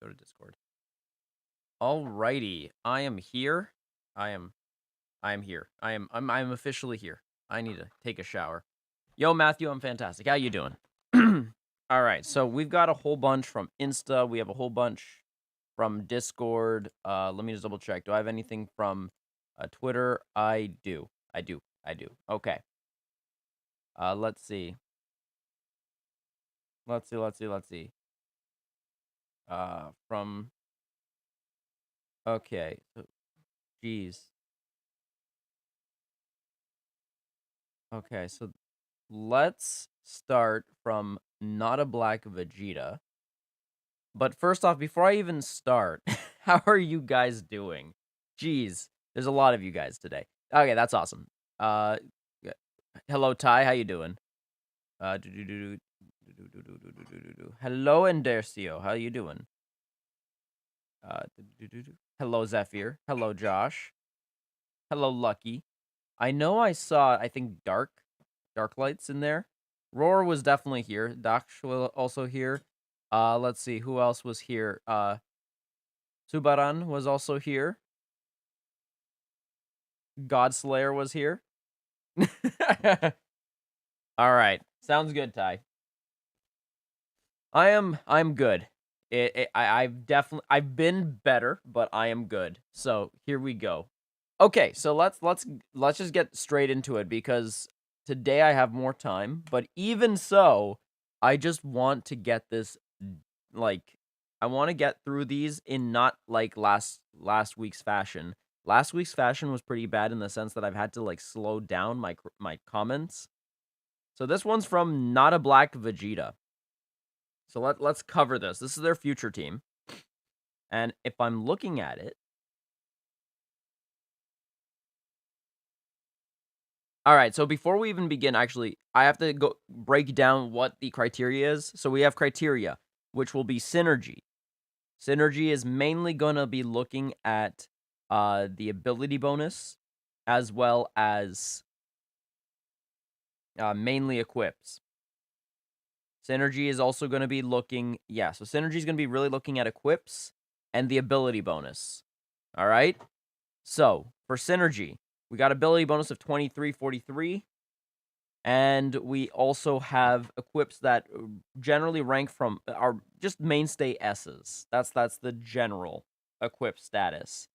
go to Discord. Alrighty, I am here. I am here. I'm officially here. I need to take a shower. Yo, Matthew, I'm fantastic. How you doing? All right, so we've got a whole bunch from Insta. We have a whole bunch from Discord. Let me just double check. Do I have anything from Twitter? I do. I do. Okay. Let's see. Let's see. From okay. Jeez. Okay, so let's start from not a black Vegeta. But first off, before I even start, how are you guys doing? Jeez, there's a lot of you guys today. Okay, that's awesome. Yeah. Hello Ty, how you doing? Hello Endercio, how you doing? Hello Zephyr. Hello Josh. Hello Lucky. I know I saw, I think Dark Lights in there. Roar was definitely here. Daksh was also here. Let's see who else was here. Subaran was also here. Godslayer was here. All right, sounds good, Ty. I'm good. I've been better, but I am good. So here we go. Okay, so let's just get straight into it because today I have more time. But even so, I just want to get this like I want to get through these in not like last week's fashion. Last week's fashion was pretty bad in the sense that I've had to like slow down my comments. So this one's from Not a Black Vegeta. So let's cover this. This is their future team. And if I'm looking at it, all right, so before we even begin, actually, I have to go break down what the criteria is. So we have criteria, which will be synergy. Synergy is mainly going to be looking at the ability bonus as well as mainly equips. Synergy is also going to be looking, so Synergy is going to be really looking at equips and the ability bonus. All right? So, for Synergy, we got ability bonus of 2343. And we also have equips that generally rank from are just mainstay S's. That's the general equip status.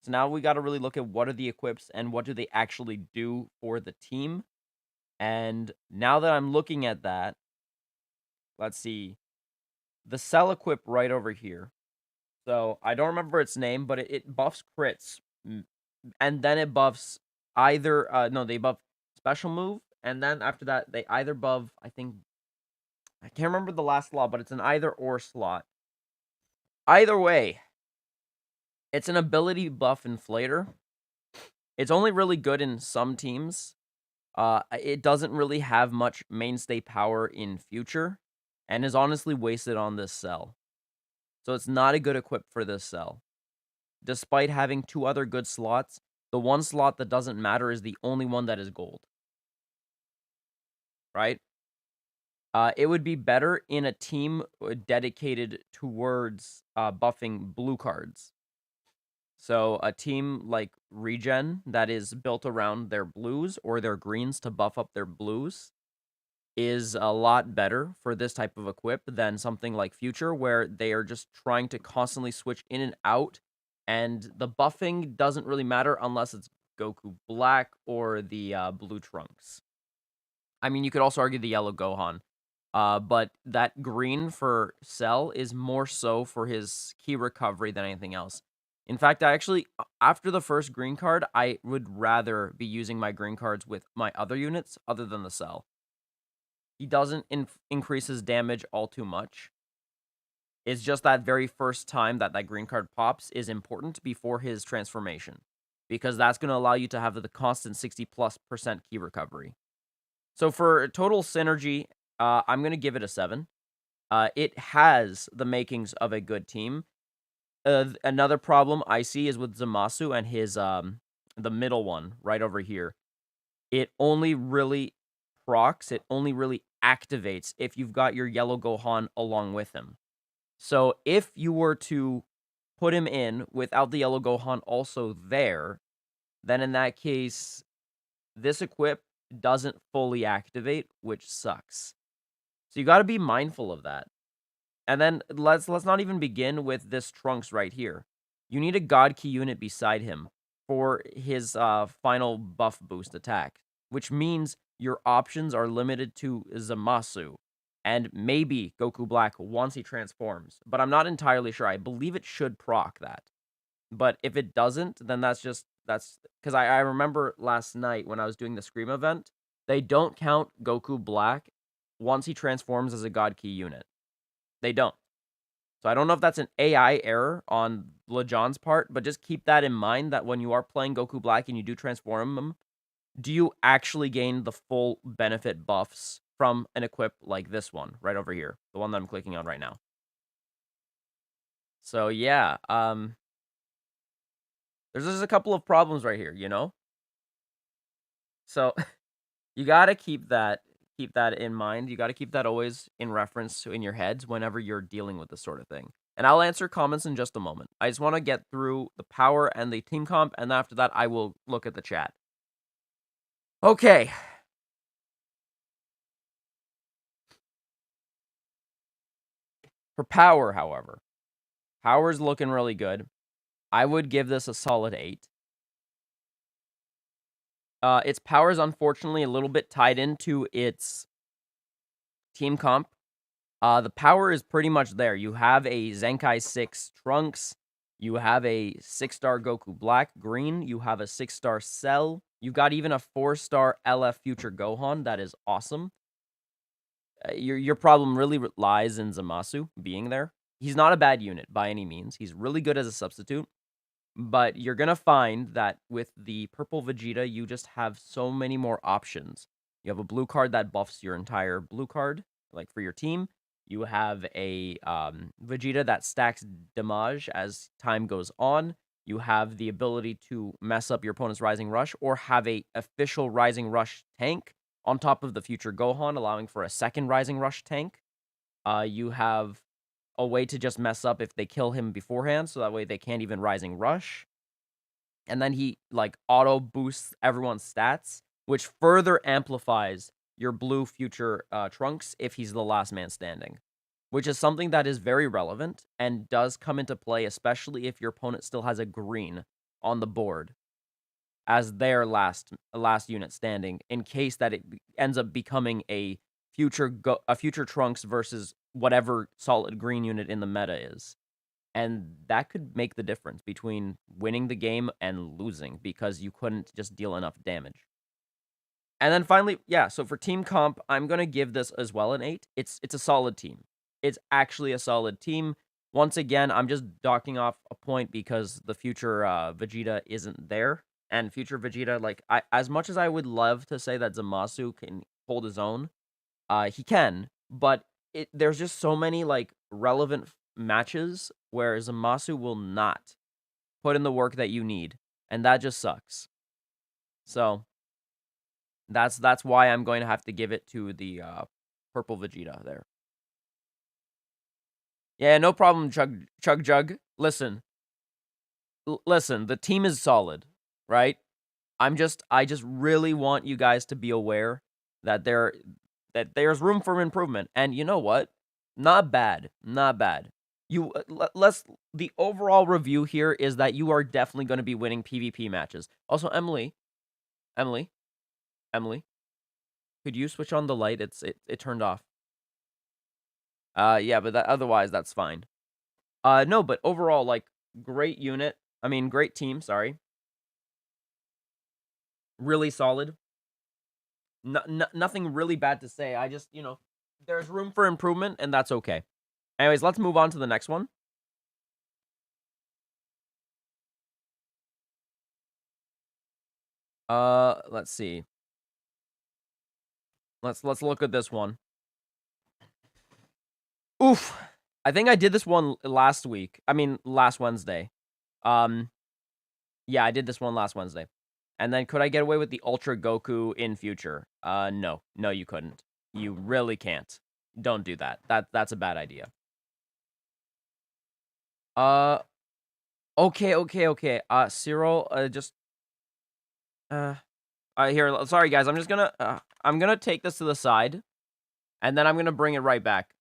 So now we got to really look at what are the equips and what do they actually do for the team. And now that I'm looking at that, let's see. The Cell equip right over here. So I don't remember its name, but it buffs crits. And then it buffs either, they buff special move. And then after that, they either buff, I can't remember the last slot, but it's an either or slot. Either way, it's an ability buff inflator. It's only really good in some teams. It doesn't really have much mainstay power in future, and is honestly wasted on this cell. So it's not a good equip for this cell. Despite having two other good slots, the one slot that doesn't matter is the only one that is gold. Right? It would be better in a team dedicated towards buffing blue cards. So a team like Regen that is built around their blues or their greens to buff up their blues is a lot better for this type of equip than something like Future, where they are just trying to constantly switch in and out, and the buffing doesn't really matter unless it's Goku Black or the Blue Trunks. I mean, you could also argue the Yellow Gohan. But that green for Cell is more so for his key recovery than anything else. In fact, I actually, after the first green card, I would rather be using my green cards with my other units other than the Cell. He doesn't increase his damage all too much. It's just that very first time that green card pops is important before his transformation, because that's going to allow you to have the constant 60+% key recovery. So for total synergy, I'm going to give it a 7. It has the makings of a good team. Another problem I see is with Zamasu and his the middle one right over here. It only really procs, it only really activates if you've got your Yellow Gohan along with him. So if you were to put him in without the yellow Gohan also there, then in that case, this equip doesn't fully activate, which sucks. So you got to be mindful of that. And then let's not even begin with this Trunks right here. You need a God Key unit beside him for his final buff boost attack, which means your options are limited to Zamasu and maybe Goku Black once he transforms. But I'm not entirely sure. I believe it should proc that. But if it doesn't, then that's because I remember last night when I was doing the Scream event, they don't count Goku Black once he transforms as a God Key unit. They don't. So I don't know if that's an AI error on LeJohn's part, but just keep that in mind that when you are playing Goku Black and you do transform him, do you actually gain the full benefit buffs from an equip like this one right over here, the one that I'm clicking on right now? So yeah, there's just a couple of problems right here, you know? So you gotta keep that in mind. You gotta keep that always in reference to in your heads whenever you're dealing with this sort of thing. And I'll answer comments in just a moment. I just want to get through the power and the team comp, and after that, I will look at the chat. Okay. For power, however, power's looking really good. I would give this a solid 8. Its power is unfortunately a little bit tied into its team comp. The power is pretty much there. You have a Zenkai 6 Trunks. You have a 6-star Goku Black Green. You have a 6-star Cell. You got even a 4-star LF Future Gohan. That is awesome. Your problem really lies in Zamasu being there. He's not a bad unit by any means. He's really good as a substitute. But you're going to find that with the purple Vegeta, you just have so many more options. You have a blue card that buffs your entire blue card, like for your team. You have a Vegeta that stacks damage as time goes on. You have the ability to mess up your opponent's Rising Rush or have a official Rising Rush tank on top of the future Gohan, allowing for a second Rising Rush tank. You have a way to just mess up if they kill him beforehand, so that way they can't even Rising Rush. And then he, like, auto boosts everyone's stats, which further amplifies your blue future Trunks if he's the last man standing, which is something that is very relevant and does come into play, especially if your opponent still has a green on the board as their last unit standing, in case that it ends up becoming a future Trunks versus whatever solid green unit in the meta is. And that could make the difference between winning the game and losing because you couldn't just deal enough damage. And then finally, yeah, so for team comp, I'm going to give this as well an 8. It's a solid team. It's actually a solid team. Once again, I'm just docking off a point because the future Vegeta isn't there. And future Vegeta, like, as much as I would love to say that Zamasu can hold his own, he can, but there's just so many, like, relevant matches where Zamasu will not put in the work that you need, and that just sucks. So that's why I'm going to have to give it to the purple Vegeta there. Yeah, no problem, Chug Jug. Listen, listen. The team is solid, right? I just really want you guys to be aware that there's room for improvement. And you know what? Not bad. Not bad. You let's the overall review here is that you are definitely going to be winning PvP matches. Also, Emily, could you switch on the light? It turned off. Yeah, but otherwise that's fine. No, but overall, like, great unit. I mean, great team, sorry. Really solid. Nothing really bad to say. I just, there's room for improvement, and that's okay. Anyways, let's move on to the next one. Let's see. Let's look at this one. Oof. I think I did this one last week. I mean, last Wednesday. Yeah, I did this one last Wednesday. And then could I get away with the Ultra Goku in future? No. No, you couldn't. You really can't. Don't do that. That's a bad idea. Uh, okay. Cyril, just here. Sorry, guys. I'm gonna take this to the side, and then I'm gonna bring it right back.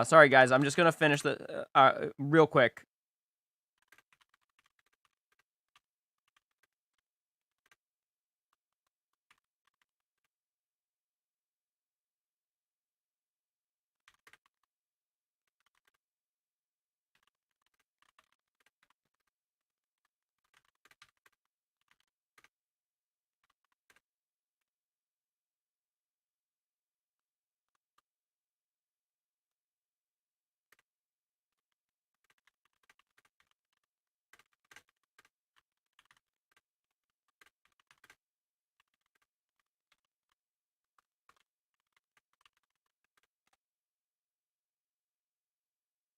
Sorry, guys. I'm just gonna finish the real quick.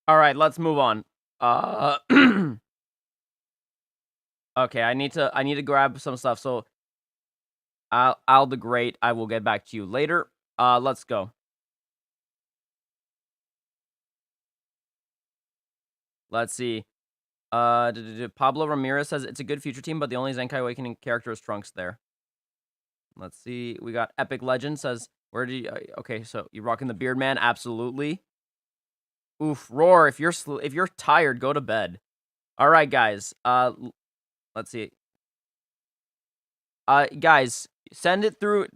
All right, let's move on. Okay, I need to grab some stuff. So, I'll the Great. I will get back to you later. Let's go. Let's see. Pablo Ramirez says it's a good future team, but the only Zenkai Awakening character is Trunks there. Let's see. We got Epic Legend says, where did you... okay, so you rocking the Beard Man? Absolutely. Oof, Roar, if you're tired, go to bed. All right, guys. Let's see. Guys, send it through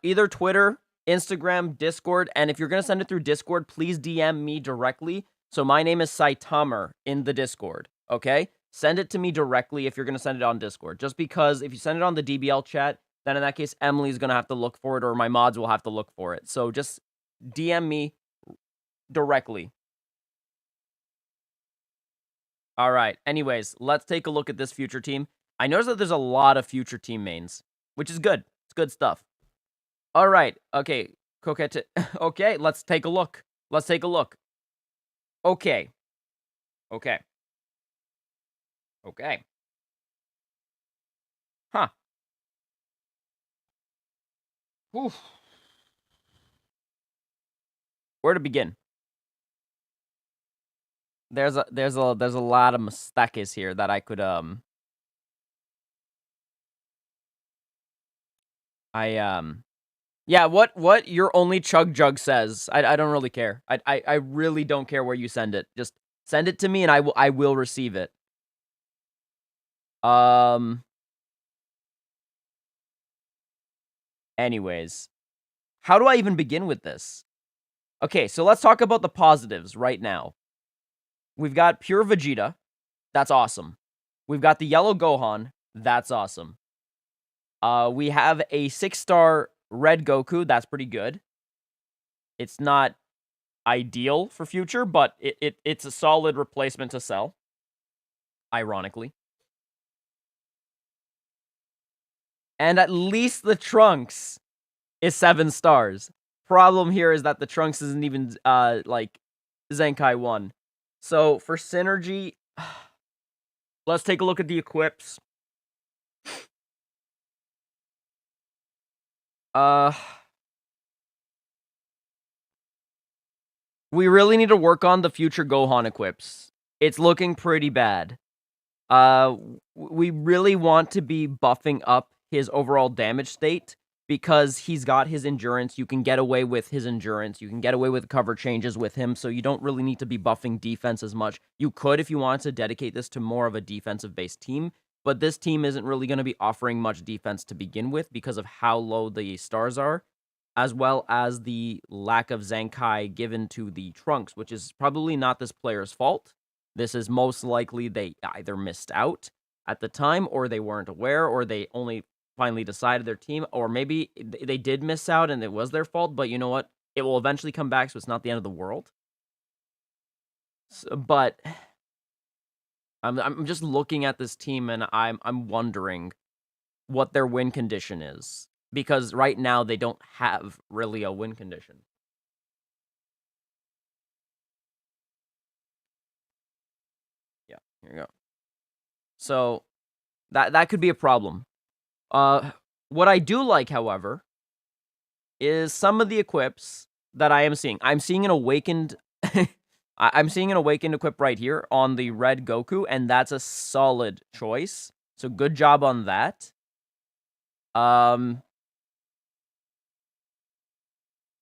either Twitter, Instagram, Discord, and if you're gonna send it through Discord, please DM me directly. So my name is Saitamer in the Discord. Okay, send it to me directly if you're gonna send it on Discord. Just because if you send it on the DBL chat, then in that case Emily's gonna have to look for it, or my mods will have to look for it. So just DM me directly. All right. Anyways, let's take a look at this future team. I noticed that there's a lot of future team mains, which is good. It's good stuff. All right. Okay. Coquette. Okay. Let's take a look. Let's take a look. Okay. Okay. Okay. Huh. Oof. Where to begin? There's a lot of mistakes here that I could yeah, what your only chug jug says. I don't really care. I really don't care where you send it. Just send it to me and I will receive it. Anyways, how do I even begin with this? Okay, so let's talk about the positives right now. We've got pure Vegeta. That's awesome. We've got the yellow Gohan. That's awesome. We have a 6-star red Goku. That's pretty good. It's not ideal for future, but it's a solid replacement to Cell. Ironically. And at least the Trunks is 7 stars. Problem here is that the Trunks isn't even, like, Zenkai 1. So, for synergy, let's take a look at the equips. We really need to work on the future Gohan equips. It's looking pretty bad. We really want to be buffing up his overall damage state because he's got his endurance. You can get away with his endurance. You can get away with cover changes with him, so you don't really need to be buffing defense as much. You could if you wanted to dedicate this to more of a defensive-based team, but this team isn't really going to be offering much defense to begin with because of how low the stars are, as well as the lack of Zenkai given to the Trunks, which is probably not this player's fault. This is most likely they either missed out at the time, or they weren't aware, or they only finally decided their team, or maybe they did miss out and it was their fault, but you know what? It will eventually come back, so it's not the end of the world. So, but I'm just looking at this team and I'm wondering, what their win condition is. Because right now, they don't have really a win condition. Yeah, here you go. So, that could be a problem. What I do like, however, is some of the equips that I am seeing. I'm seeing an awakened... I'm seeing an awakened equip right here on the red Goku, and that's a solid choice. So good job on that.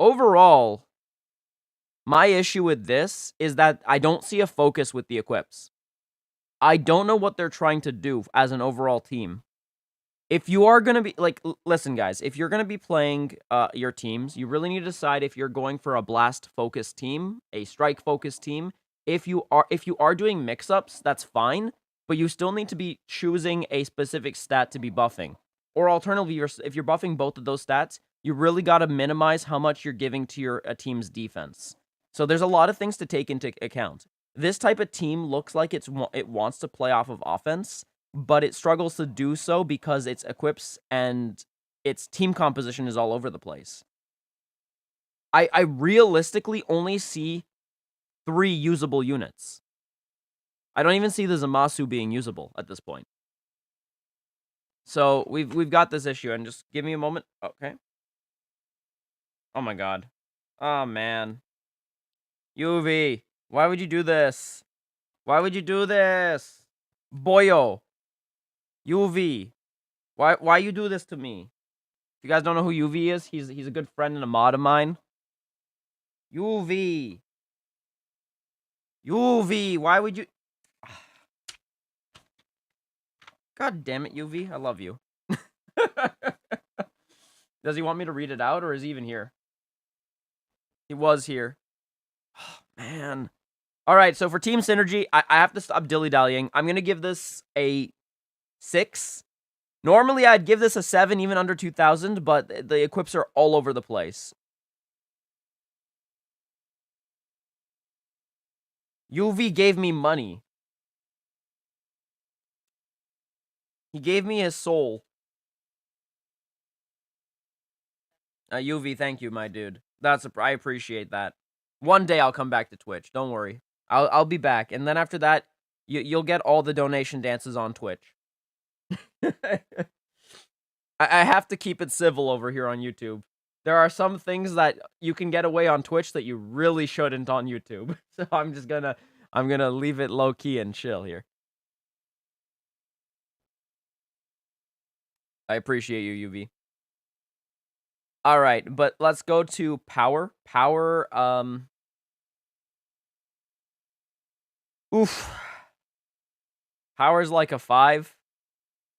Overall, my issue with this is that I don't see a focus with the equips. I don't know what they're trying to do as an overall team. If you are going to be, like, listen, guys, if you're going to be playing your teams, you really need to decide if you're going for a blast-focused team, a strike-focused team. If you are doing mix-ups, that's fine, but you still need to be choosing a specific stat to be buffing. Or alternatively, if you're buffing both of those stats, you really got to minimize how much you're giving to your team's defense. So there's a lot of things to take into account. This type of team looks like it wants to play off of offense, but it struggles to do so because its equips and its team composition is all over the place. I realistically only see 3 usable units. I don't even see the Zamasu being usable at this point. So we've got this issue, and just give me a moment. Okay. Oh my god. Oh man. UV, why would you do this? Why would you do this? Boyo. UV. Why you do this to me? If you guys don't know who UV is, he's a good friend and a mod of mine. UV. UV, why would you... God damn it, UV. I love you. Does he want me to read it out, or is he even here? He was here. Oh, man. Alright, so for team synergy, I have to stop dilly-dallying. I'm gonna give this a 6. Normally, I'd give this a 7, even under 2,000, but the equips are all over the place. UV gave me money. He gave me his soul. UV, thank you, my dude. I appreciate that. One day I'll come back to Twitch. Don't worry. I'll be back, and then after that, you'll get all the donation dances on Twitch. I have to keep it civil over here on YouTube. There are some things that you can get away on Twitch that you really shouldn't on YouTube. So I'm gonna leave it low key and chill here. I appreciate you, UV. All right, but let's go to power. Power, oof. Power's like a 5.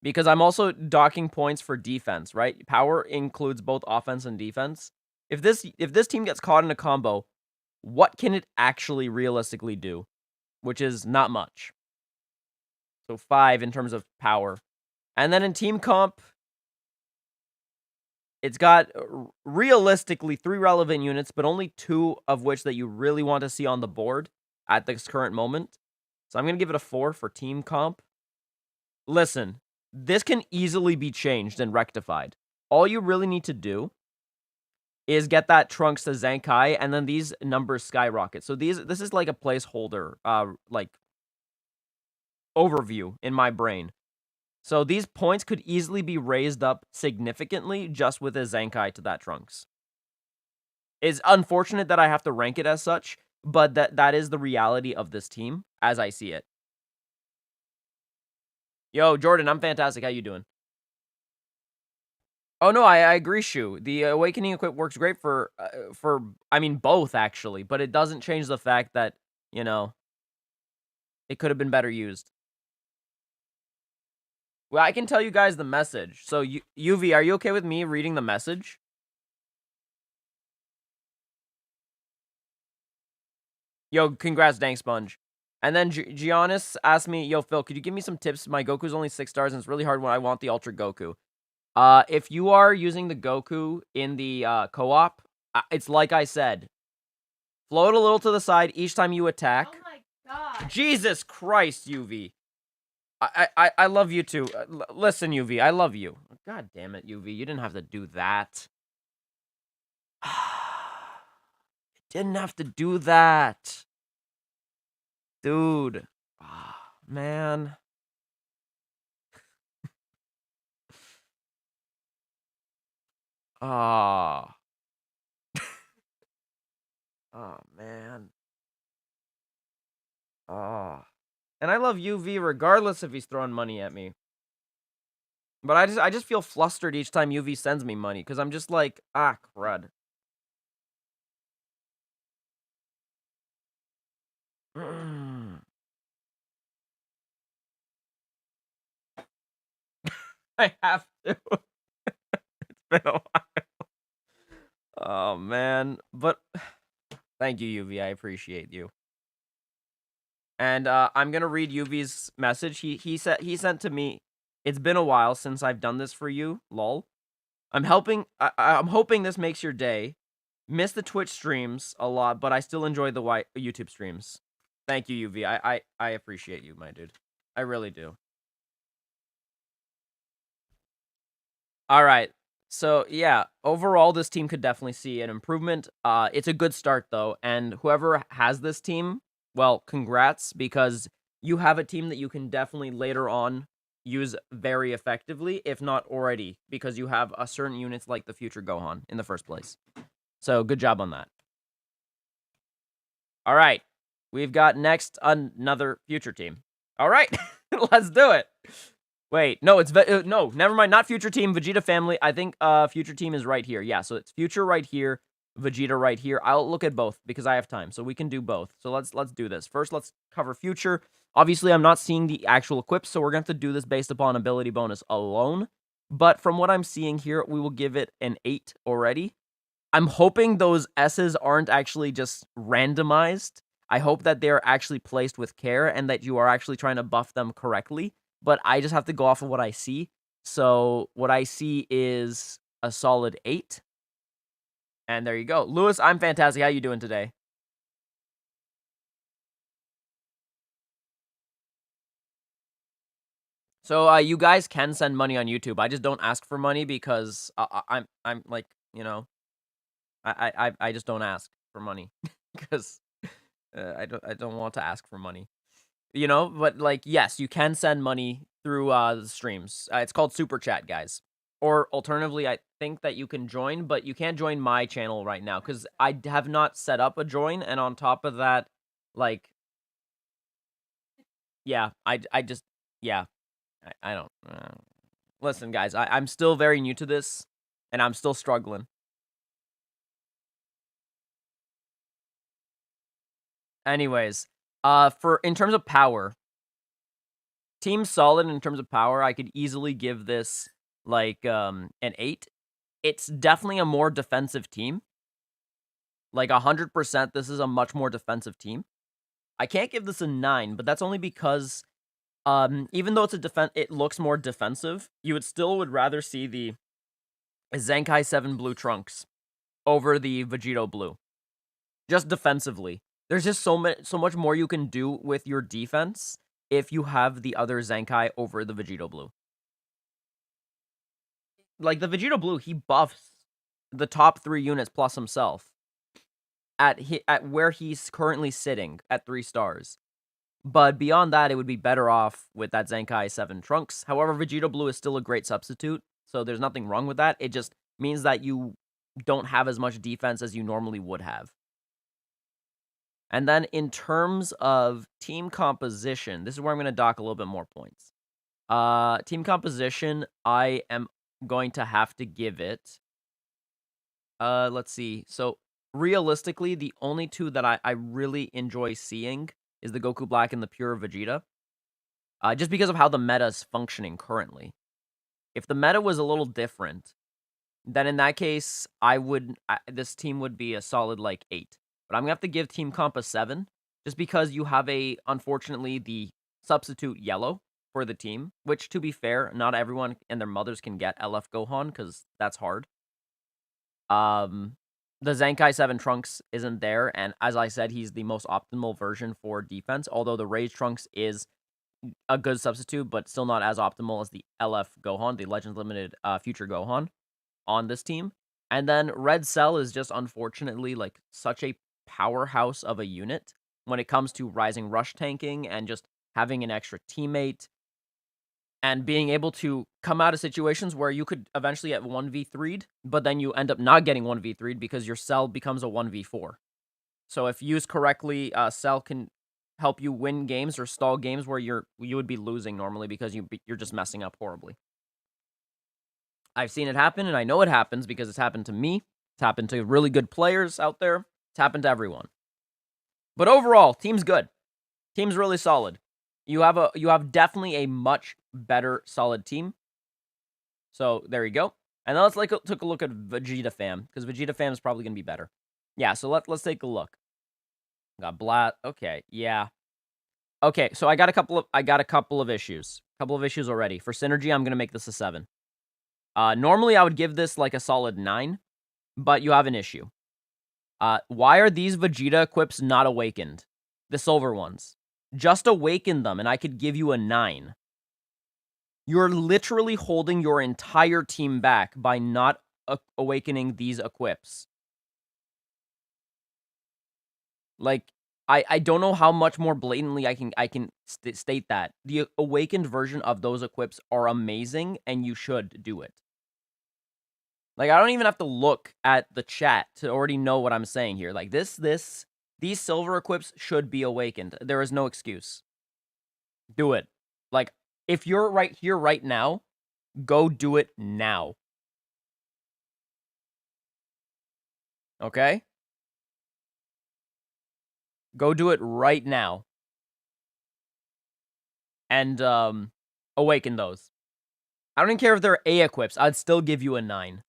Because I'm also docking points for defense, right? Power includes both offense and defense. If this team gets caught in a combo, what can it actually realistically do? Which is not much. So 5 in terms of power. And then in team comp, it's got realistically 3 relevant units, but only 2 of which that you really want to see on the board at this current moment. So I'm going to give it a 4 for team comp. Listen, this can easily be changed and rectified. All you really need to do is get that Trunks to Zenkai, and then these numbers skyrocket. So this is like a placeholder, like, overview in my brain. So these points could easily be raised up significantly just with a Zenkai to that Trunks. It's unfortunate that I have to rank it as such, but that is the reality of this team, as I see it. Yo, Jordan, I'm fantastic. How you doing? Oh, no, I agree, Shu. The Awakening equip works great for, I mean, both, actually. But it doesn't change the fact that, you know, it could have been better used. Well, I can tell you guys the message. So, UV, are you okay with me reading the message? Yo, congrats, Dank Sponge. And then Giannis asked me, yo, Phil, could you give me some tips? My Goku's only 6 stars, and it's really hard when I want the Ultra Goku. If you are using the Goku in the co-op, it's like I said. Float a little to the side each time you attack. Oh my god. Jesus Christ, UV. I love you too. Listen, UV, I love you. God damn it, UV. You didn't have to do that. Didn't have to do that. Dude. Man. Oh. Oh, man. Oh. And I love UV regardless if he's throwing money at me. But I just feel flustered each time UV sends me money, because I'm just like, crud. I have to. It's been a while. Oh, man. But thank you, UV. I appreciate you. And I'm gonna read UV's message. He sent to me. It's been a while since I've done this for you. Lol. I'm hoping this makes your day. Miss the Twitch streams a lot, but I still enjoy the YouTube streams. Thank you, UV. I appreciate you, my dude. I really do. All right. So, yeah, overall, this team could definitely see an improvement. It's a good start, though, and whoever has this team, well, congrats, because you have a team that you can definitely later on use very effectively, if not already, because you have a certain units like the future Gohan in the first place. So, good job on that. All right. We've got next another future team. All right. Let's do it. Wait, no, it's no, never mind. Not future team, Vegeta family. I think future team is right here. Yeah, so it's future right here, Vegeta right here. I'll look at both because I have time, so we can do both. So let's do this. First, let's cover future. Obviously, I'm not seeing the actual equips, so we're going to have to do this based upon ability bonus alone. But from what I'm seeing here, we will give it an 8 already. I'm hoping those S's aren't actually just randomized. I hope that they're actually placed with care and that you are actually trying to buff them correctly. But I just have to go off of what I see. So what I see is a solid 8. And there you go. Lewis, I'm fantastic. How you doing today? So you guys can send money on YouTube. I just don't ask for money because I'm like, you know, I just don't ask for money because I don't want to ask for money. You know, but like, yes, you can send money through the streams. It's called Super Chat, guys. Or alternatively, I think that you can join, but you can't join my channel right now because I have not set up a join. And on top of that, like, yeah, I just, yeah, I don't. Listen, guys, I'm still very new to this, and I'm still struggling. Anyways, in terms of power, Team Solid in terms of power, I could easily give this like an 8. It's definitely a more defensive team. Like 100%, this is a much more defensive team. I can't give this a 9, but that's only because even though it looks more defensive, you would rather see the Zenkai 7 Blue Trunks over the Vegito Blue. Just defensively. There's just so much more you can do with your defense if you have the other Zenkai over the Vegito Blue. Like, the Vegito Blue, he buffs the top 3 units plus himself at where he's currently sitting at 3 stars. But beyond that, it would be better off with that Zenkai 7 Trunks. However, Vegito Blue is still a great substitute, so there's nothing wrong with that. It just means that you don't have as much defense as you normally would have. And then in terms of team composition, this is where I'm going to dock a little bit more points. Team composition, I am going to have to give it. Let's see. So realistically, the only two that I really enjoy seeing is the Goku Black and the Pure Vegeta. Just because of how the meta is functioning currently. If the meta was a little different, then in that case, this team would be a solid like 8. But I'm gonna have to give Team Comp a 7, just because you have unfortunately, the substitute yellow for the team, which, to be fair, not everyone and their mothers can get LF Gohan, because that's hard. The Zenkai 7 Trunks isn't there, and as I said, he's the most optimal version for defense, although the Rage Trunks is a good substitute, but still not as optimal as the LF Gohan, the Legends Limited Future Gohan on this team. And then Red Cell is just unfortunately like such a powerhouse of a unit when it comes to rising rush tanking and just having an extra teammate and being able to come out of situations where you could eventually get 1v3'd, but then you end up not getting 1v3'd because your Cell becomes a 1v4. So if used correctly, Cell can help you win games or stall games where you would be losing normally because you're just messing up horribly. I've seen it happen, and I know it happens because it's happened to me. It's happened to really good players out there. It's happened to everyone. But overall, team's good. Team's really solid. You have definitely a much better solid team. So there you go. And then let's take a look at Vegeta Fam, because Vegeta Fam is probably gonna be better. Yeah, so let's take a look. Got Blat. Okay, yeah. Okay, so I got a couple of issues. Couple of issues already. For synergy, I'm gonna make this a 7. Normally I would give this like a solid 9, but you have an issue. Why are these Vegeta equips not awakened? The silver ones. Just awaken them and I could give you a 9. You're literally holding your entire team back by not awakening these equips. Like, I don't know how much more blatantly I can state that. The awakened version of those equips are amazing, and you should do it. Like, I don't even have to look at the chat to already know what I'm saying here. Like, these silver equips should be awakened. There is no excuse. Do it. Like, if you're right here right now, go do it now. Okay? Go do it right now. And, awaken those. I don't even care if they're A equips. I'd still give you a 9.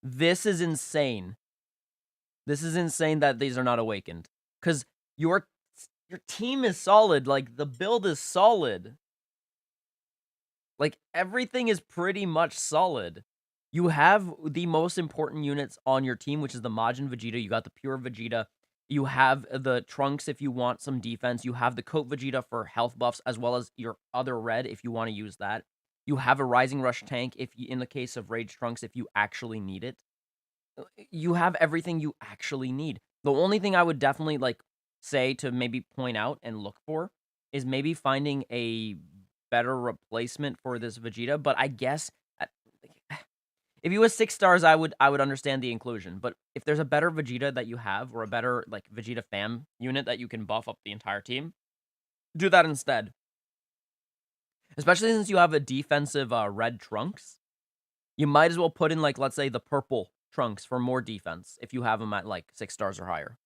This is insane. This is insane that these are not awakened. Because your team is solid. Like, the build is solid. Like, everything is pretty much solid. You have the most important units on your team, which is the Majin Vegeta. You got the pure Vegeta. You have the Trunks if you want some defense. You have the Coat Vegeta for health buffs, as well as your other red if you want to use that. You have a Rising Rush tank in the case of Rage Trunks if you actually need it. You have everything you actually need. The only thing I would definitely like say to maybe point out and look for is maybe finding a better replacement for this Vegeta. But I guess if he was 6 stars, I would understand the inclusion. But if there's a better Vegeta that you have, or a better like Vegeta fam unit that you can buff up the entire team, do that instead. Especially since you have a defensive red Trunks, you might as well put in like, let's say, the purple Trunks for more defense if you have them at like 6 stars or higher.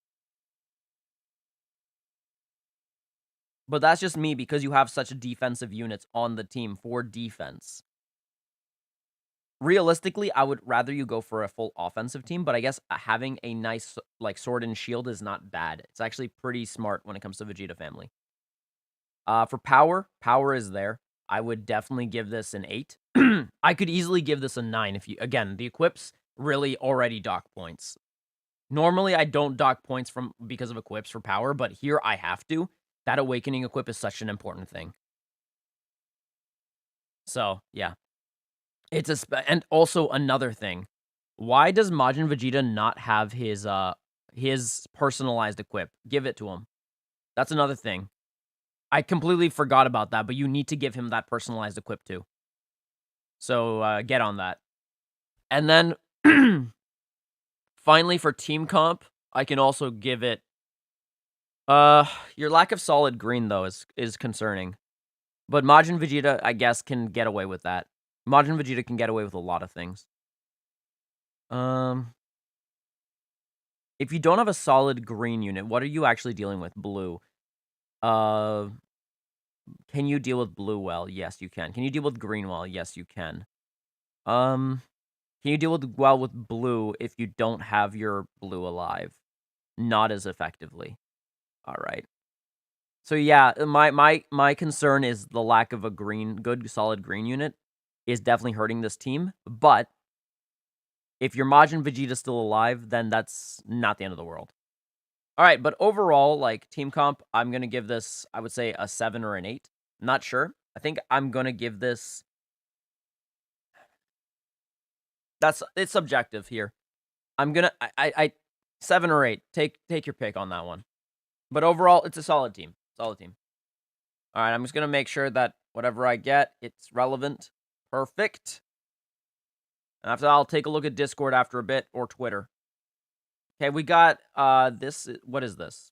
But that's just me because you have such defensive units on the team for defense. Realistically, I would rather you go for a full offensive team, but I guess having a nice like sword and shield is not bad. It's actually pretty smart when it comes to Vegeta family. For power is there. I would definitely give this an 8. I could easily give this a 9 if you, again, the equips really already dock points. Normally, I don't dock points because of equips for power, but here I have to. That awakening equip is such an important thing. So, yeah. It's and also another thing. Why does Majin Vegeta not have his personalized equip? Give it to him. That's another thing. I completely forgot about that, but you need to give him that personalized equip too. So, get on that. And then, finally, for team comp, I can also give it... your lack of solid green, though, is concerning. But Majin Vegeta, I guess, can get away with that. Majin Vegeta can get away with a lot of things. If you don't have a solid green unit, what are you actually dealing with? Blue. Can you deal with blue well? Yes, you can. Can you deal with green well? Yes, you can. Can you deal with blue if you don't have your blue alive? Not as effectively. All right. So yeah, my concern is the lack of a good solid green unit is definitely hurting this team. But if your Majin Vegeta's still alive, then that's not the end of the world. All right, but overall, like team comp, I'm gonna give this, I would say, a 7 or an 8. Not sure. I think I'm gonna give this... It's subjective here. I'm gonna... I 7 or 8. Take your pick on that one. But overall, it's a solid team. Solid team. Alright, I'm just gonna make sure that whatever I get, it's relevant. Perfect. And after that, I'll take a look at Discord after a bit, or Twitter. Okay, we got, this... What is this?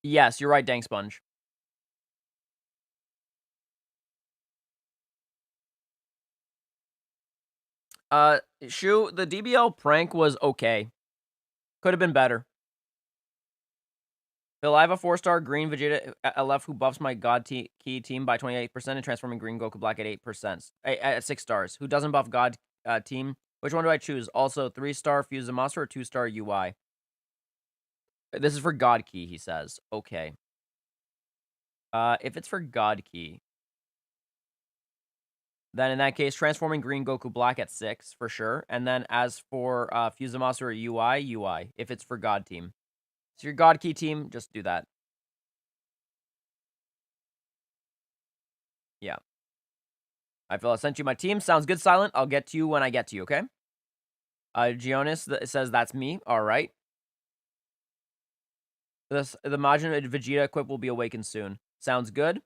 Yes, you're right, Dank Sponge. Shu, the DBL prank was okay. Could have been better. Phil, I have a 4-star green Vegeta LF who buffs my God Key team by 28% and transforming green Goku Black at 8%. At 6 stars. Who doesn't buff God team? Which one do I choose? Also, 3-star Fuse the Monster or 2-star UI? This is for God Key, he says. Okay. If it's for God Key, then in that case, transforming green Goku Black at 6 for sure. And then as for Fuse the Monster or UI, if it's for God team. So your God Key team, just do that. Yeah. I feel I sent you my team. Sounds good, Silent. I'll get to you when I get to you, okay? Gionis says that's me. All right. The Majin Vegeta equip will be awakened soon. Sounds good.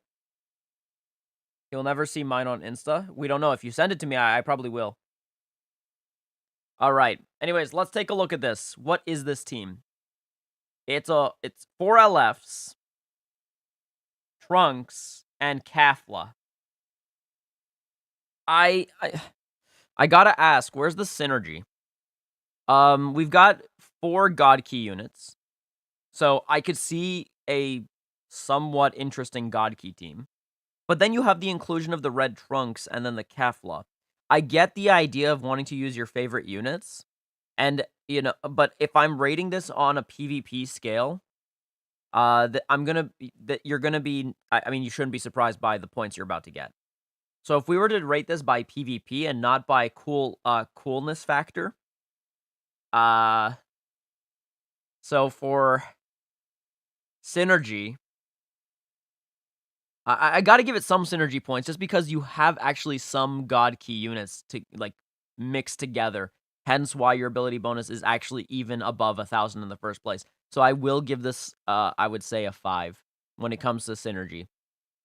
You'll never see mine on Insta. We don't know. If you send it to me, I probably will. All right. Anyways, let's take a look at this. What is this team? It's 4 LFs, Trunks, and Kafla. I gotta ask, where's the synergy? We've got 4 God Key units. So I could see a somewhat interesting God Key team. But then you have the inclusion of the red Trunks and then the Kefla. I get the idea of wanting to use your favorite units. And, you know, but if I'm rating this on a PvP scale, you're gonna be, I mean, you shouldn't be surprised by the points you're about to get. So if we were to rate this by PvP and not by coolness factor, so for synergy, I gotta give it some synergy points just because you have actually some God Key units to, like, mix together. Hence why your ability bonus is actually even above 1,000 in the first place. So I will give this, I would say a 5 when it comes to synergy.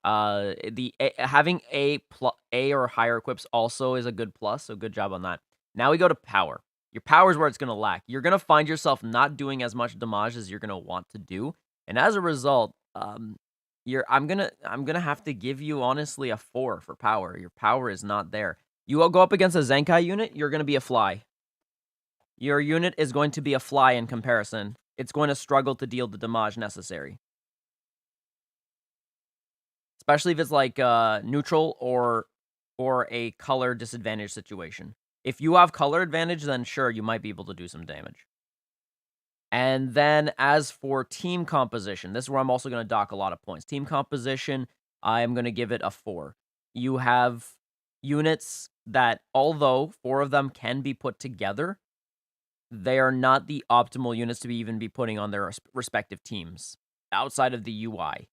Having A or higher equips also is a good plus, so good job on that. Now we go to power. Your power is where it's gonna lack. You're gonna find yourself not doing as much damage as you're gonna want to do, and as a result, I'm gonna have to give you honestly a 4 for power. Your power is not there. You will go up against a Zenkai unit, you're gonna be a fly. Your unit is going to be a fly in comparison. It's going to struggle to deal the damage necessary. Especially if it's like neutral or a color disadvantage situation. If you have color advantage, then sure, you might be able to do some damage. And then as for team composition, this is where I'm also going to dock a lot of points. Team composition, I am going to give it a 4. You have units that, although 4 of them can be put together, they are not the optimal units to even be putting on their respective teams outside of the UI.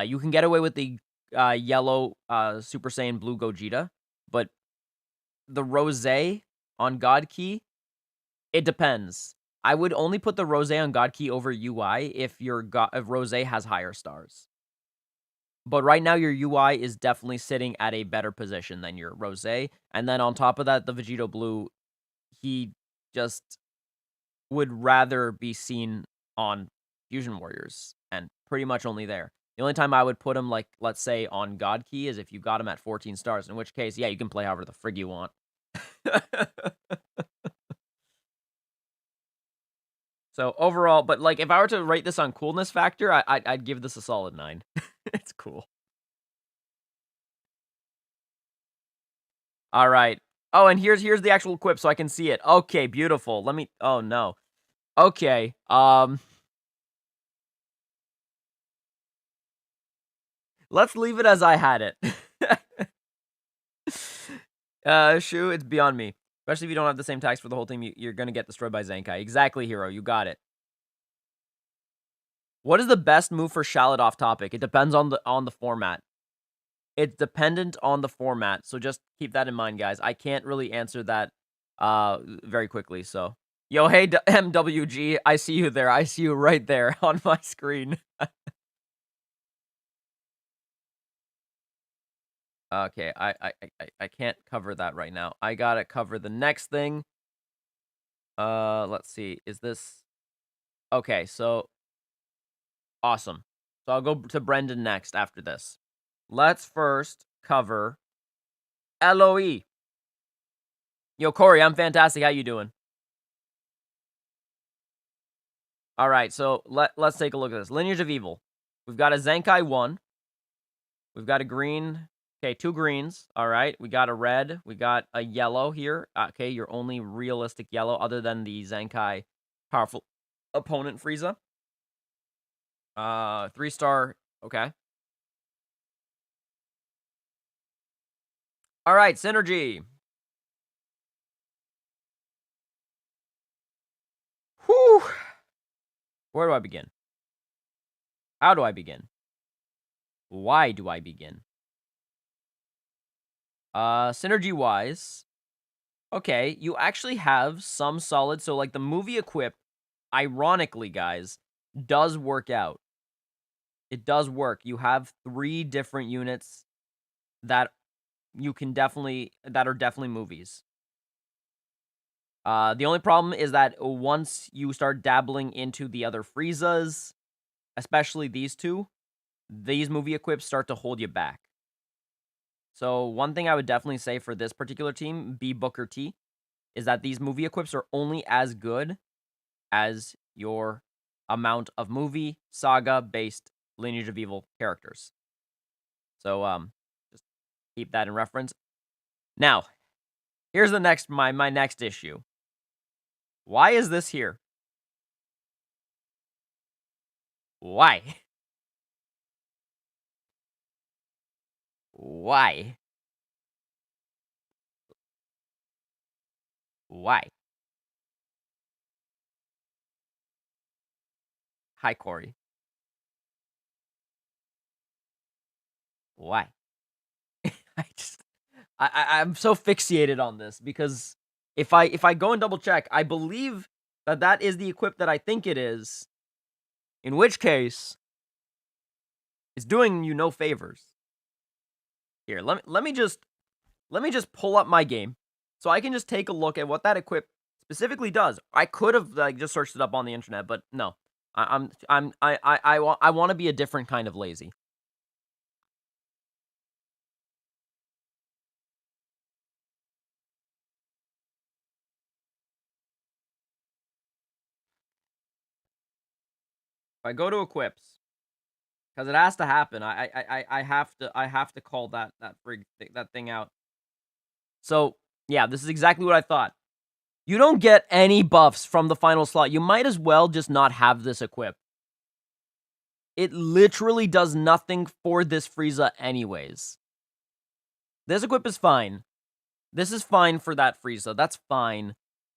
You can get away with the yellow Super Saiyan Blue Gogeta, but the Rose on God Key, it depends. I would only put the Rose on God Key over UI if if Rose has higher stars. But right now, your UI is definitely sitting at a better position than your Rose. And then on top of that, the Vegeta Blue, he just would rather be seen on Fusion Warriors, and pretty much only there. The only time I would put him, like, let's say, on God Key is if you got him at 14 stars, in which case, yeah, you can play however the frig you want. So, overall, but, like, if I were to rate this on coolness factor, I'd give this a solid 9. It's cool. Alright. Oh, and here's the actual equip so I can see it. Okay, beautiful. Let me... Oh, no. Okay, let's leave it as I had it. Shu, it's beyond me. Especially if you don't have the same tax for the whole team, you're gonna get destroyed by Zenkai. Exactly, Hero. You got it. What is the best move for Shallot off topic? It depends on the format. It's dependent on the format, so just keep that in mind, guys. I can't really answer that very quickly, so. Yo, hey, MWG, I see you there. I see you right there on my screen. Okay, I can't cover that right now. I gotta cover the next thing. Let's see. Is this okay? So awesome. So I'll go to Brendan next after this. Let's first cover LOE. Yo, Corey, I'm fantastic. How you doing? All right, so let's take a look at this. Lineage of Evil. We've got a Zenkai 1. We've got a green. Okay, 2 greens. All right, we got a red. We got a yellow here. Okay, your only realistic yellow other than the Zenkai powerful opponent Frieza. 3-star. Okay. All right, synergy. Whew. Where do I begin? How do I begin? Why do I begin? Synergy-wise, okay, you actually have some solid, so, like, the movie equip, ironically, guys, does work out. It does work. You have 3 different units that you can that are definitely movies. The only problem is that once you start dabbling into the other Friezas, especially these 2, these movie equips start to hold you back. So one thing I would definitely say for this particular team, B Booker T, is that these movie equips are only as good as your amount of movie saga-based Lineage of Evil characters. So just keep that in reference. Now, here's the next my next issue. Why is this here? Why? Why? Why? Hi, Corey. Why? I just I'm so fixated on this because if I go and double check, I believe that that is the equip that I think it is. In which case, it's doing you no favors. Here, let me just pull up my game so I can just take a look at what that equip specifically does. I could have like just searched it up on the internet, but no. I want to be a different kind of lazy. If I go to equips, because it has to happen. I have to call that thing out. So yeah, this is exactly what I thought. You don't get any buffs from the final slot. You might as well just not have this equip. It literally does nothing for this Frieza anyways. This equip is fine. This is fine for that Frieza. That's fine.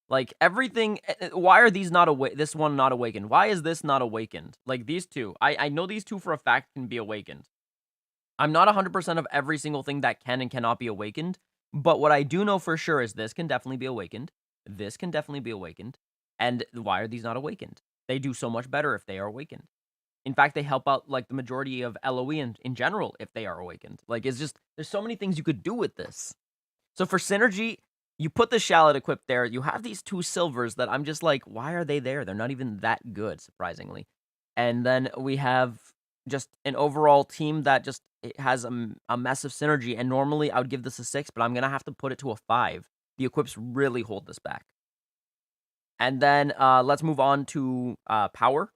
Like, everything... Why are these not this one not awakened? Why is this not awakened? Like, these two. I know these two for a fact can be awakened. I'm not 100% of every single thing that can and cannot be awakened, but what I do know for sure is this can definitely be awakened. This can definitely be awakened. And why are these not awakened? They do so much better if they are awakened. In fact, they help out, like, the majority of LOE in general if they are awakened. Like, it's just... There's so many things you could do with this. So for synergy, you put the Shallot equipped there. You have these 2 silvers that I'm just like, why are they there? They're not even that good, surprisingly. And then we have just an overall team that just it has a mess of synergy. And normally I would give this a 6, but I'm going to have to put it to a 5. The equips really hold this back. And then let's move on to power.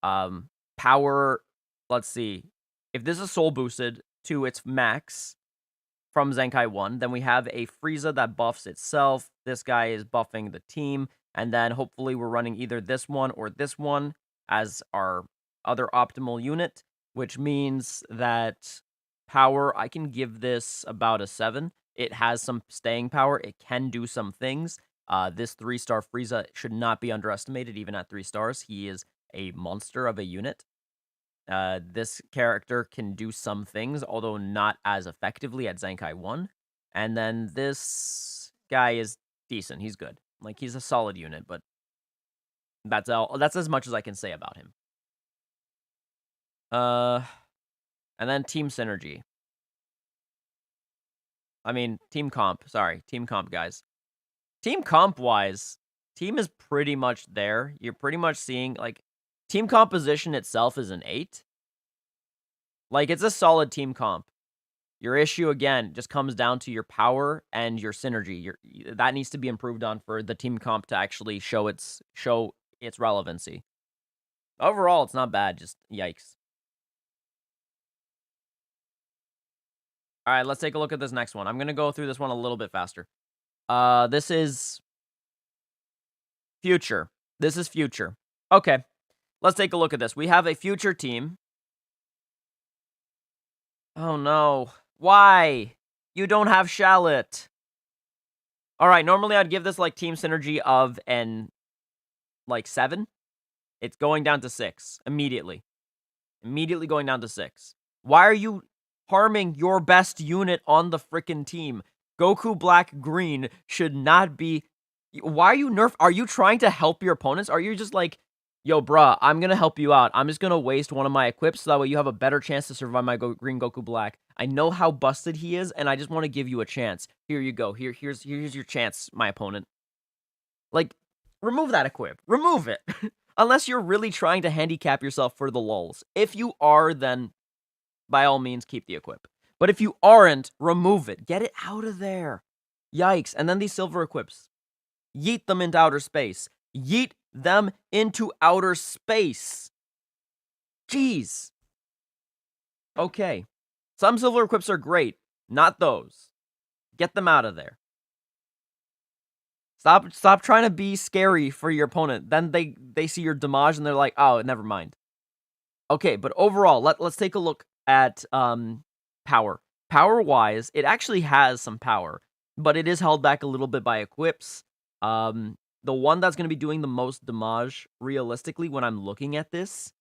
Power, let's see. If this is soul boosted to its max from Zenkai 1, then we have a Frieza that buffs itself. This guy is buffing the team. And then hopefully we're running either this one or this one as our other optimal unit, which means that power, I can give this about a 7. It has some staying power. It can do some things. This 3-star Frieza should not be underestimated, even at 3 stars. He is a monster of a unit. This character can do some things, although not as effectively at Zenkai 1. And then this guy is decent. He's good. Like, he's a solid unit, but that's as much as I can say about him. And then team synergy. I mean, team comp. Sorry, team comp, guys. Team comp-wise, team is pretty much there. You're pretty much seeing, like, team composition itself is an 8. Like, it's a solid team comp. Your issue, again, just comes down to your power and your synergy. That needs to be improved on for the team comp to actually show its relevancy. Overall, it's not bad, just yikes. Alright, let's take a look at this next one. I'm gonna go through this one a little bit faster. This is future. This is future. Okay, let's take a look at this. We have a future team. Oh no. Why? You don't have Shallot. Alright, normally I'd give this, like, team synergy of an, like, 7. It's going down to 6. Immediately. Immediately going down to 6. Why are you harming your best unit on the frickin' team? Goku Black Green should not be... Why are you Are you trying to help your opponents? Are you just like, yo, bruh, I'm gonna help you out. I'm just gonna waste one of my equips so that way you have a better chance to survive my Green Goku Black. I know how busted he is, and I just want to give you a chance. Here you go. Here's your chance, my opponent. Like, remove that equip. Remove it. Unless you're really trying to handicap yourself for the lulz. If you are, then by all means, keep the equip. But if you aren't, remove it. Get it out of there. Yikes. And then these silver equips. Yeet them into outer space. Yeet them into outer space. Jeez. Okay. Some silver equips are great. Not those. Get them out of there. Stop trying to be scary for your opponent. Then they see your damage and they're like, oh, never mind. Okay, but overall, let's take a look at power. Power-wise, it actually has some power, but it is held back a little bit by equips. The one that's going to be doing the most damage, realistically, when I'm looking at this,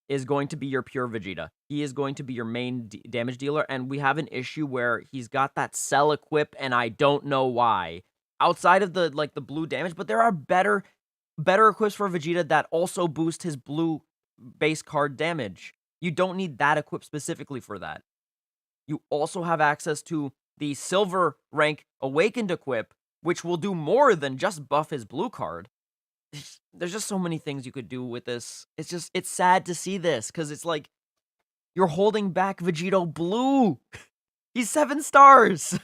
is going to be your pure Vegeta. He is going to be your main damage dealer, and we have an issue where he's got that cell equip, and I don't know why. Outside of the blue damage, but there are better equips for Vegeta that also boost his blue base card damage. You don't need that equip specifically for that. You also have access to the silver rank awakened equip, which will do more than just buff his blue card. There's just so many things you could do with this. It's sad to see this, because it's like, you're holding back Vegito Blue. He's 7 stars.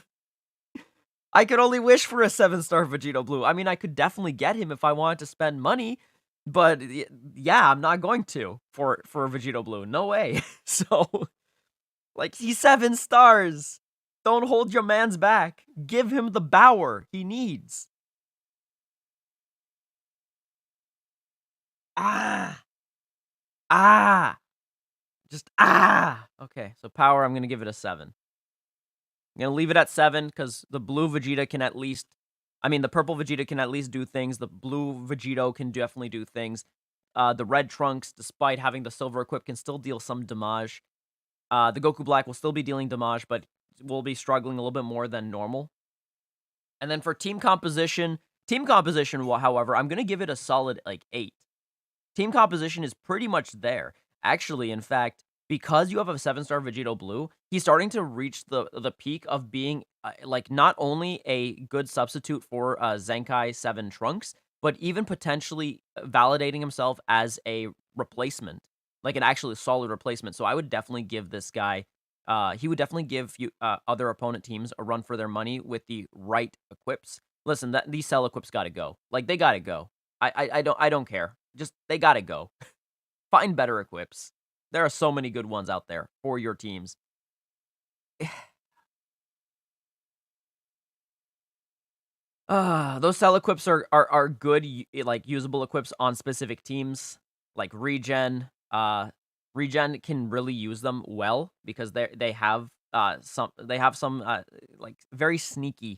I could only wish for a 7-star Vegito Blue. I mean, I could definitely get him if I wanted to spend money, but yeah, I'm not going to for Vegito Blue. No way. So, like, he's 7 stars. Don't hold your man's back. Give him the power he needs. Okay, so power, I'm going to give it a 7. I'm going to leave it at 7, because the blue Vegeta can at least... I mean, the purple Vegeta can at least do things. The blue Vegito can definitely do things. The red Trunks, despite having the silver equip, can still deal some damage. The Goku Black will still be dealing damage, but will be struggling a little bit more than normal. And then for team composition, however, I'm going to give it a solid, 8. Team composition is pretty much there. Actually, in fact, because you have a 7-star Vegito Blue, he's starting to reach the peak of being, not only a good substitute for Zenkai 7 Trunks, but even potentially validating himself as a replacement. Like an actually solid replacement. So I would definitely give this guy, he would definitely give other opponent teams a run for their money with the right equips. Listen, these cell equips gotta go. Like, they gotta go. I don't care. Just, they gotta go. Find better equips. There are so many good ones out there for your teams. Those cell equips are good, like, usable equips on specific teams, like Regen. Regen can really use them well because they have some like, very sneaky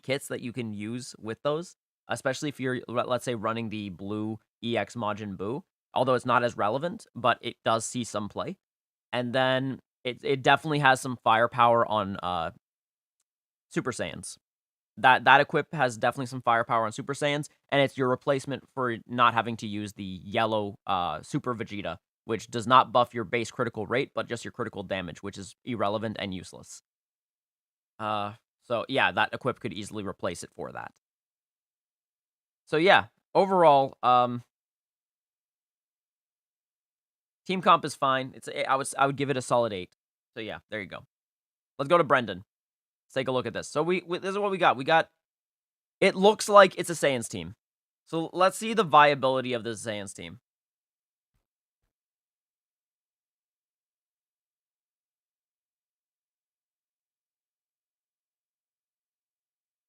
kits that you can use with those, especially if you're, let's say, running the blue EX Majin Buu. although it's not as relevant, but it does see some play. And then it definitely has some firepower on Super Saiyans. That equip has definitely some firepower on Super Saiyans, and it's your replacement for not having to use the yellow Super Vegeta, which does not buff your base critical rate, but just your critical damage, which is irrelevant and useless. Uh, so yeah, that equip could easily replace it for that. So yeah, overall, team comp is fine. I would give it a solid 8. So yeah, there you go. Let's go to Brendan. Let's take a look at this. So this is what we got. We got. It looks like it's a Saiyans team. So let's see the viability of this Saiyans team.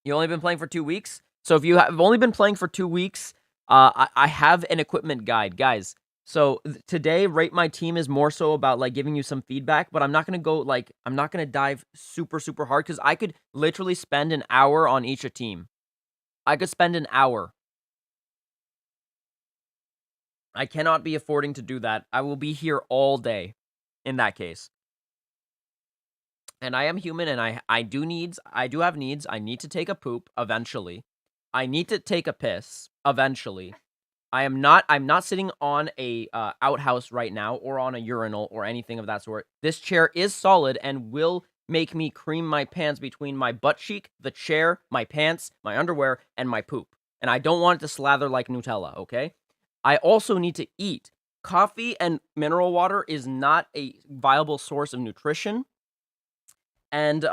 You only been playing for 2 weeks? So if you have only been playing for 2 weeks, I have an equipment guide. Guys, so today, Rate My Team is more so about, like, giving you some feedback, but I'm not going to go, like, I'm not going to dive super, super hard, because I could literally spend an hour on each a team. I could spend an hour. I cannot be affording to do that. I will be here all day in that case. And I am human, and I do have needs. I need to take a poop eventually. I need to take a piss eventually. I'm not sitting on a outhouse right now, or on a urinal, or anything of that sort. This chair is solid and will make me cream my pants between my butt cheek, the chair, my pants, my underwear, and my poop. And I don't want it to slather like Nutella, okay? I also need to eat. Coffee and mineral water is not a viable source of nutrition. And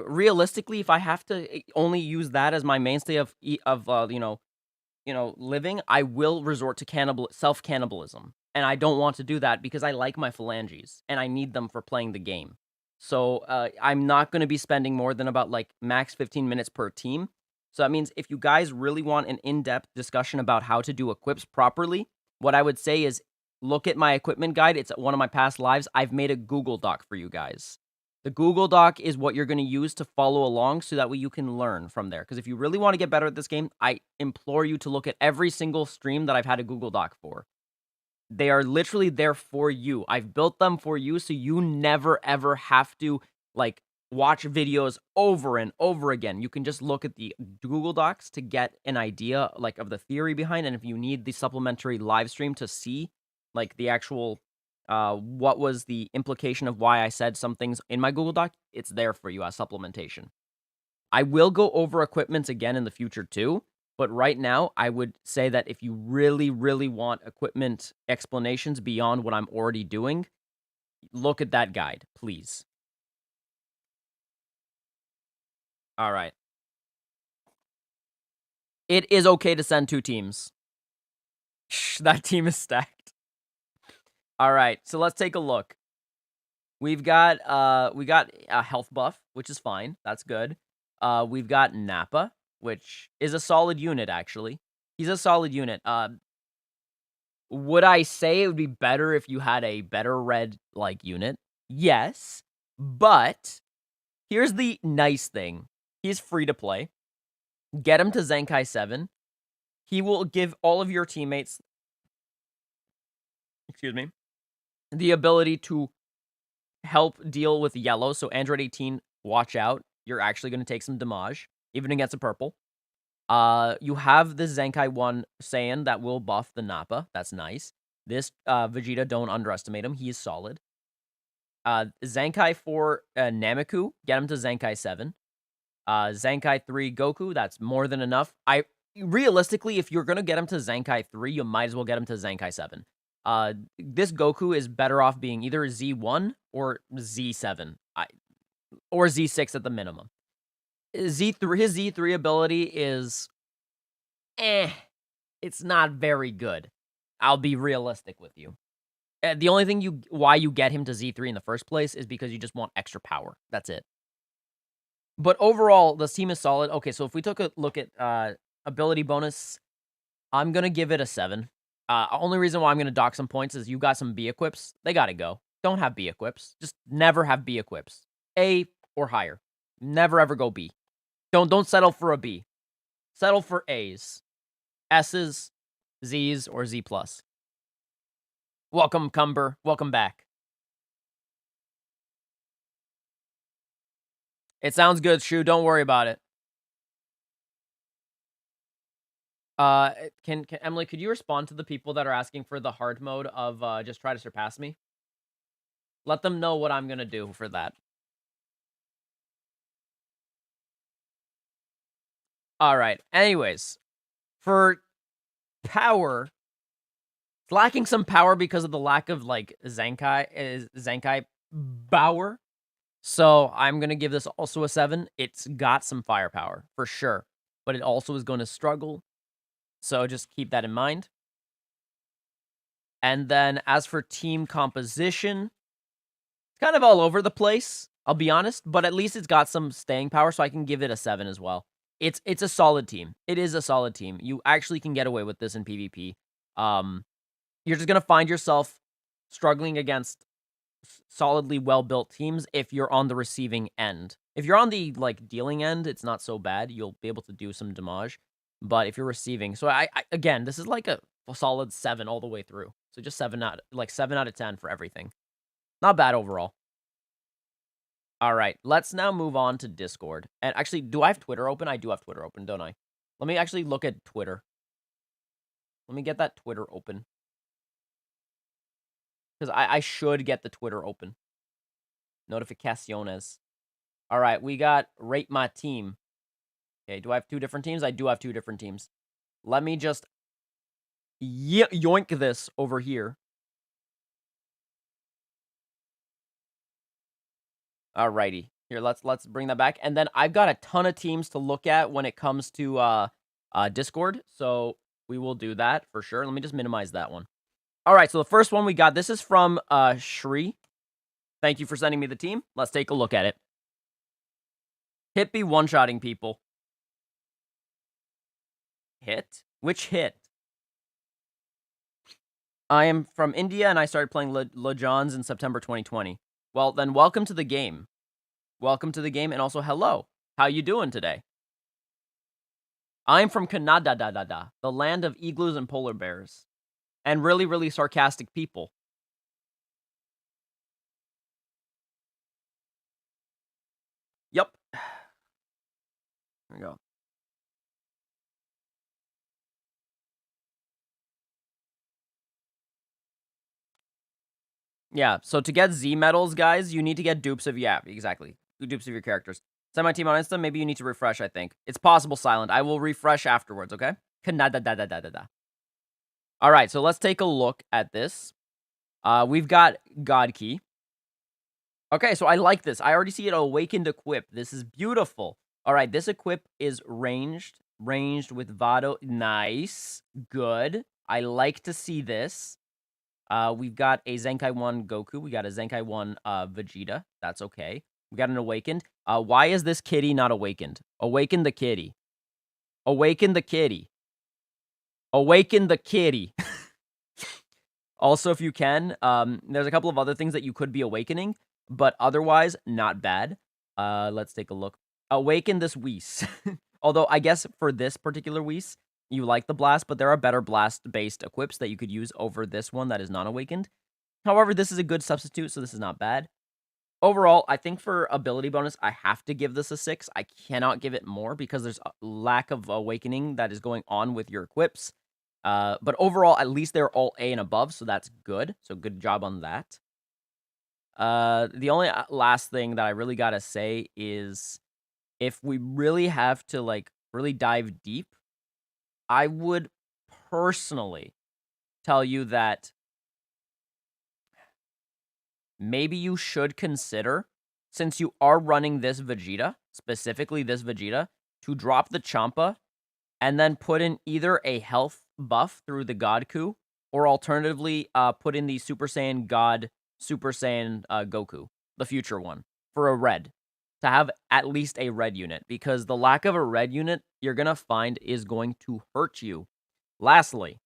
realistically, if I have to only use that as my mainstay of living, I will resort to self-cannibalism. And I don't want to do that, because I like my phalanges and I need them for playing the game. So I'm not going to be spending more than about, like, max 15 minutes per team. So that means if you guys really want an in-depth discussion about how to do equips properly, what I would say is look at my equipment guide. It's one of my past lives. I've made a Google Doc for you guys. The Google Doc is what you're going to use to follow along, so that way you can learn from there. Because if you really want to get better at this game, I implore you to look at every single stream that I've had a Google Doc for. They are literally there for you. I've built them for you, so you never ever have to, like, watch videos over and over again. You can just look at the Google Docs to get an idea, like, of the theory behind, and if you need the supplementary live stream to see, like, the actual what was the implication of why I said some things in my Google Doc, it's there for you as supplementation. I will go over equipments again in the future too, but right now I would say that if you really, really want equipment explanations beyond what I'm already doing, look at that guide, please. All right. It is okay to send 2 teams. Shh, that team is stacked. All right, so let's take a look. We got a health buff, which is fine. That's good. We've got Nappa, which is a solid unit, actually. He's a solid unit. Would I say it would be better if you had a better red, like, unit? Yes, but here's the nice thing. He's free to play. Get him to Zenkai 7. He will give all of your teammates, excuse me, the ability to help deal with yellow. So Android 18, watch out. You're actually going to take some damage, even against a purple. You have the Zenkai 1 Saiyan that will buff the Nappa. That's nice. This Vegeta, don't underestimate him. He is solid. Zenkai 4 Nameku, get him to Zenkai 7. Zenkai 3 Goku, that's more than enough. Realistically, if you're going to get him to Zenkai 3, you might as well get him to Zenkai 7. This Goku is better off being either Z1 or Z7. Or Z6 at the minimum. Z3, his Z3 ability is it's not very good. I'll be realistic with you. The only thing why you get him to Z3 in the first place is because you just want extra power. That's it. But overall, this team is solid. Okay, so if we took a look at ability bonus, I'm gonna give it a 7. Only reason why I'm gonna dock some points is you got some B equips. They gotta go. Don't have B equips. Just never have B equips. A or higher. Never ever go B. Don't settle for a B. Settle for A's, S's, Z's, or Z+. Welcome, Cumber. Welcome back. It sounds good, Shu. Don't worry about it. Can Emily, could you respond to the people that are asking for the hard mode of just try to surpass me? Let them know what I'm gonna do for that. All right. Anyways, for power, it's lacking some power because of the lack of like Zenkai Bauer. So I'm gonna give this also a 7. It's got some firepower for sure, but it also is going to struggle. So just keep that in mind. And then as for team composition, it's kind of all over the place, I'll be honest, but at least it's got some staying power, so I can give it a 7 as well. It's a solid team. It is a solid team. You actually can get away with this in PvP. You're just gonna find yourself struggling against solidly well-built teams if you're on the receiving end. If you're on the, like, dealing end, it's not so bad. You'll be able to do some damage. But if you're receiving... So, I again, this is like a solid 7 all the way through. So just 7 out of 10 for everything. Not bad overall. Alright, let's now move on to Discord. And actually, do I have Twitter open? I do have Twitter open, don't I? Let me actually look at Twitter. Let me get that Twitter open. Because I should get the Twitter open. Notificaciones. Alright, we got Rate My Team. Okay, do I have 2 different teams? I do have 2 different teams. Let me just yoink this over here. Alrighty. Here, let's bring that back. And then I've got a ton of teams to look at when it comes to Discord. So we will do that for sure. Let me just minimize that one. Alright, so the first one we got, this is from Shri. Thank you for sending me the team. Let's take a look at it. Hit be one-shotting people. Hit? Which hit? I am from India, and I started playing Legions in September 2020. Well, then welcome to the game. Welcome to the game, and also hello. How you doing today? I'm from Canada, the land of igloos and polar bears. And really, really sarcastic people. Yep. There we go. Yeah, so to get Z medals, guys, you need to get dupes of... Yeah, exactly. Dupes of your characters. Send my team on Insta. Maybe you need to refresh, I think. It's possible, Silent. I will refresh afterwards, okay? Alright, so let's take a look at this. We've got God Key. Okay, so I like this. I already see it awakened equip. This is beautiful. Alright, this equip is ranged with Vado. Nice. Good. I like to see this. We've got a Zenkai 1 Goku. We got a Zenkai 1 Vegeta. That's okay. We got an awakened. Why is this kitty not awakened? Awaken the kitty. Awaken the kitty. Awaken the kitty. Also, if you can, there's a couple of other things that you could be awakening, but otherwise, not bad. Let's take a look. Awaken this Whis. Although, I guess for this particular Whis, you like the blast, but there are better blast-based equips that you could use over this one that is non-awakened. However, this is a good substitute, so this is not bad. Overall, I think for ability bonus, I have to give this a 6. I cannot give it more because there's a lack of awakening that is going on with your equips. But overall, at least they're all A and above, so that's good. So good job on that. The only last thing that I really gotta say is if we really have to, like, really dive deep, I would personally tell you that maybe you should consider, since you are running this Vegeta, specifically this Vegeta, to drop the Champa and then put in either a health buff through the God Coup, or alternatively, put in the Super Saiyan God, Super Saiyan Goku, the future one, for a red. To have at least a red unit, because the lack of a red unit you're gonna find is going to hurt you. Lastly,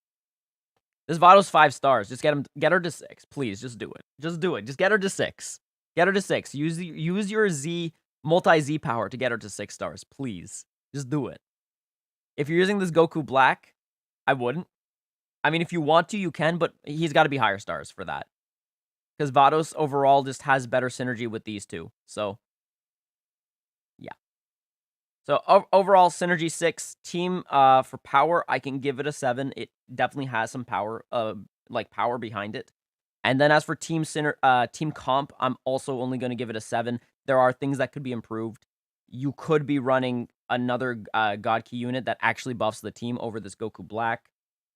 this Vado's 5 stars. Just get her to 6, please. Just do it. Just do it. Just get her to 6. Get her to 6. Use your Z multi-Z power to get her to 6 stars, please. Just do it. If you're using this Goku Black, I wouldn't. I mean, if you want to, you can, but he's got to be higher stars for that. Because Vados overall just has better synergy with these two. So, yeah. So, overall, Synergy 6. Team for power, I can give it a 7. It definitely has some power, power behind it. And then as for team comp, I'm also only going to give it a 7. There are things that could be improved. You could be running another God Key unit that actually buffs the team over this Goku Black.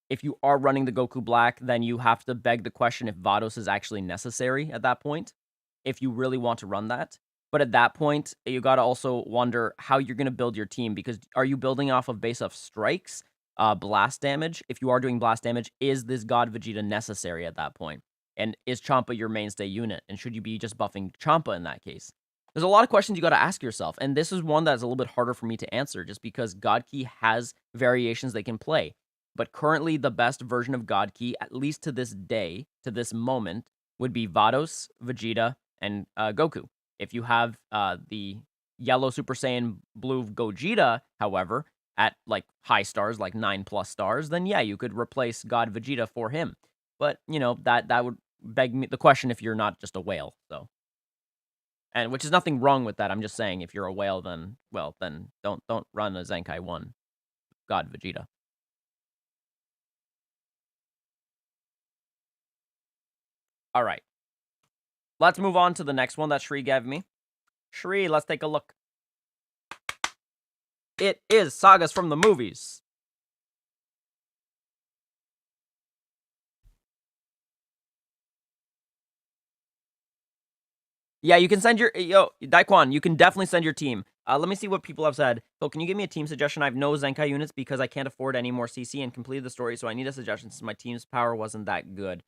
If you are running the Goku Black, then you have to beg the question if Vados is actually necessary at that point, if you really want to run that. But at that point, you got to also wonder how you're going to build your team, because are you building off of base of strikes, blast damage? If you are doing blast damage, is this God Vegeta necessary at that point? And is Champa your mainstay unit? And should you be just buffing Champa in that case? There's a lot of questions you got to ask yourself. And this is one that's a little bit harder for me to answer just because God Key has variations they can play. But currently, the best version of God Key, at least to this day, to this moment, would be Vados, Vegeta, and Goku. If you have the yellow Super Saiyan blue Gogeta, however, at like high stars, like 9+ stars, then yeah, you could replace God Vegeta for him. But you know that would beg me the question if you're not just a whale. So, and which is nothing wrong with that. I'm just saying if you're a whale, then well, then don't run a Zenkai 1 God Vegeta. All right. Let's move on to the next one that Shri gave me. Shri, let's take a look. It is Sagas from the Movies. Yeah, you can send your... Yo, Daikwan, you can definitely send your team. Let me see what people have said. So, can you give me a team suggestion? I have no Zenkai units because I can't afford any more CC and completed the story, so I need a suggestion since my team's power wasn't that good.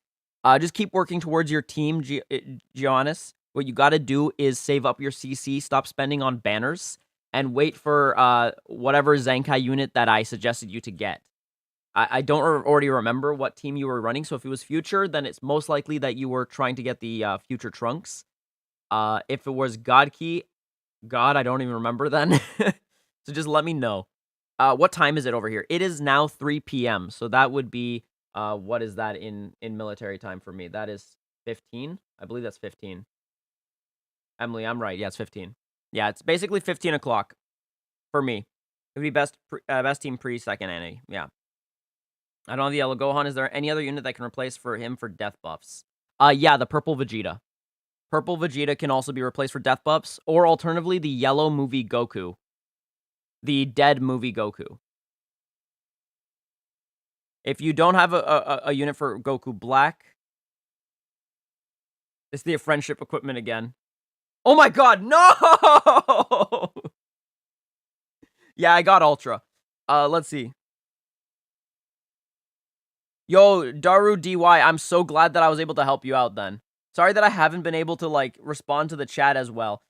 Just keep working towards your team, Giannis. What you got to do is save up your CC, stop spending on banners, and wait for whatever Zenkai unit that I suggested you to get. I don't already remember what team you were running, so if it was Future, then it's most likely that you were trying to get the Future Trunks. If it was God Key, God, I don't even remember then. So just let me know. What time is it over here? It is now 3 p.m. So that would be, what is that in military time for me? That is 15? I believe that's 15. Emily, I'm right. Yeah, it's 15. Yeah, it's basically 15 o'clock for me. It would be best team pre-second NA. Yeah. I don't have the yellow Gohan. Is there any other unit that can replace for him for death buffs? Yeah, the purple Vegeta. Purple Vegeta can also be replaced for death buffs, or alternatively, the yellow movie Goku. The dead movie Goku. If you don't have a unit for Goku Black, it's the friendship equipment again. Oh my god, no! Yeah, I got Ultra. Let's see. Yo, Daru DY, I'm so glad that I was able to help you out then. Sorry that I haven't been able to, like, respond to the chat as well.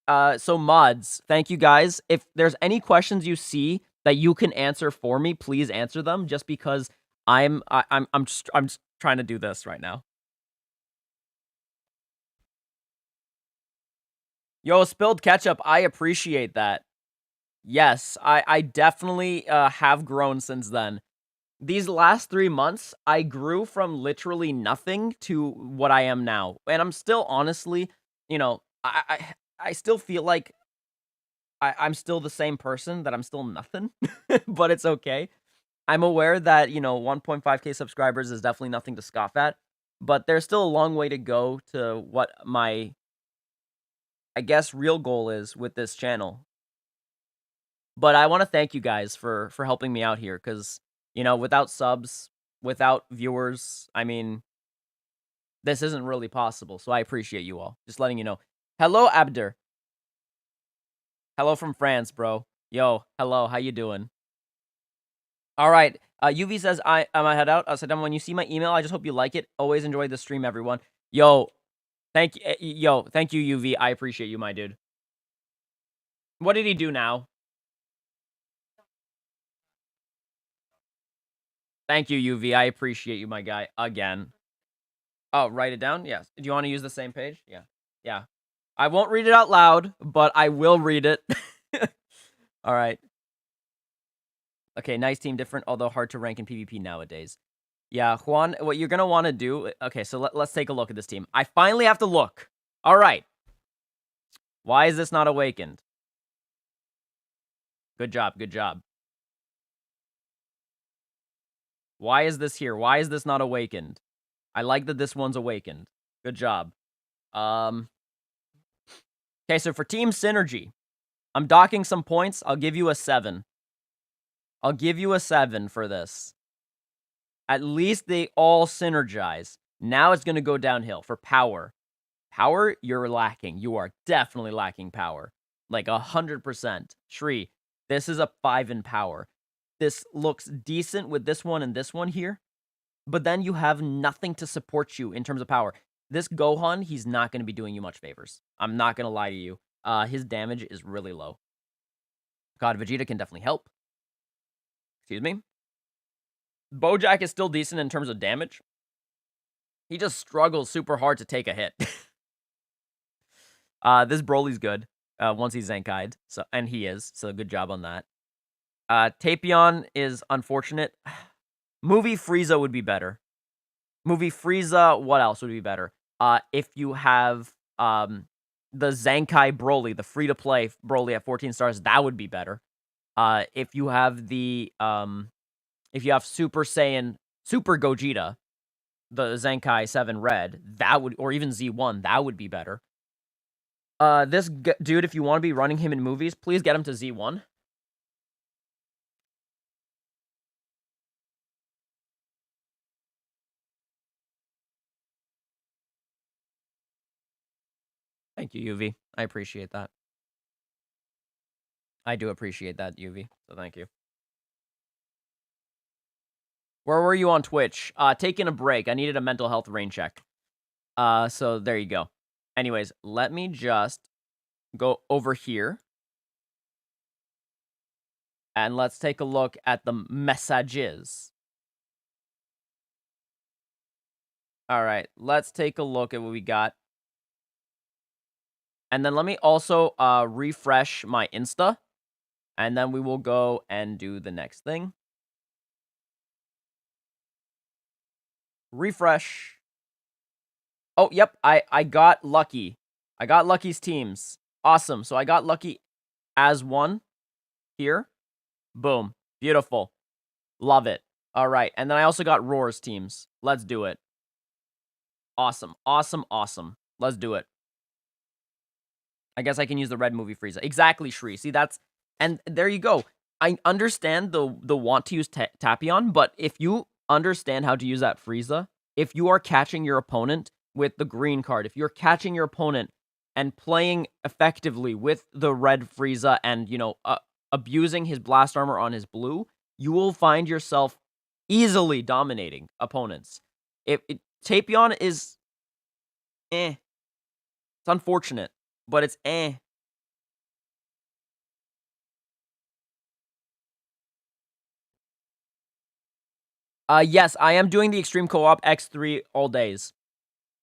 So mods, thank you guys. If there's any questions you see that you can answer for me, please answer them. Just because I'm just trying to do this right now. Yo, spilled ketchup. I appreciate that. Yes, I definitely have grown since then. These last 3 months, I grew from literally nothing to what I am now, and I'm still honestly, you know, I still feel like I'm still the same person, that I'm still nothing, but it's okay. I'm aware that, you know, 1.5K subscribers is definitely nothing to scoff at, but there's still a long way to go to what my, I guess, real goal is with this channel. But I want to thank you guys for helping me out here, because, you know, without subs, without viewers, I mean, this isn't really possible, so I appreciate you all. Just letting you know. Hello, Abder. Hello from France, bro. Yo, hello, how you doing? All right. UV says, I'm gonna head out. Said, when you see my email, I just hope you like it. Always enjoy the stream, everyone. Yo, thank you, UV. I appreciate you, my dude. What did he do now? Thank you, UV. I appreciate you, my guy. Again. Oh, write it down? Yes. Do you want to use the same page? Yeah. Yeah. I won't read it out loud, but I will read it. All right. Okay, nice team, different, although hard to rank in PvP nowadays. Yeah, Juan, what you're going to want to do... Okay, so let's take a look at this team. I finally have to look. All right. Why is this not awakened? Good job, good job. Why is this here? Why is this not awakened? I like that this one's awakened. Good job. Okay, so for team synergy, I'm docking some points. I'll give you a 7. I'll give you a 7 for this. At least they all synergize. Now it's going to go downhill for power. Power, you're lacking. You are definitely lacking power. Like 100%. Shri, this is a 5 in power. This looks decent with this one and this one here. But then you have nothing to support you in terms of power. This Gohan, he's not going to be doing you much favors. I'm not going to lie to you. His damage is really low. God, Vegeta can definitely help. Excuse me. Bojack is still decent in terms of damage. He just struggles super hard to take a hit. This Broly's good once he's Zenkai'd, so, and he is, so good job on that. Tapion is unfortunate. Movie Frieza would be better. Movie Frieza, what else would be better? If you have the Zenkai Broly, the free-to-play Broly at 14 stars, that would be better. If you have the if you have Super Saiyan Super Gogeta, the Zenkai 7 Red, that would, or even Z1, that would be better. This dude, if you want to be running him in movies, please get him to Z1. Thank you, UV. I appreciate that. I do appreciate that, UV. So thank you. Where were you on Twitch? Taking a break. I needed a mental health rain check. So there you go. Anyways, let me just go over here. And let's take a look at the messages. All right, let's take a look at what we got. And then let me also refresh my Insta. And then we will go and do the next thing. Refresh. Oh, yep, I got lucky. I got Lucky's teams. Awesome. So I got Lucky as one here. Boom. Beautiful. Love it. All right. And then I also got Roar's teams. Let's do it. Awesome. Awesome. Awesome. Let's do it. I guess I can use the red movie Frieza. Exactly, Shri. See, that's... And there you go. I understand the want to use Tapion, but if you understand how to use that Frieza, if you are catching your opponent with the green card, if you're catching your opponent and playing effectively with the red Frieza and, you know, abusing his blast armor on his blue, you will find yourself easily dominating opponents. Tapion is... It's unfortunate, but it's Yes, I am doing the Extreme Co-op X3 all days.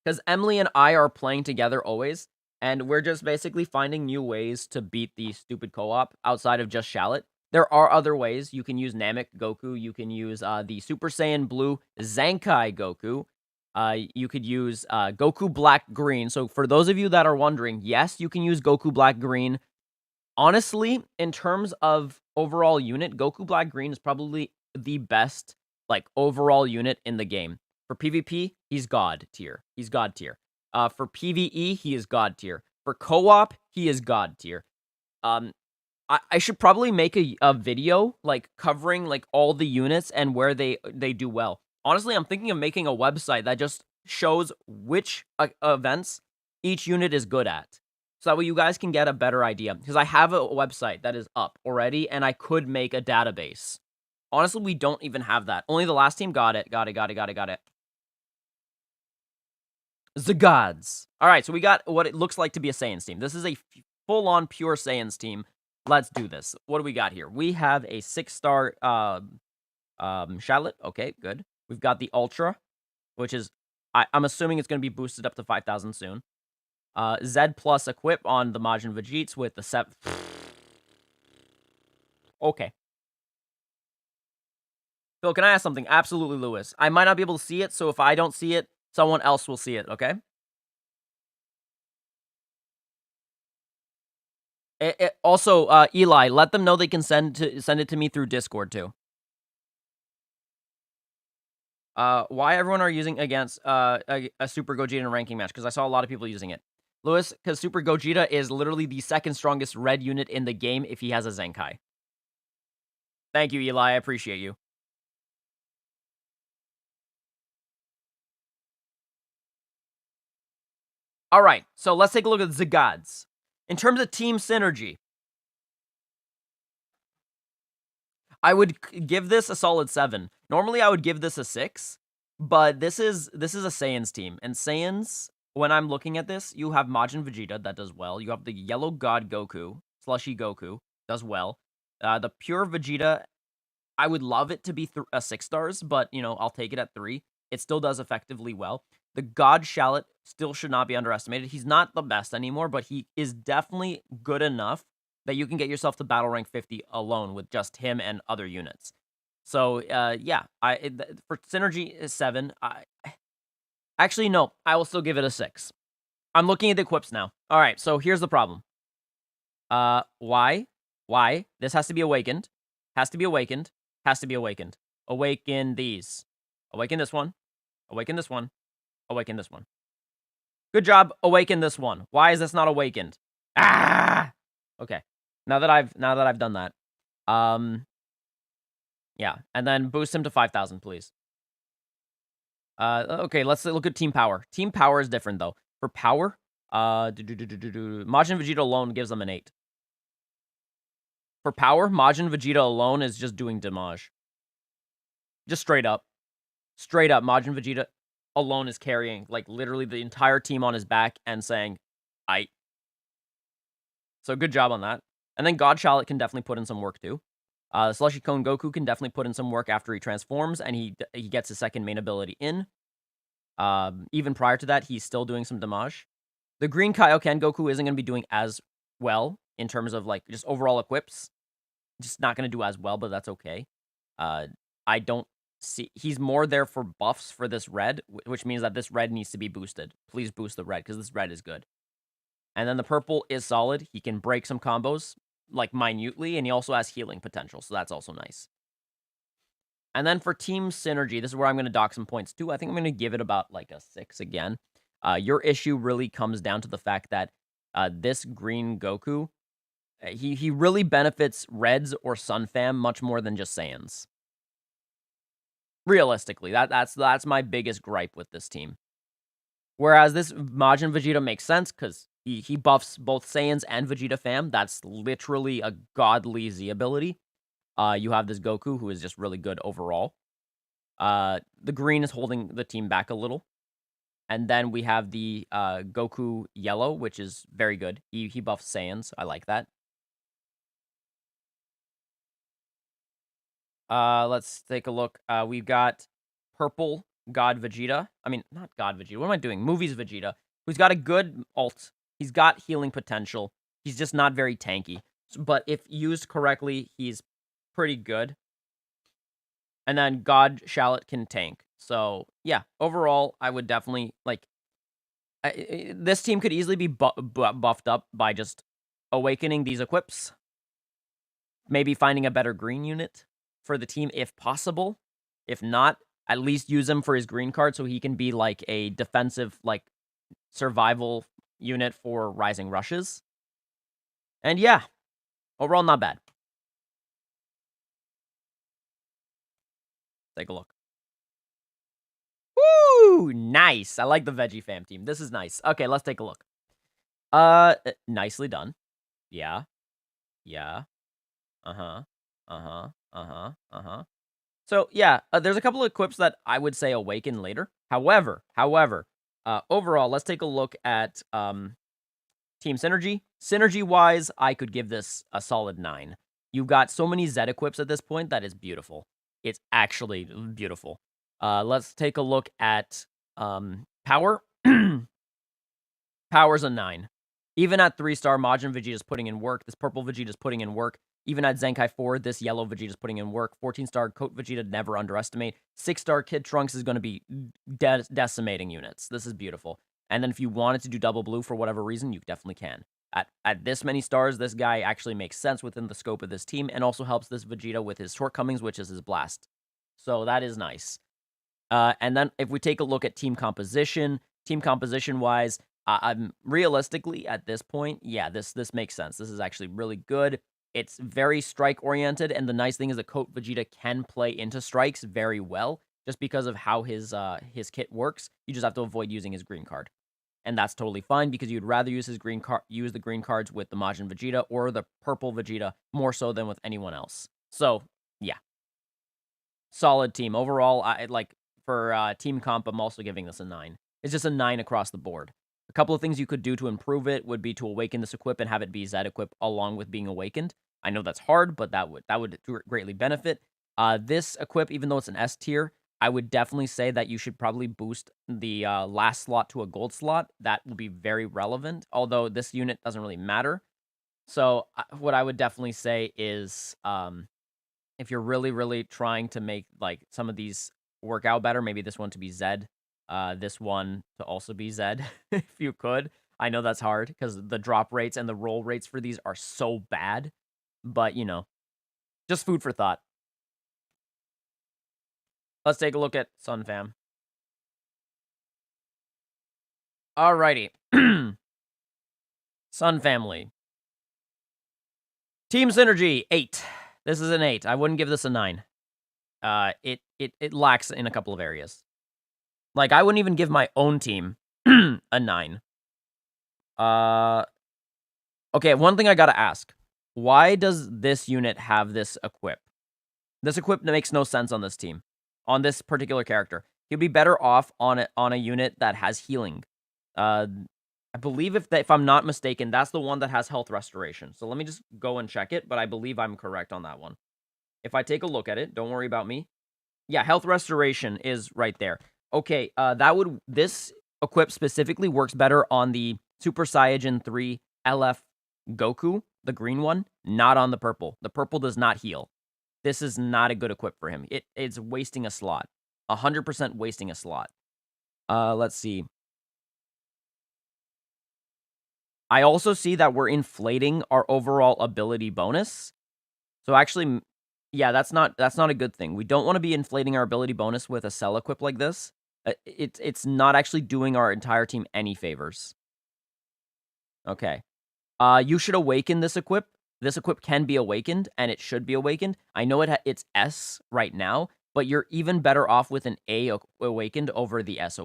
Because Emily and I are playing together always, and we're just basically finding new ways to beat the stupid co-op outside of just Shallot. There are other ways. You can use Namek Goku. You can use the Super Saiyan Blue Zenkai Goku. You could use Goku Black Green. So for those of you that are wondering, yes, you can use Goku Black Green. Honestly, in terms of overall unit, Goku Black Green is probably the best, like, overall unit in the game. For PvP, he's God tier. He's God tier. For PvE, he is God tier. For co-op, he is God tier. I should probably make a video, like, covering, like, all the units and where they do well. Honestly, I'm thinking of making a website that just shows which events each unit is good at. So that way you guys can get a better idea. Because I have a website that is up already, and I could make a database. Honestly, we don't even have that. Only the last team got it. Got it. The gods. Alright, so we got what it looks like to be a Saiyans team. This is a full-on pure Saiyans team. Let's do this. What do we got here? We have a 6-star Shallot. Okay, good. We've got the Ultra, which is... I'm assuming it's going to be boosted up to 5,000 soon. Z plus equip on the Majin Vegeta with the 7... Okay. Phil, can I ask something? Absolutely, Lewis. I might not be able to see it, so if I don't see it, someone else will see it, okay? Also, Eli, let them know they can send it to me through Discord too. Why everyone are using against a Super Gogeta in a ranking match? Because I saw a lot of people using it. Lewis, because Super Gogeta is literally the second strongest red unit in the game if he has a Zenkai. Thank you, Eli. I appreciate you. All right, so let's take a look at the gods. In terms of team synergy, I would give this a solid 7. Normally, I would give this a 6, but this is a Saiyans team, and Saiyans, when I'm looking at this, you have Majin Vegeta that does well. You have the Yellow God Goku, Slushy Goku, does well. The pure Vegeta, I would love it to be 6 stars, but I'll take it at 3. It still does effectively well. The God Shallot still should not be underestimated. He's not the best anymore, but he is definitely good enough that you can get yourself to battle rank 50 alone with just him and other units. So, yeah, for synergy is 7. Actually, no, I will still give it a 6. I'm looking at the equips now. All right, so here's the problem. Why? This has to be awakened. Has to be awakened. Has to be awakened. Awaken these. Awaken this one. Awaken this one. Awaken this one. Good job. Awaken this one. Why is this not awakened? Ah! Okay. Now that I've done that. Yeah, and then boost him to 5,000, please. Okay, let's look at team power. Team power is different though. For power, Majin Vegeta alone gives them an 8. For power, Majin Vegeta alone is just doing damage. Just straight up. Straight up, Majin Vegeta alone is carrying, like, literally the entire team on his back and saying, "Aight." So good job on that. And then God Shallot can definitely put in some work too. Slushy Cone Goku can definitely put in some work after he transforms and he gets his second main ability in. Even prior to that, he's still doing some damage. The Green Kaioken Goku isn't going to be doing as well in terms of, like, just overall equips. Just not going to do as well, but that's okay. I don't see... He's more there for buffs for this red, which means that this red needs to be boosted. Please boost the red, because this red is good. And then the purple is solid. He can break some combos, like, minutely, and he also has healing potential, so that's also nice. And then for team synergy, this is where I'm going to dock some points too. I think I'm going to give it about, like, a 6 again. Your issue really comes down to the fact that this green Goku, he really benefits Reds or Sun Fam much more than just Saiyans. Realistically, that's my biggest gripe with this team. Whereas this Majin Vegeta makes sense because he buffs both Saiyans and Vegeta fam. That's literally a godly Z ability. You have this Goku who is just really good overall. The green is holding the team back a little. And then we have the Goku yellow, which is very good. He buffs Saiyans. I like that. Let's take a look. We've got purple God Vegeta. I mean, not God Vegeta. What am I doing? Movies Vegeta, who's got a good ult. He's got healing potential. He's just not very tanky. But if used correctly, he's pretty good. And then God Shallot can tank. So, yeah, overall, I would definitely, like... this team could easily be buffed up by just awakening these equips. Maybe finding a better green unit for the team if possible. If not, at least use him for his green card so he can be like a defensive, like, survival unit for rising rushes. And yeah, overall not bad. Take a look. Woo! Nice. I like the Veggie Fam team. This is nice. Okay, let's take a look. Nicely done. Yeah. Yeah. Uh-huh. Uh-huh. Uh-huh. Uh-huh. So, yeah, there's a couple of equips that I would say awaken later. However, overall, let's take a look at team synergy. Synergy-wise, I could give this a solid 9. You've got so many Z equips at this point that is beautiful. It's actually beautiful. Let's take a look at power. Power's a 9. Even at 3-star, Majin Vegeta's putting in work. This purple Vegeta's putting in work. Even at Zenkai 4, this yellow Vegeta's putting in work. 14-star Coat Vegeta, never underestimate. 6-star Kid Trunks is going to be decimating units. This is beautiful. And then if you wanted to do double blue for whatever reason, you definitely can. At this many stars, this guy actually makes sense within the scope of this team and also helps this Vegeta with his shortcomings, which is his blast. So that is nice. And then if we take a look at team composition-wise, realistically, at this point, yeah, this makes sense. This is actually really good. It's very strike-oriented, and the nice thing is that Coat Vegeta can play into strikes very well, just because of how his kit works. You just have to avoid using his green card. And that's totally fine, because you'd rather use the green cards with the Majin Vegeta or the purple Vegeta more so than with anyone else. So, yeah. Solid team. Overall, for team comp, I'm also giving this a 9. It's just a 9 across the board. A couple of things you could do to improve it would be to awaken this equip and have it be Z equip along with being awakened. I know that's hard, but that would greatly benefit. This equip, even though it's an S tier, I would definitely say that you should probably boost the last slot to a gold slot. That will be very relevant, although this unit doesn't really matter. So what I would definitely say is, if you're really, really trying to make like some of these work out better, maybe this one to be Z, this one to also be Z, if you could. I know that's hard because the drop rates and the roll rates for these are so bad, but you know, just food for thought. Let's take a look at Sun Fam. Alrighty. Sun Family. Team Synergy, 8. This is an 8. I wouldn't give this a 9. It lacks in a couple of areas. Like, I wouldn't even give my own team a 9. Okay, one thing I gotta ask. Why does this unit have this equip? This equip makes no sense on this team. On this particular character. He'd be better off on a unit that has healing. I believe if I'm not mistaken, that's the one that has health restoration. So let me just go and check it, but I believe I'm correct on that one. If I take a look at it, don't worry about me. Yeah, health restoration is right there. Okay, this equip specifically works better on the Super Saiyan 3 LF Goku, the green one, not on the purple. The purple does not heal. This is not a good equip for him. It's wasting a slot. 100% wasting a slot. Let's see. I also see that we're inflating our overall ability bonus. So actually, yeah, that's not a good thing. We don't want to be inflating our ability bonus with a cell equip like this. It's not actually doing our entire team any favors. Okay. You should awaken this equip. This equip can be awakened, and it should be awakened. I know it's S right now, but you're even better off with an A awakened over the S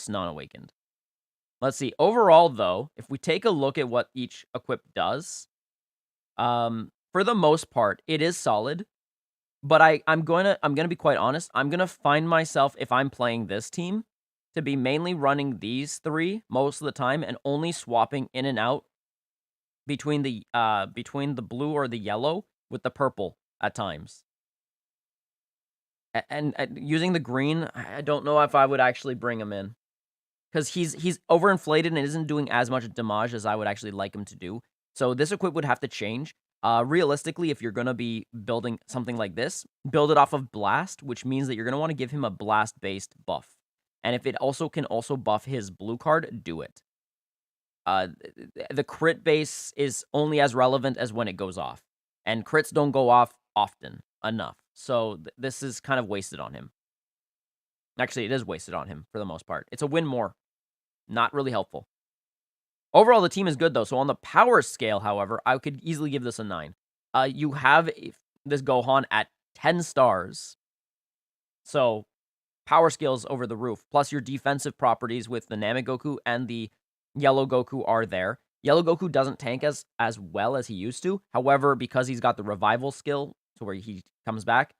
non-awakened. Let's see. Overall, though, if we take a look at what each equip does, for the most part, it is solid. But I'm gonna be quite honest. I'm gonna find myself, if I'm playing this team, to be mainly running these 3 most of the time and only swapping in and out between the blue or the yellow with the purple at times. And using the green, I don't know if I would actually bring him in. Because he's overinflated and isn't doing as much damage as I would actually like him to do. So this equip would have to change. Realistically, if you're going to be building something like this, build it off of Blast, which means that you're going to want to give him a Blast-based buff. And if it also can buff his blue card, do it. The crit base is only as relevant as when it goes off. And crits don't go off often enough. So this is kind of wasted on him. Actually, it is wasted on him for the most part. It's a win more. Not really helpful. Overall, the team is good, though. So on the power scale, however, I could easily give this a 9. You have this Gohan at 10 stars. So power scale's over the roof. Plus your defensive properties with the Namek Goku and the Yellow Goku are there. Yellow Goku doesn't tank as well as he used to. However, because he's got the revival skill, to where he comes back,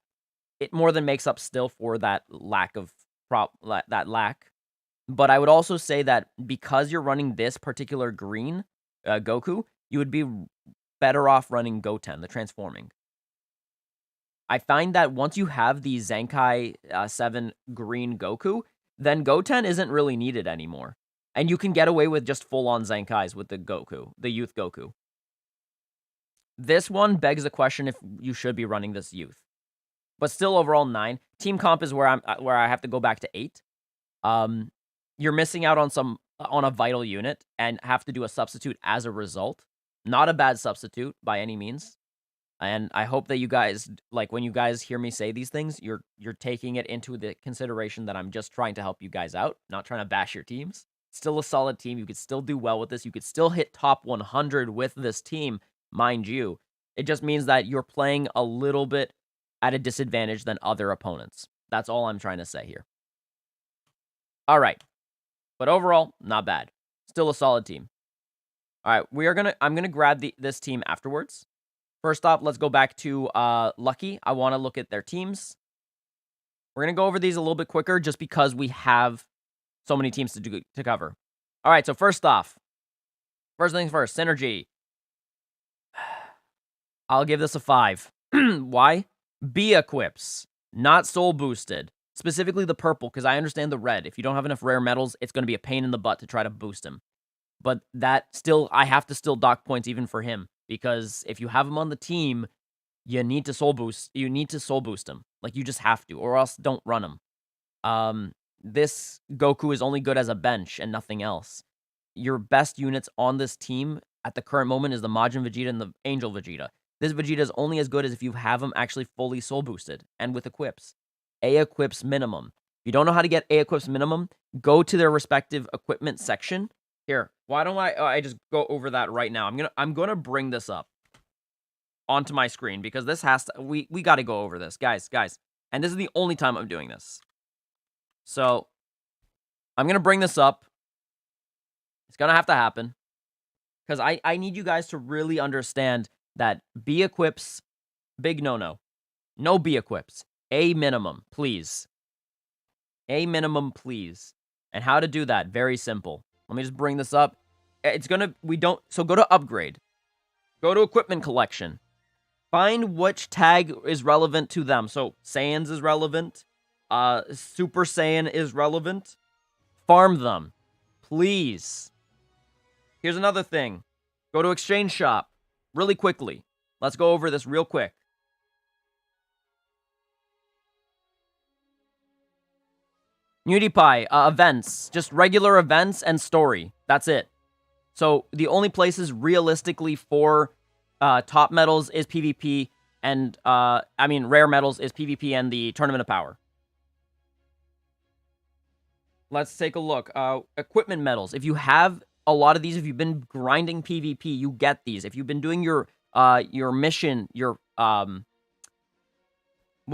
it more than makes up still for that lack of lack. But I would also say that because you're running this particular green Goku, you would be better off running Goten, the transforming. I find that once you have the Zenkai 7 green Goku, then Goten isn't really needed anymore. And you can get away with just full-on Zenkais with the Goku, the youth Goku. This one begs the question if you should be running this youth. But still overall 9. Team comp is where I have to go back to 8. You're missing out on a vital unit and have to do a substitute as a result. Not a bad substitute by any means. And I hope that you guys, like, when you guys hear me say these things, you're taking it into the consideration that I'm just trying to help you guys out, not trying to bash your teams. Still a solid team. You could still do well with this. You could still hit top 100 with this team, mind you. It just means that you're playing a little bit at a disadvantage than other opponents. That's all I'm trying to say here. All right. But overall, not bad. Still a solid team. All right, I'm gonna grab this team afterwards. First off, let's go back to Lucky. I want to look at their teams. We're going to go over these a little bit quicker just because we have so many teams to cover. All right, so first off, first things first, Synergy. I'll give this a 5. Why? B equips, not soul boosted. Specifically the purple, because I understand the red. If you don't have enough rare metals, it's going to be a pain in the butt to try to boost him. But that still, I have to still dock points even for him. Because if you have him on the team, you need to soul boost. You need to soul boost him. Like, you just have to, or else don't run him. This Goku is only good as a bench and nothing else. Your best units on this team at the current moment is the Majin Vegeta and the Angel Vegeta. This Vegeta is only as good as if you have him actually fully soul boosted and with equips. A equips minimum. If you don't know how to get A equips minimum, go to their respective equipment section. Here, why don't I just go over that right now? I'm gonna bring this up onto my screen because this has to, we got to go over this, guys. And this is the only time I'm doing this. So I'm gonna bring this up. It's gonna have to happen because I need you guys to really understand that B equips, big no. No B equips. A minimum, please. A minimum, please. And how to do that? Very simple. Let me just bring this up. So go to upgrade. Go to equipment collection. Find which tag is relevant to them. So Saiyans is relevant. Super Saiyan is relevant. Farm them. Please. Here's another thing. Go to exchange shop. Really quickly. Let's go over this real quick. NewDiePie, events. Just regular events and story. That's it. So the only places realistically for top medals is PvP and, rare medals is PvP and the Tournament of Power. Let's take a look. Equipment medals. If you have a lot of these, if you've been grinding PvP, you get these. If you've been doing your mission, your, what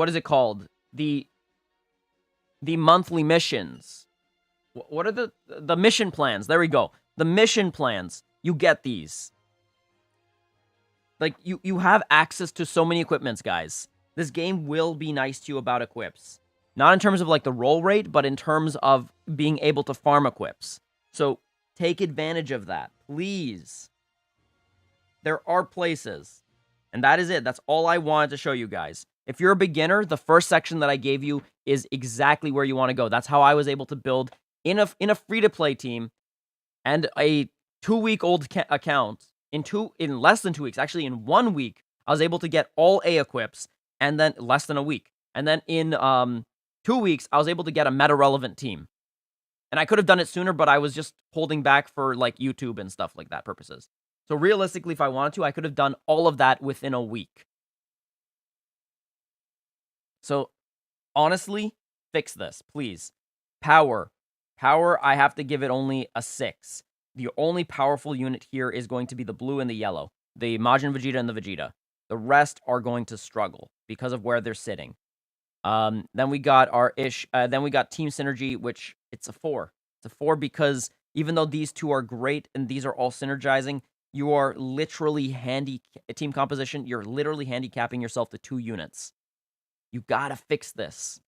is it called? The monthly missions. What are the mission plans? There we go. The mission plans. You get these. Like, you have access to so many equipments, guys. This game will be nice to you about equips. Not in terms of, like, the roll rate, but in terms of being able to farm equips. So, take advantage of that. Please. There are places. And that is it. That's all I wanted to show you guys. If you're a beginner, the first section that I gave you is exactly where you want to go. That's how I was able to build in a free-to-play team and a 2-week-old account in less than 2 weeks. Actually, in 1 week, I was able to get all A equips, and then less than a week. And then in 2 weeks, I was able to get a meta-relevant team. And I could have done it sooner, but I was just holding back for, like, YouTube and stuff like that purposes. So realistically, if I wanted to, I could have done all of that within a week. So, honestly, fix this, please. Power. Power, I have to give it only a 6. The only powerful unit here is going to be the blue and the yellow. The Majin Vegeta and the Vegeta. The rest are going to struggle because of where they're sitting. Then we got then we got Team Synergy, which it's a 4. It's a 4 because even though these two are great and these are all synergizing, you are literally team composition. You're literally handicapping yourself to 2 units. You gotta fix this.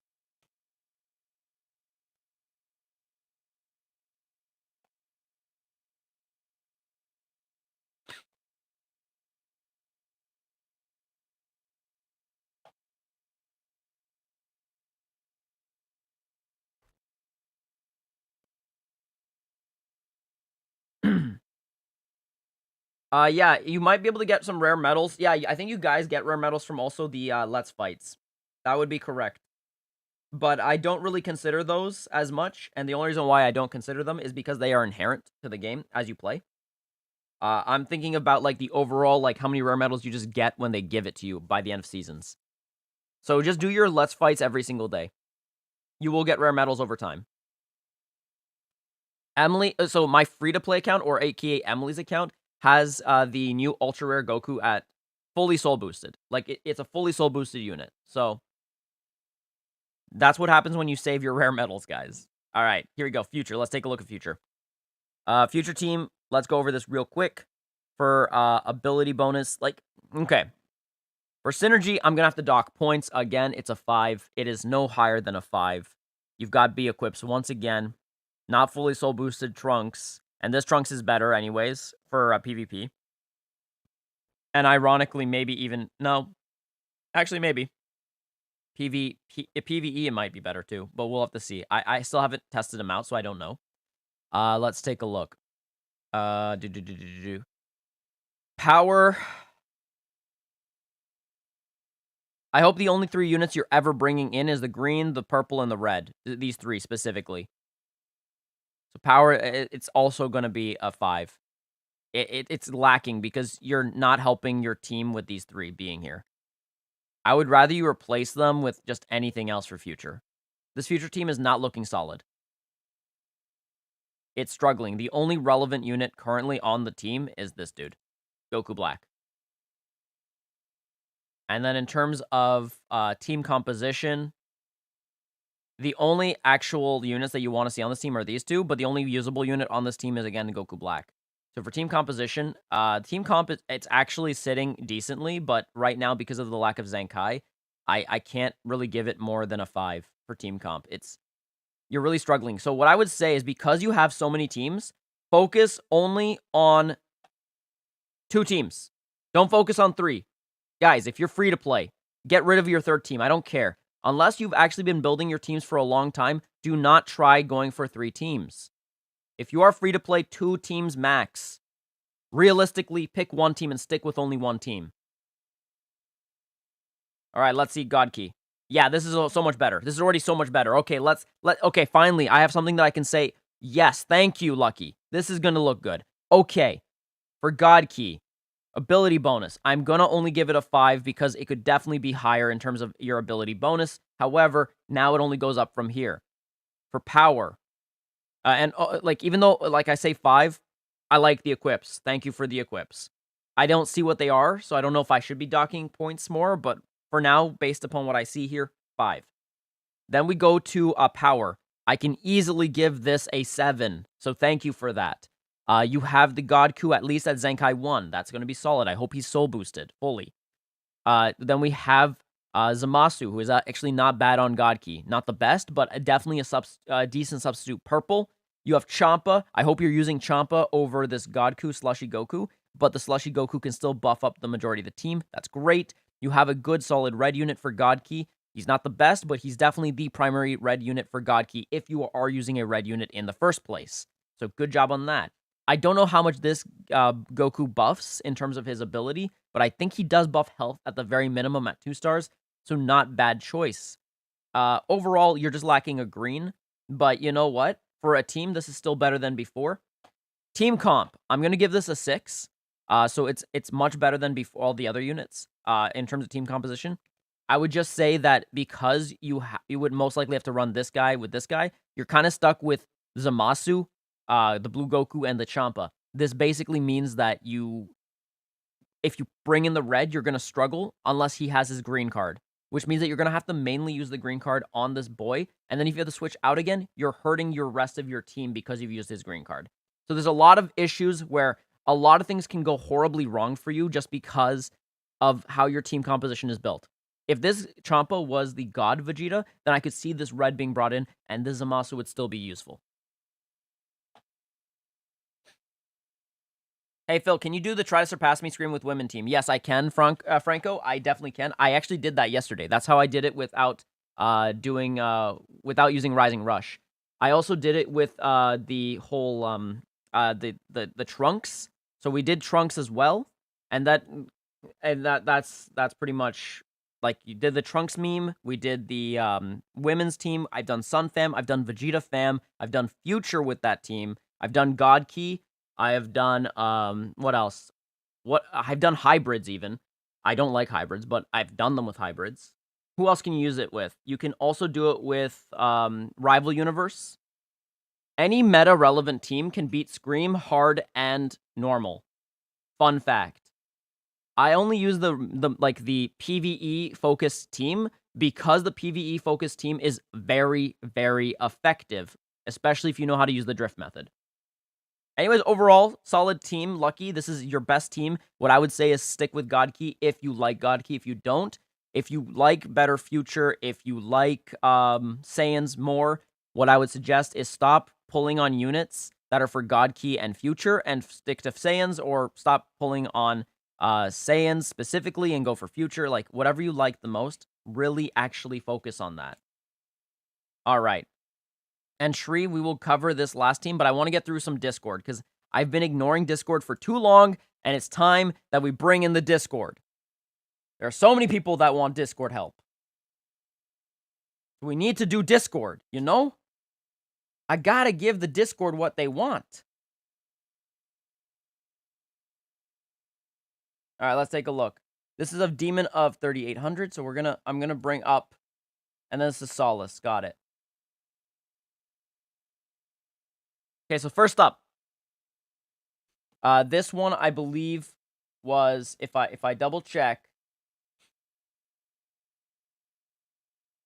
Yeah, you might be able to get some rare medals. Yeah, I think you guys get rare medals from also the, Let's Fights. That would be correct. But I don't really consider those as much, and the only reason why I don't consider them is because they are inherent to the game as you play. I'm thinking about, like, the overall, like, how many rare medals you just get when they give it to you by the end of seasons. So just do your Let's Fights every single day. You will get rare medals over time. Emily, so my free-to-play account, or aka Emily's account, has the new ultra rare Goku at fully soul boosted. Like, it's a fully soul boosted unit. So that's what happens when you save your rare medals, guys. All right, here we go. Future. Let's take a look at Future. Future team, let's go over this real quick. For ability bonus, like, okay. For synergy, I'm going to have to dock points. Again, it's a 5. It is no higher than a 5. You've got B equips once again. Not fully soul boosted Trunks. And this Trunks is better anyways for PvP. And ironically, maybe even... No. Actually, maybe. PvE, it might be better too. But we'll have to see. I still haven't tested them out, so I don't know. Let's take a look. Power... I hope the only 3 units you're ever bringing in is the green, the purple, and the red. These 3 specifically. So power, it's also going to be a 5. It's lacking because you're not helping your team with these 3 being here. I would rather you replace them with just anything else for Future. This Future team is not looking solid. It's struggling. The only relevant unit currently on the team is this dude, Goku Black. And then in terms of team composition, the only actual units that you want to see on this team are these 2, but the only usable unit on this team is, again, Goku Black. So for team composition, team comp, it's actually sitting decently, but right now, because of the lack of Zenkai, I can't really give it more than a 5 for team comp. You're really struggling. So what I would say is, because you have so many teams, focus only on 2 teams. Don't focus on 3. Guys, if you're free to play, get rid of your 3rd team. I don't care. Unless you've actually been building your teams for a long time, do not try going for 3 teams. If you are free to play, 2 teams max. Realistically, pick 1 team and stick with only 1 team. All right, let's see God Key. Yeah, this is so much better. This is already so much better. Okay, okay, finally, I have something that I can say, yes, thank you, Lucky. This is going to look good. Okay, for God Key, ability bonus, I'm going to only give it a 5 because it could definitely be higher in terms of your ability bonus. However, now it only goes up from here. For power, like, even though, like I say 5, I like the equips. Thank you for the equips. I don't see what they are, so I don't know if I should be docking points more, but for now, based upon what I see here, 5. Then we go to power. I can easily give this a 7, so thank you for that. You have the Godku at least at Zenkai 1. That's going to be solid. I hope he's soul boosted fully. Then we have Zamasu, who is actually not bad on Godki. Not the best, but definitely a decent substitute. Purple. You have Champa. I hope you're using Champa over this Godku Slushy Goku, but the Slushy Goku can still buff up the majority of the team. That's great. You have a good solid red unit for Godki. He's not the best, but he's definitely the primary red unit for Godki if you are using a red unit in the first place. So good job on that. I don't know how much this Goku buffs in terms of his ability, but I think he does buff health at the very minimum at 2 stars, so not bad choice. Overall, you're just lacking a green, but you know what? For a team, this is still better than before. Team comp, I'm going to give this a 6. So it's much better than before all the other units in terms of team composition. I would just say that because you would most likely have to run this guy with this guy, you're kind of stuck with Zamasu, the Blue Goku, and the Champa. This basically means that if you bring in the red, you're going to struggle unless he has his green card, which means that you're going to have to mainly use the green card on this boy. And then if you have to switch out again, you're hurting your rest of your team because you've used his green card. So there's a lot of issues where a lot of things can go horribly wrong for you just because of how your team composition is built. If this Champa was the God Vegeta, then I could see this red being brought in, and this Zamasu would still be useful. Hey, Phil, can you do the try to surpass me screen with women team? Yes, I can, Franco. I definitely can. I actually did that yesterday. That's how I did it without without using Rising Rush. I also did it with the whole the Trunks. So we did Trunks as well, and that's pretty much like you did the Trunks meme. We did the women's team. I've done Sun Fam. I've done Vegeta Fam. I've done Future with that team. I've done God Key. I have done what else? What I've done hybrids even. I don't like hybrids, but I've done them with hybrids. Who else can you use it with? You can also do it with Rival Universe. Any meta-relevant team can beat Scream, Hard, and Normal. Fun fact. I only use the PvE focused team because the PvE focused team is very, very effective, especially if you know how to use the drift method. Anyways, overall, solid team. Lucky, this is your best team. What I would say is stick with God Key if you like God Key. If you don't, if you like better Future, if you like Saiyans more, what I would suggest is stop pulling on units that are for God Key and Future and stick to Saiyans, or stop pulling on Saiyans specifically and go for Future. Like, whatever you like the most, really actually focus on that. All right. And Shri, we will cover this last team, but I want to get through some Discord because I've been ignoring Discord for too long, and it's time that we bring in the Discord. There are so many people that want Discord help. We need to do Discord, you know? I gotta give the Discord what they want. All right, let's take a look. This is of Demon of 3800, so I'm gonna bring up, and then this is Solace. Got it. Okay, so first up, this one I believe was, if I double check,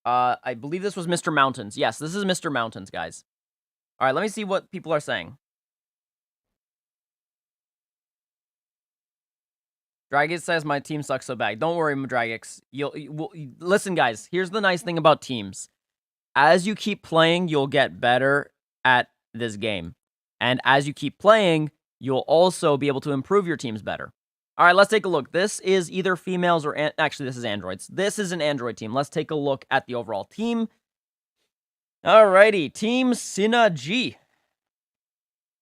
I believe this was Mr. Mountains. Yes, this is Mr. Mountains, guys. All right, let me see what people are saying. Dragix says my team sucks so bad. Don't worry, Dragix. Listen, guys. Here's the nice thing about teams. As you keep playing, you'll get better at this game. And as you keep playing, you'll also be able to improve your teams better. All right, let's take a look. This is either females or... Actually, this is androids. This is an android team. Let's take a look at the overall team. Alrighty, Team Synergy.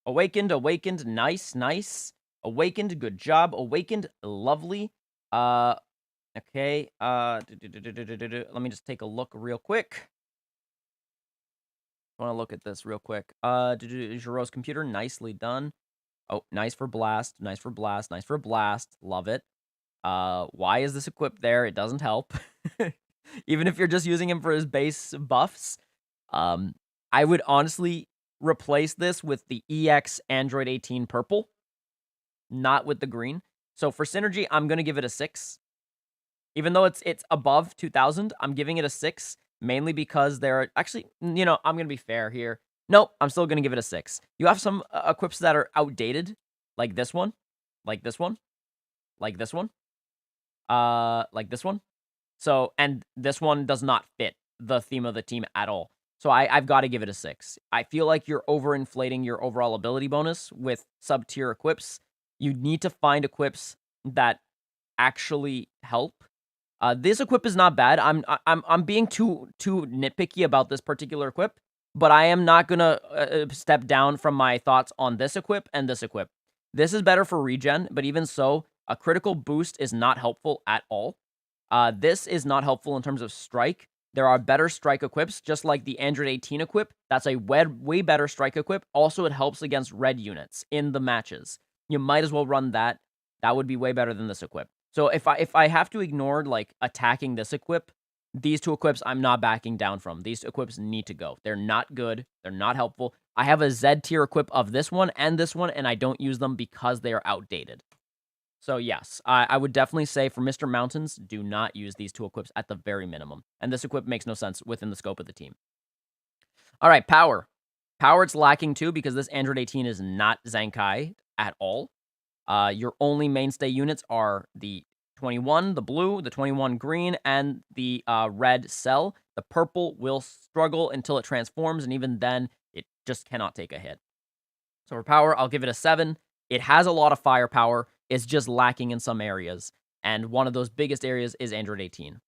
Awakened, nice, nice. Awakened, good job. Awakened, lovely. Okay, let me just take a look real quick. I want to look at this real quick. Jiro's computer, nicely done. Oh, nice for blast, nice for blast, nice for blast. Love it. Why is this equipped there? It doesn't help. Even if you're just using him for his base buffs. I would honestly replace this with the EX Android 18 purple, not with the green. So for Synergy, I'm going to give it a 6. Even though it's above 2000, I'm giving it a 6, mainly because they're actually, you know, I'm going to be fair here. Nope, I'm still going to give it a 6. You have some equips that are outdated, like this one, like this one, like this one, like this one. So, and this one does not fit the theme of the team at all. So I've got to give it a 6. I feel like you're overinflating your overall ability bonus with sub-tier equips. You need to find equips that actually help. This equip is not bad. I'm being too nitpicky about this particular equip, but I am not gonna step down from my thoughts on this equip and this equip. This is better for regen, but even so, a critical boost is not helpful at all. This is not helpful in terms of strike. There are better strike equips, just like the Android 18 equip. That's a way better strike equip. Also, it helps against red units in the matches. You might as well run that. That would be way better than this equip. So if I have to ignore, like, attacking this equip, these two equips I'm not backing down from. These equips need to go. They're not good. They're not helpful. I have a Z tier equip of this one, and I don't use them because they are outdated. So yes, I would definitely say for Mr. Mountains, do not use these two equips at the very minimum. And this equip makes no sense within the scope of the team. All right, power. Power, it's lacking too because this Android 18 is not Zenkai at all. Your only mainstay units are the 21, the blue, the 21 green, and the red cell. The purple will struggle until it transforms, and even then, it just cannot take a hit. So for power, I'll give it a 7. It has a lot of firepower. It's just lacking in some areas, and one of those biggest areas is Android 18.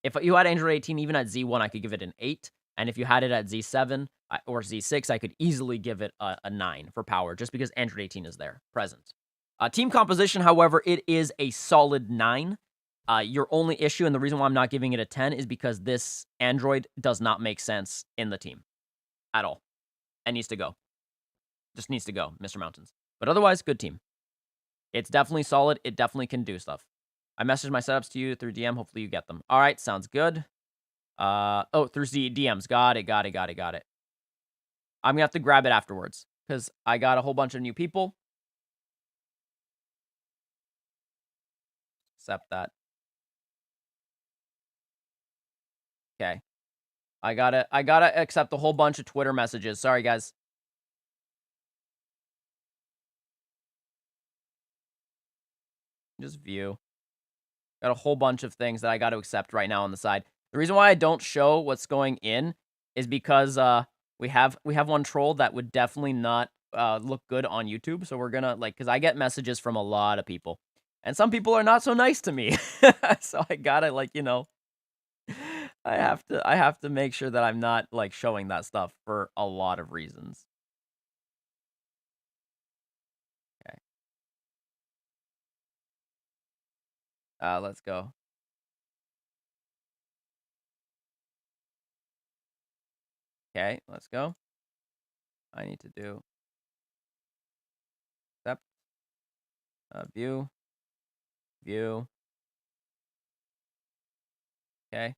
If you had Android 18 even at Z1, I could give it an 8, and if you had it at Z7 or Z6, I could easily give it a 9 for power, just because Android 18 is there, present. Team composition, however, it is a solid 9. Your only issue, and the reason why I'm not giving it a 10, is because this android does not make sense in the team at all. And needs to go. Just needs to go, Mr. Mountains. But otherwise, good team. It's definitely solid. It definitely can do stuff. I messaged my setups to you through DM. Hopefully you get them. All right, sounds good. Oh, through DMs. Got it. I'm gonna have to grab it afterwards because I got a whole bunch of new people. Accept that. Okay. I gotta accept a whole bunch of Twitter messages. Sorry, guys. Just view. Got a whole bunch of things that I got to accept right now on the side. The reason why I don't show what's going in is because we have one troll that would definitely not look good on YouTube. So we're gonna because I get messages from a lot of people, and some people are not so nice to me. So I gotta I have to make sure that I'm not showing that stuff for a lot of reasons. Okay. Let's go. Okay, let's go. I need to do accept, view. Okay,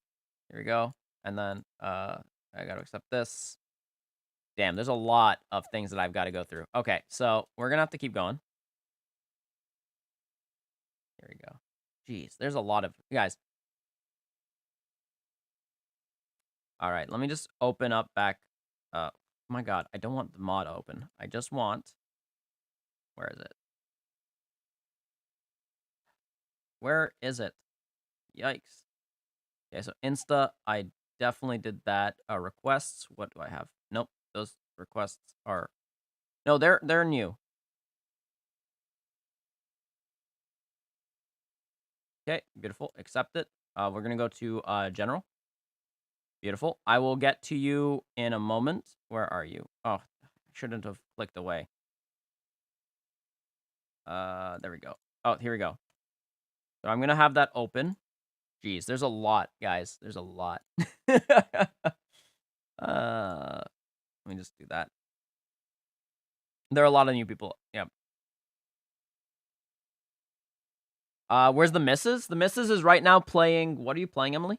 here we go. And then I got to accept this. Damn, there's a lot of things that I've got to go through. Okay, so we're gonna have to keep going. Here we go. Jeez, there's a lot of guys. All right, let me just open up back. Oh my god, I don't want the mod open. I just want. Where is it? Where is it? Yikes. Okay, so Insta, I definitely did that. Requests, what do I have? Nope, those requests are... No, they're new. Okay, beautiful. Accept it. We're going to go to general. Beautiful. I will get to you in a moment. Where are you? Oh, I shouldn't have clicked away. There we go. Oh, here we go. So I'm going to have that open. Jeez, there's a lot, guys. There's a lot. Let me just do that. There are a lot of new people. Yep. Where's the missus? The missus is right now playing... What are you playing, Emily?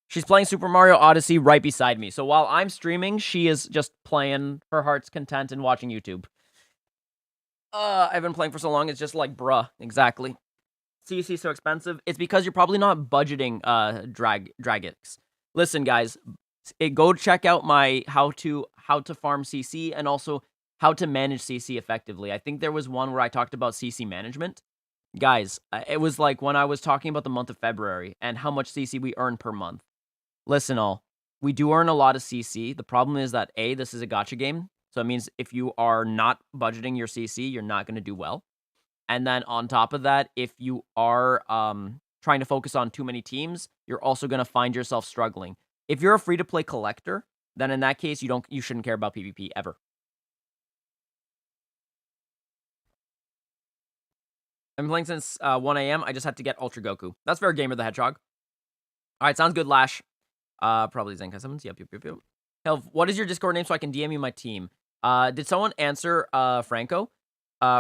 She's playing Super Mario Odyssey right beside me. So while I'm streaming, she is just playing her heart's content and watching YouTube. I've been playing for so long, it's just like, bruh, exactly. CC so expensive. It's because you're probably not budgeting Dragix. Listen, guys, go check out my how to farm CC and also how to manage CC effectively. I think there was one where I talked about CC management. Guys, it was like when I was talking about the month of February and how much CC we earn per month. Listen, all. We do earn a lot of CC. The problem is that, A, this is a gacha game. So it means if you are not budgeting your CC, you're not going to do well. And then on top of that, if you are trying to focus on too many teams, you're also going to find yourself struggling. If you're a free-to-play collector, then in that case, you shouldn't care about PvP ever. I've been playing since 1 a.m. I just had to get Ultra Goku. That's fair, Gamer the Hedgehog. All right, sounds good, Lash. Probably Zenkai Summons. Yep. Hell, what is your Discord name so I can DM you my team? Did someone answer Franco?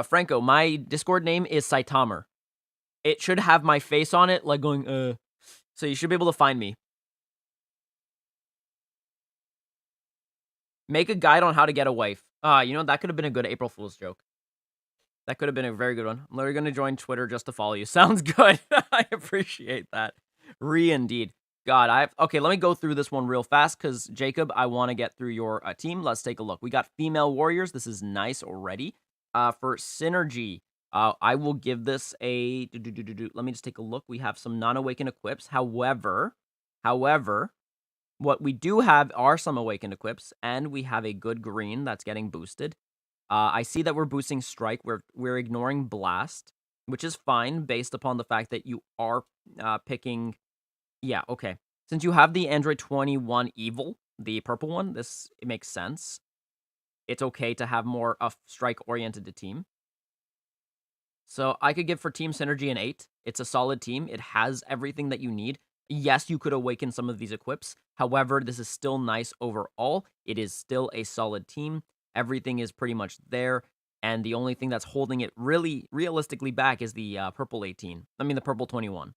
Franco, my Discord name is Saitamer. It should have my face on it, like going, So you should be able to find me. Make a guide on how to get a wife. You know, that could have been a good April Fool's joke. That could have been a very good one. I'm literally going to join Twitter just to follow you. Sounds good. I appreciate that. Indeed. God, okay, let me go through this one real fast, because, Jacob, I want to get through your team. Let's take a look. We got female warriors. This is nice already. For synergy, I will give this a... Let me just take a look. We have some non-awakened equips. However, what we do have are some awakened equips, and we have a good green that's getting boosted. I see that we're boosting strike. We're ignoring blast, which is fine based upon the fact that you are picking... Yeah, okay. Since you have the Android 21 Evil, the purple one, it makes sense. It's okay to have more a strike-oriented team. So I could give for team synergy an 8. It's a solid team. It has everything that you need. Yes, you could awaken some of these equips. However, this is still nice overall. It is still a solid team. Everything is pretty much there. And the only thing that's holding it really realistically back is the purple 18. I mean, the purple 21.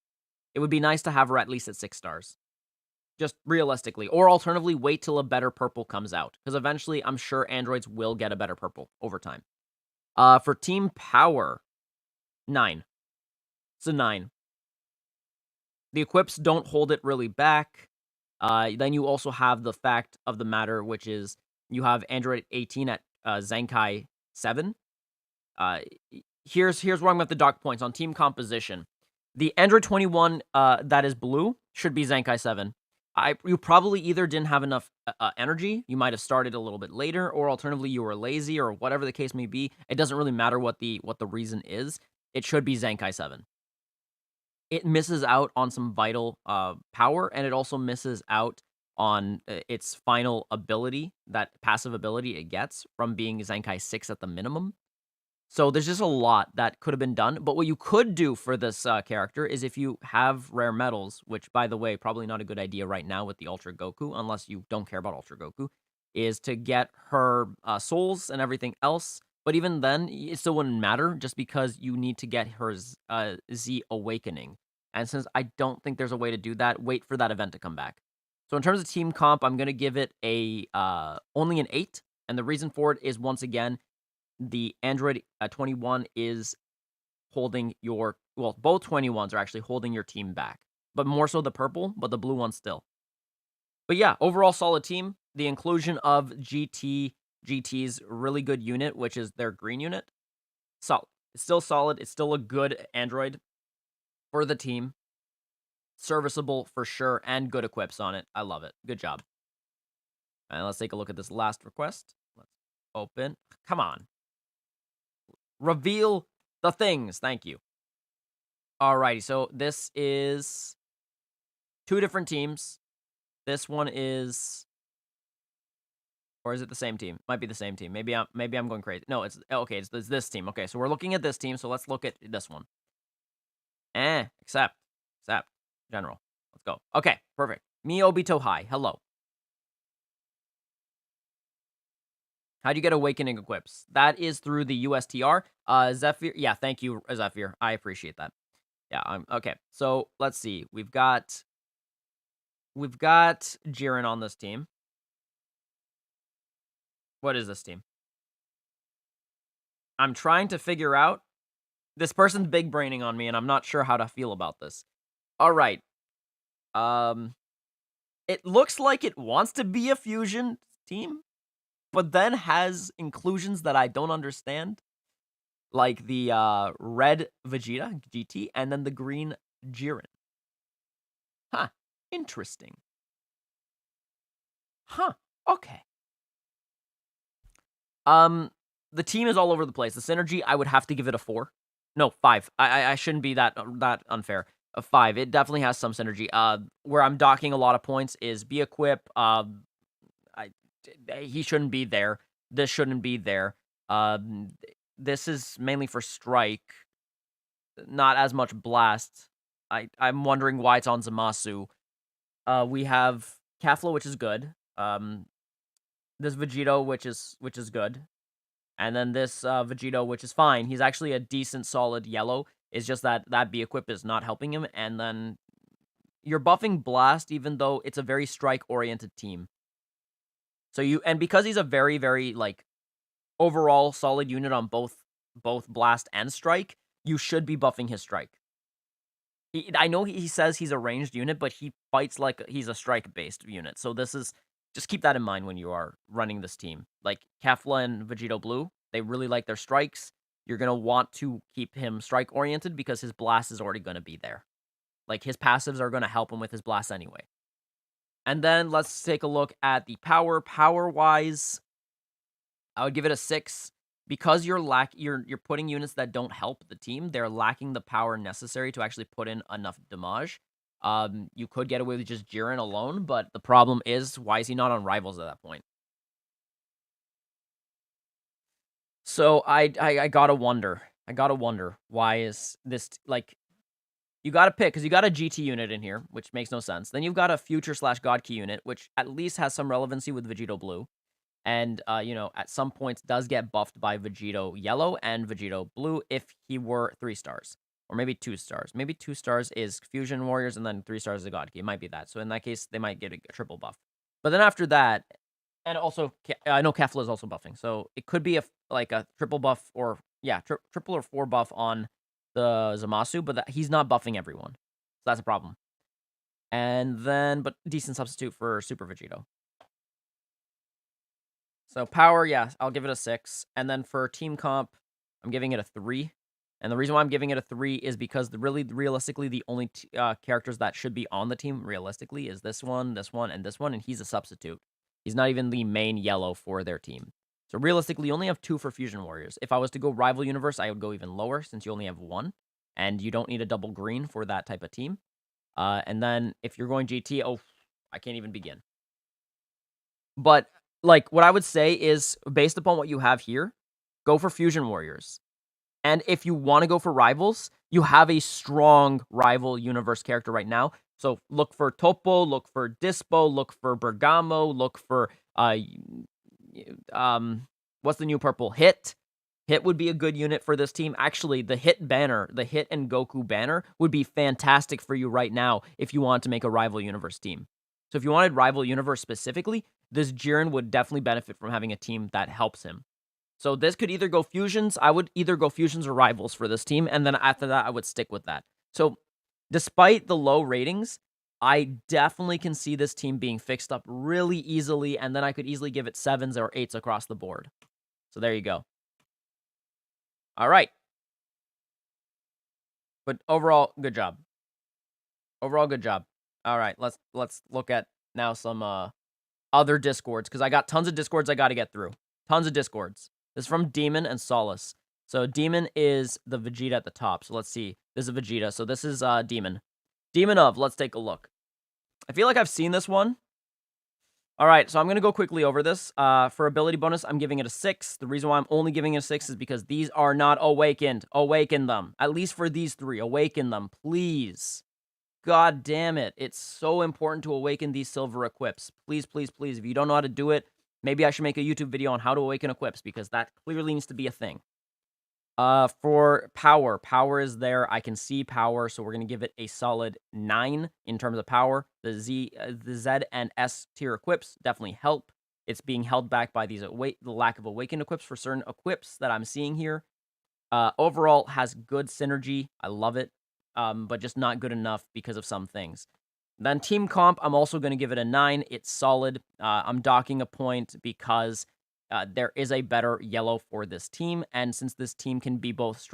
It would be nice to have her at least at 6 stars. Just realistically. Or alternatively, wait till a better purple comes out. Because eventually, I'm sure androids will get a better purple over time. For team power, 9. It's a 9. The equips don't hold it really back. Then you also have the fact of the matter, which is you have Android 18 at Zenkai 7. Here's where I'm going to dock points on team composition. The Android 21 that is blue should be Zenkai 7. You probably either didn't have enough energy, you might have started a little bit later, or alternatively you were lazy, or whatever the case may be. It doesn't really matter what the reason is. It should be Zenkai 7. It misses out on some vital power, and it also misses out on its final ability, that passive ability it gets from being Zenkai 6 at the minimum. So there's just a lot that could have been done. But what you could do for this character is if you have rare metals, which, by the way, probably not a good idea right now with the Ultra Goku, unless you don't care about Ultra Goku, is to get her souls and everything else. But even then, it still wouldn't matter just because you need to get her Z Awakening. And since I don't think there's a way to do that, wait for that event to come back. So in terms of team comp, I'm going to give it a only an 8. And the reason for it is, once again, the Android 21 is holding your, well, both 21s are actually holding your team back, but more so the purple, but the blue one still. But yeah, overall solid team. The inclusion of GT's really good unit, which is their green unit. Solid. It's still solid. It's still a good Android for the team. Serviceable for sure, and good equips on it. I love it. Good job. And let's take a look at this last request. Let's open. Come on. Reveal the things. Thank you. Alrighty, so this is 2 different teams. This one is, or is it the same team? Might be the same team. Maybe I'm going crazy. No, it's okay. It's this team. Okay, so we're looking at this team. So let's look at this one. Accept, general. Let's go. Okay, perfect. Miobito High. Hello. How do you get Awakening equips? That is through the USTR. Zephyr. Yeah, thank you, Zephyr. I appreciate that. Yeah, okay. So let's see. We've got Jiren on this team. What is this team? I'm trying to figure out. This person's big braining on me, and I'm not sure how to feel about this. All right. It looks like it wants to be a fusion team, but then has inclusions that I don't understand, like the red Vegeta GT and then the green Jiren. Huh. Interesting. Huh. Okay. The team is all over the place. The synergy, I would have to give it a 4. No, 5. I shouldn't be that unfair. A 5. It definitely has some synergy. Where I'm docking a lot of points is be equip. He shouldn't be there. This shouldn't be there. This is mainly for strike, not as much blast. I'm wondering why it's on Zamasu. We have Kefla, which is good. This Vegito, which is good. And then this Vegito, which is fine. He's actually a decent, solid yellow. It's just that B-equip is not helping him. And then you're buffing Blast, even though it's a very strike-oriented team. So and because he's a very, very, like, overall solid unit on both Blast and Strike, you should be buffing his Strike. I know he says he's a ranged unit, but he fights like he's a strike-based unit. So this is, just keep that in mind when you are running this team. Like, Kefla and Vegito Blue, they really like their strikes. You're going to want to keep him strike-oriented because his blast is already going to be there. Like, his passives are going to help him with his blast anyway. And then let's take a look at the power. Power-wise, I would give it a 6. Because you're putting units that don't help the team, they're lacking the power necessary to actually put in enough damage. You could get away with just Jiren alone, but the problem is, why is he not on Rivals at that point? So I gotta wonder. I gotta wonder, why is this, like, you gotta pick, because you got a GT unit in here, which makes no sense. Then you've got a Future/God Key unit, which at least has some relevancy with Vegito Blue. And, you know, at some points does get buffed by Vegito Yellow and Vegito Blue if he were 3 stars. Or maybe 2 stars. Maybe 2 stars is Fusion Warriors, and then 3 stars is a God Key. It might be that. So in that case, they might get a triple buff. But then after that, and also, I know Kefla is also buffing. So it could be like a triple buff, or, yeah, triple or 4 buff on the Zamasu, but he's not buffing everyone. So that's a problem. And then, but decent substitute for Super Vegito. So power, yeah, I'll give it a 6. And then for team comp, I'm giving it a 3. And the reason why I'm giving it a 3 is because realistically, the only characters that should be on the team, realistically, is this one, and this one, and he's a substitute. He's not even the main yellow for their team. So realistically, you only have 2 for Fusion Warriors. If I was to go Rival Universe, I would go even lower, since you only have 1. And you don't need a double green for that type of team. And then if you're going GT, oh, I can't even begin. But, like, what I would say is, based upon what you have here, go for Fusion Warriors. And if you want to go for rivals, you have a strong rival universe character right now. So look for Topo, look for Dispo, look for Bergamo, look for, what's the new purple? Hit. Hit would be a good unit for this team. Actually, the Hit banner, the Hit and Goku banner, would be fantastic for you right now if you want to make a rival universe team. So if you wanted rival universe specifically, this Jiren would definitely benefit from having a team that helps him. So this could either go fusions. I would either go fusions or rivals for this team, and then after that, I would stick with that. So despite the low ratings, I definitely can see this team being fixed up really easily, and then I could easily give it 7s or 8s across the board. So there you go. All right. But overall, good job. Overall, good job. All right, let's look at now some other discords, because I got tons of discords I got to get through. Tons of discords. This is from Demon and Solace. So Demon is the Vegeta at the top. So let's see. This is Vegeta. So this is Demon. Demon of. Let's take a look. I feel like I've seen this one. All right, so I'm going to go quickly over this. For ability bonus, I'm giving it a 6. The reason why I'm only giving it a 6 is because these are not awakened. Awaken them. At least for these 3. Awaken them, please. God damn it. It's so important to awaken these silver equips. Please, please, please. If you don't know how to do it, maybe I should make a YouTube video on how to awaken equips, because that clearly needs to be a thing. For power. Power is there. I can see power, so we're going to give it a solid 9 in terms of power. The Z and S tier equips definitely help. It's being held back by these the lack of awakened equips for certain equips that I'm seeing here. Overall, has good synergy. I love it. But just not good enough because of some things. Then team comp, I'm also going to give it a 9. It's solid. I'm docking a point because there is a better yellow for this team, and since this team can be balanced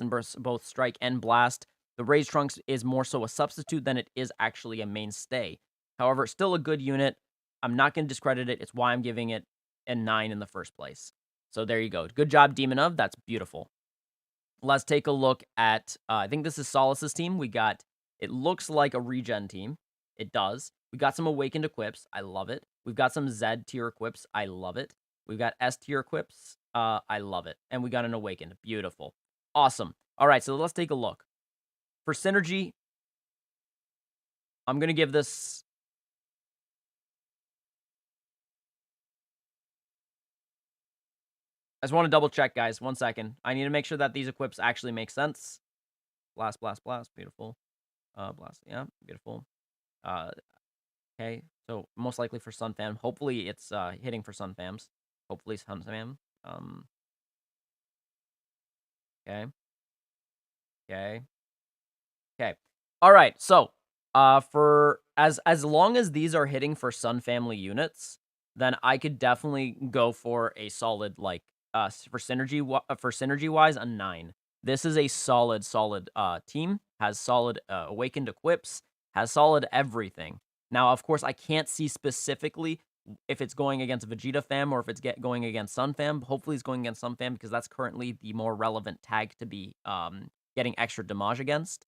in both strike and blast, the Raise Trunks is more so a substitute than it is actually a mainstay. However, still a good unit. I'm not going to discredit it. It's why I'm giving it a 9 in the first place. So there you go. Good job, Demon of. That's beautiful. Let's take a look at, I think this is Solace's team. It looks like a regen team. It does. We got some awakened equips. I love it. We've got some Z tier equips. I love it. We've got S tier equips. I love it. And we got an awakened. Beautiful. Awesome. All right, so let's take a look. For synergy, I'm going to give this... I just want to double check, guys. 1 second. I need to make sure that these equips actually make sense. Blast, blast, blast. Beautiful. Blast. Yeah, beautiful. Okay. So most likely for Sun Fam. Hopefully it's hitting for Sun Fams. Hopefully Sun Fam. Okay. Okay. Okay. All right. So, for as long as these are hitting for Sun Family units, then I could definitely go for a solid, like, for synergy wise, a 9. This is a solid team. Has solid awakened equips. Has solid everything. Now, of course, I can't see specifically if it's going against Vegeta fam or if it's going against Sun fam. Hopefully, it's going against Sun fam because that's currently the more relevant tag to be getting extra damage against.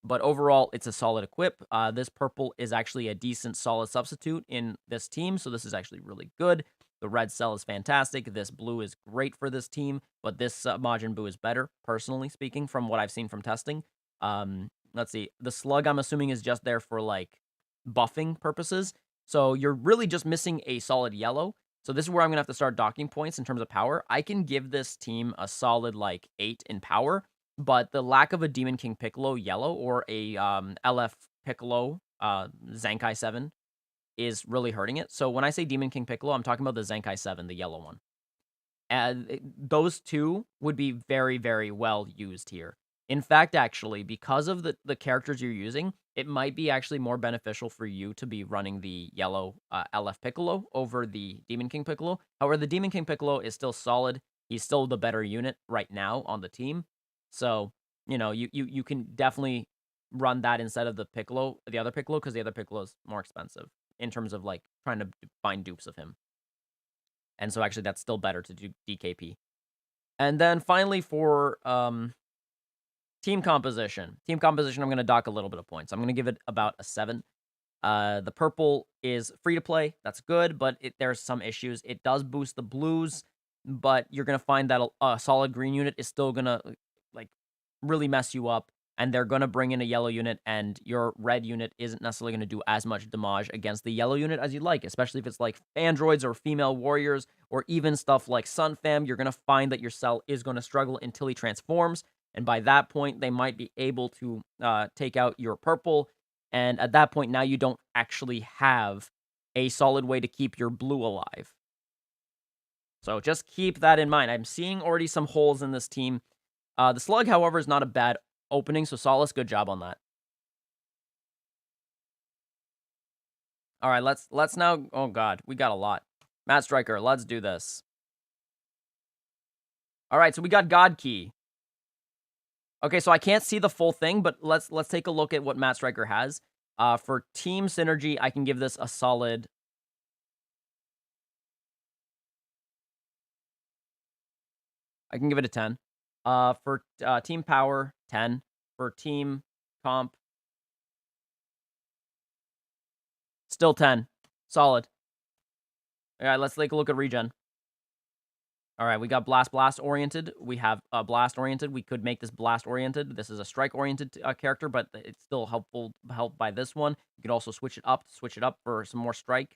But overall, it's a solid equip. This purple is actually a decent, solid substitute in this team, so this is actually really good. The red cell is fantastic. This blue is great for this team, but this Majin Buu is better, personally speaking, from what I've seen from testing. Let's see. The slug, I'm assuming, is just there for, like, buffing purposes. So you're really just missing a solid yellow. So this is where I'm going to have to start docking points in terms of power. I can give this team a solid, like, 8 in power, but the lack of a Demon King Piccolo yellow or a LF Piccolo Zenkai 7 is really hurting it. So when I say Demon King Piccolo, I'm talking about the Zenkai 7, the yellow one. And those two would be very, very well used here. In fact, actually, because of the characters you're using, it might be actually more beneficial for you to be running the yellow LF Piccolo over the Demon King Piccolo. However, the Demon King Piccolo is still solid. He's still the better unit right now on the team. So, you know, you can definitely run that instead of the Piccolo, the other Piccolo, because the other Piccolo is more expensive in terms of, like, trying to find dupes of him. And so actually that's still better to do DKP. And then finally for team composition. Team composition, I'm going to dock a little bit of points. I'm going to give it about a 7. The purple is free to play. That's good, but there's some issues. It does boost the blues, but you're going to find that a solid green unit is still going to, like, really mess you up. And they're going to bring in a yellow unit, and your red unit isn't necessarily going to do as much damage against the yellow unit as you'd like, especially if it's like androids or female warriors, or even stuff like Sun Fam. You're going to find that your cell is going to struggle until he transforms, and by that point, they might be able to take out your purple, and at that point, now you don't actually have a solid way to keep your blue alive. So just keep that in mind. I'm seeing already some holes in this team. The slug, however, is not a bad opening, so Solace, good job on that. All right, let's now. Oh God, we got a lot. Matt Striker, let's do this. All right, so we got God Key. Okay, so I can't see the full thing, but let's take a look at what Matt Striker has. For team synergy, I can give this a solid. I can give it a 10. For team power, 10. For team comp, still 10. Solid. All right, let's take a look at regen. All right, we got blast oriented. We have blast oriented. We could make this blast oriented. This is a strike oriented character, but it's still helped by this one. You could also switch it up for some more strike.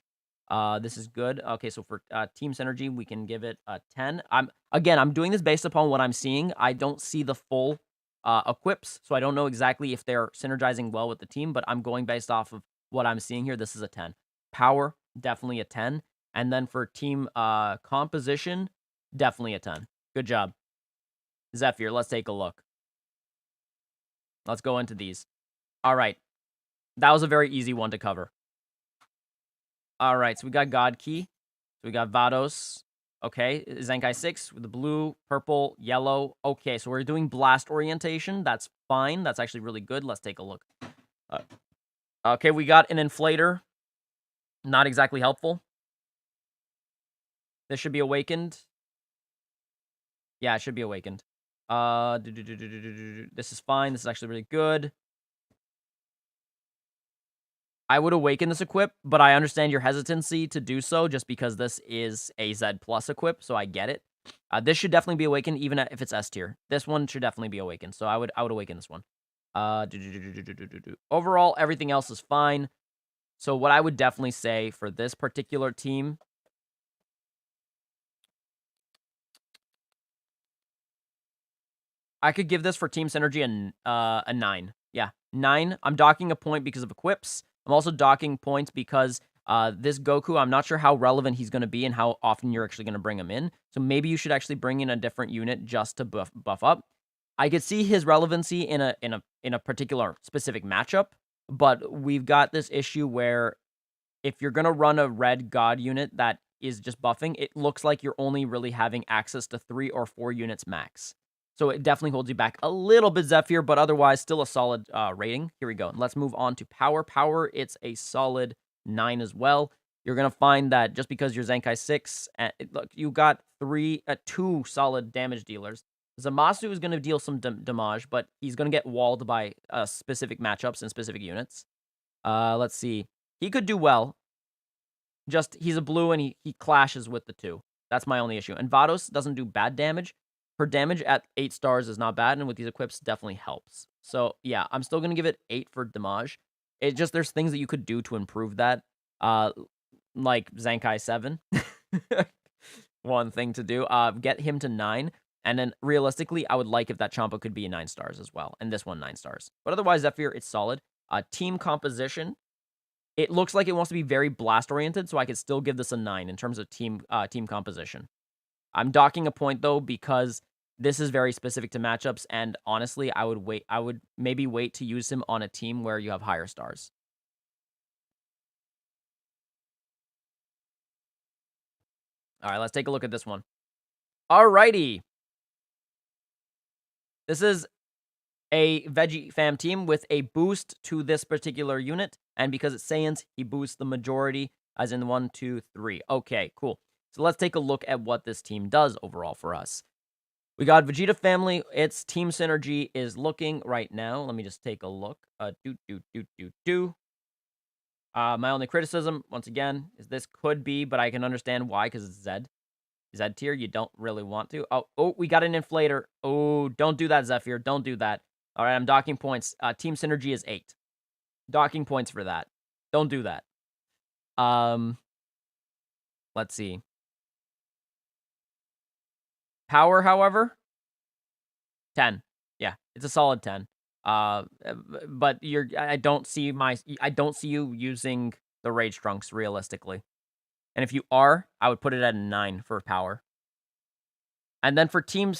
This is good. Okay, so for team synergy, we can give it a 10. I'm doing this based upon what I'm seeing. I don't see the full equips, so I don't know exactly if they're synergizing well with the team, but I'm going based off of what I'm seeing here. This is a 10. Power, definitely a 10. And then for team composition, definitely a 10. Good job. Zephyr, let's take a look. Let's go into these. All right. That was a very easy one to cover. All right, so we got God Key. So we got Vados. Okay, Zenkai 6 with the blue, purple, yellow. Okay, so we're doing blast orientation. That's fine. That's actually really good. Let's take a look. Okay, we got an inflator. Not exactly helpful. This should be awakened. Yeah, it should be awakened. This is fine. This is actually really good. I would awaken this equip, but I understand your hesitancy to do so just because this is a Z plus equip, so I get it. This should definitely be awakened, even if it's S tier. This one should definitely be awakened, so I would awaken this one. Overall, everything else is fine. So what I would definitely say for this particular team, I could give this for team synergy a 9. Yeah, 9. I'm docking a point because of equips. I'm also docking points because this Goku, I'm not sure how relevant he's going to be and how often you're actually going to bring him in. So maybe you should actually bring in a different unit just to buff up. I could see his relevancy in a particular specific matchup, but we've got this issue where if you're going to run a red god unit that is just buffing, it looks like you're only really having access to 3 or 4 units max. So it definitely holds you back a little bit, Zephyr, but otherwise still a solid rating. Here we go. Let's move on to power. Power, it's a solid 9 as well. You're going to find that just because you're Zenkai 6, look, you got 2 solid damage dealers. Zamasu is going to deal some damage, but he's going to get walled by specific matchups and specific units. Let's see. He could do well. Just, he's a blue and he clashes with the 2. That's my only issue. And Vados doesn't do bad damage. Her damage at 8 stars is not bad, and with these equips, definitely helps. So, yeah, I'm still going to give it 8 for damage. It just, there's things that you could do to improve that. Like Zenkai 7. One thing to do. Get him to 9. And then, realistically, I would like if that Champa could be a 9 stars as well. And this one, 9 stars. But otherwise, Zephyr, it's solid. Team composition. It looks like it wants to be very blast-oriented, so I could still give this a 9 in terms of team composition. I'm docking a point, though, because this is very specific to matchups, and honestly, I would maybe wait to use him on a team where you have higher stars. All right, let's take a look at this one. Alrighty. This is a Veggie fam team with a boost to this particular unit, and because it's Saiyans, he boosts the majority, as in 1, 2, 3. Okay, cool. So let's take a look at what this team does overall for us. We got Vegeta family. Its team synergy is looking right now. Let me just take a look. My only criticism, once again, is this could be, but I can understand why, because it's Z. Z tier, you don't really want to. Oh, we got an inflator. Oh, don't do that, Zephyr. Don't do that. All right, I'm docking points. Team synergy is 8. Docking points for that. Don't do that. Let's see. Power, however, 10. Yeah, it's a solid 10. But I don't see you using the Rage Trunks realistically. And if you are, I would put it at a 9 for power. And then for team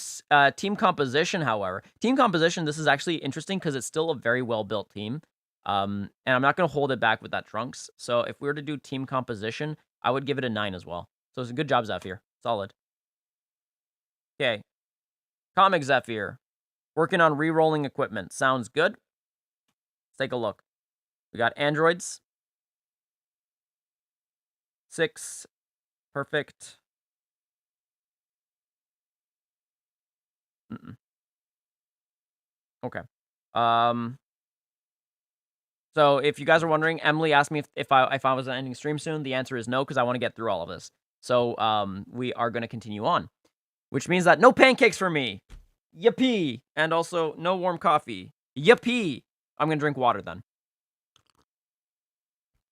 composition, however, this is actually interesting because it's still a very well-built team. And I'm not going to hold it back with that Trunks. So if we were to do team composition, I would give it a 9 as well. So it's a good job, Zephyr. Solid. Okay. Comic Zephyr. Working on re-rolling equipment. Sounds good. Let's take a look. We got androids. 6. Perfect. Okay. So if you guys are wondering, Emily asked me if I was ending stream soon. The answer is no, because I want to get through all of this. So we are going to continue on, which means that no pancakes for me. Yippee! And also no warm coffee. Yippee! I'm going to drink water then.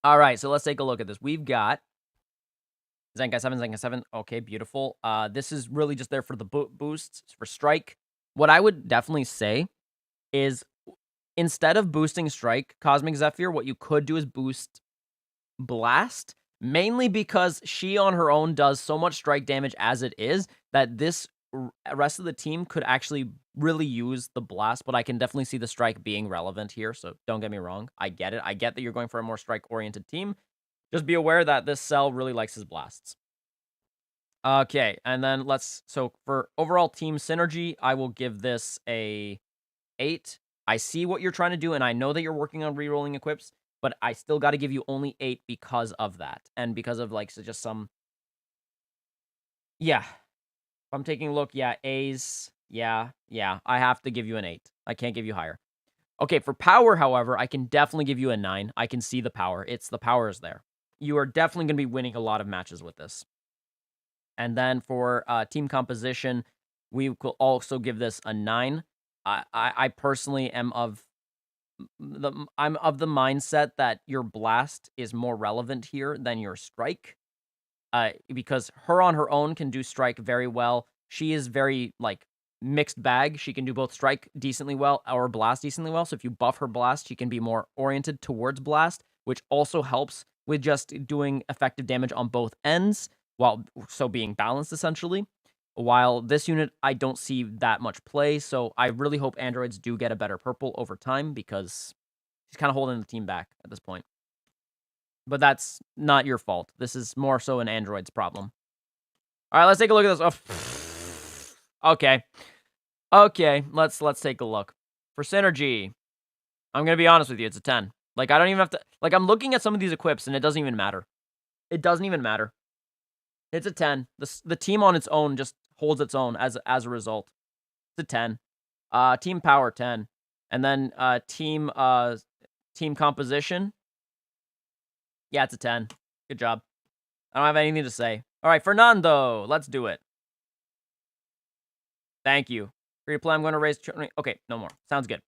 All right, so let's take a look at this. We've got Zenkai 7, Zenkai 7. Okay, beautiful. This is really just there for the boosts, for strike. What I would definitely say is, instead of boosting strike, Cosmic Zephyr, what you could do is boost blast, mainly because she on her own does so much strike damage as it is, that this rest of the team could actually really use the blast, but I can definitely see the strike being relevant here, so don't get me wrong. I get it. I get that you're going for a more strike-oriented team. Just be aware that this cell really likes his blasts. Okay, and then so for overall team synergy, I will give this a 8. I see what you're trying to do, and I know that you're working on re-rolling equips, but I still got to give you only 8 because of that, and because of, like, so just some... Yeah. If I'm taking a look, yeah, A's, yeah, I have to give you an 8. I can't give you higher. Okay, for power, however, I can definitely give you a 9. I can see the power. The power is there. You are definitely going to be winning a lot of matches with this. And then for team composition, we will also give this a 9. I personally am of the mindset that your blast is more relevant here than your strike. Because her on her own can do strike very well. She is very, like, mixed bag. She can do both strike decently well or blast decently well. So if you buff her blast, she can be more oriented towards blast, which also helps with just doing effective damage on both ends, while being balanced essentially. While this unit, I don't see that much play, so I really hope androids do get a better purple over time, because he's kind of holding the team back at this point. But that's not your fault. This is more so an android's problem. All right, let's take a look at this. Oh. Okay. Okay, let's take a look. For synergy, I'm going to be honest with you, it's a 10. Like, I don't even have to... Like, I'm looking at some of these equips, and it doesn't even matter. It doesn't even matter. It's a 10. The team on its own just holds its own as a result. It's a 10. Team power, 10. And then team composition, yeah, it's a 10. Good job. I don't have anything to say. All right, Fernando, let's do it. Thank you. Free to play, I'm going to raise... Okay, no more. Sounds good.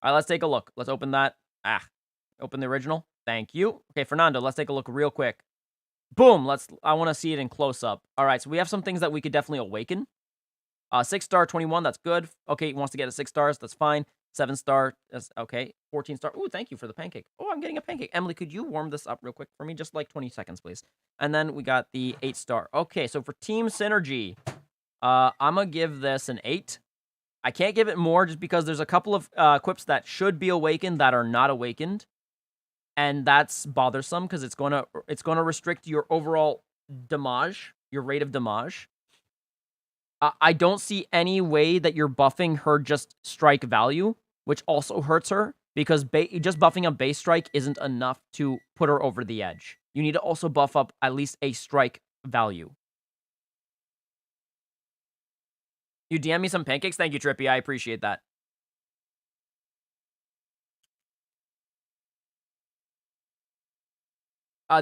All right, let's take a look. Let's open that. Open the original. Thank you. Okay, Fernando, let's take a look real quick. Boom. I want to see it in close up. All right, so we have some things that we could definitely awaken. 6-star, 21, that's good. Okay, he wants to get a 6 stars, that's fine. 7-star, that's okay. 14-star. Ooh, thank you for the pancake. Oh, I'm getting a pancake. Emily, could you warm this up real quick for me? Just like 20 seconds, please. And then we got the 8-star. Okay, so for team synergy, I'm gonna give this an 8. I can't give it more just because there's a couple of equips that should be awakened that are not awakened. And that's bothersome because it's gonna restrict your overall damage, your rate of damage. I don't see any way that you're buffing her just strike value, which also hurts her, because just buffing a base strike isn't enough to put her over the edge. You need to also buff up at least a strike value. You DM me some pancakes? Thank you, Trippy. I appreciate that.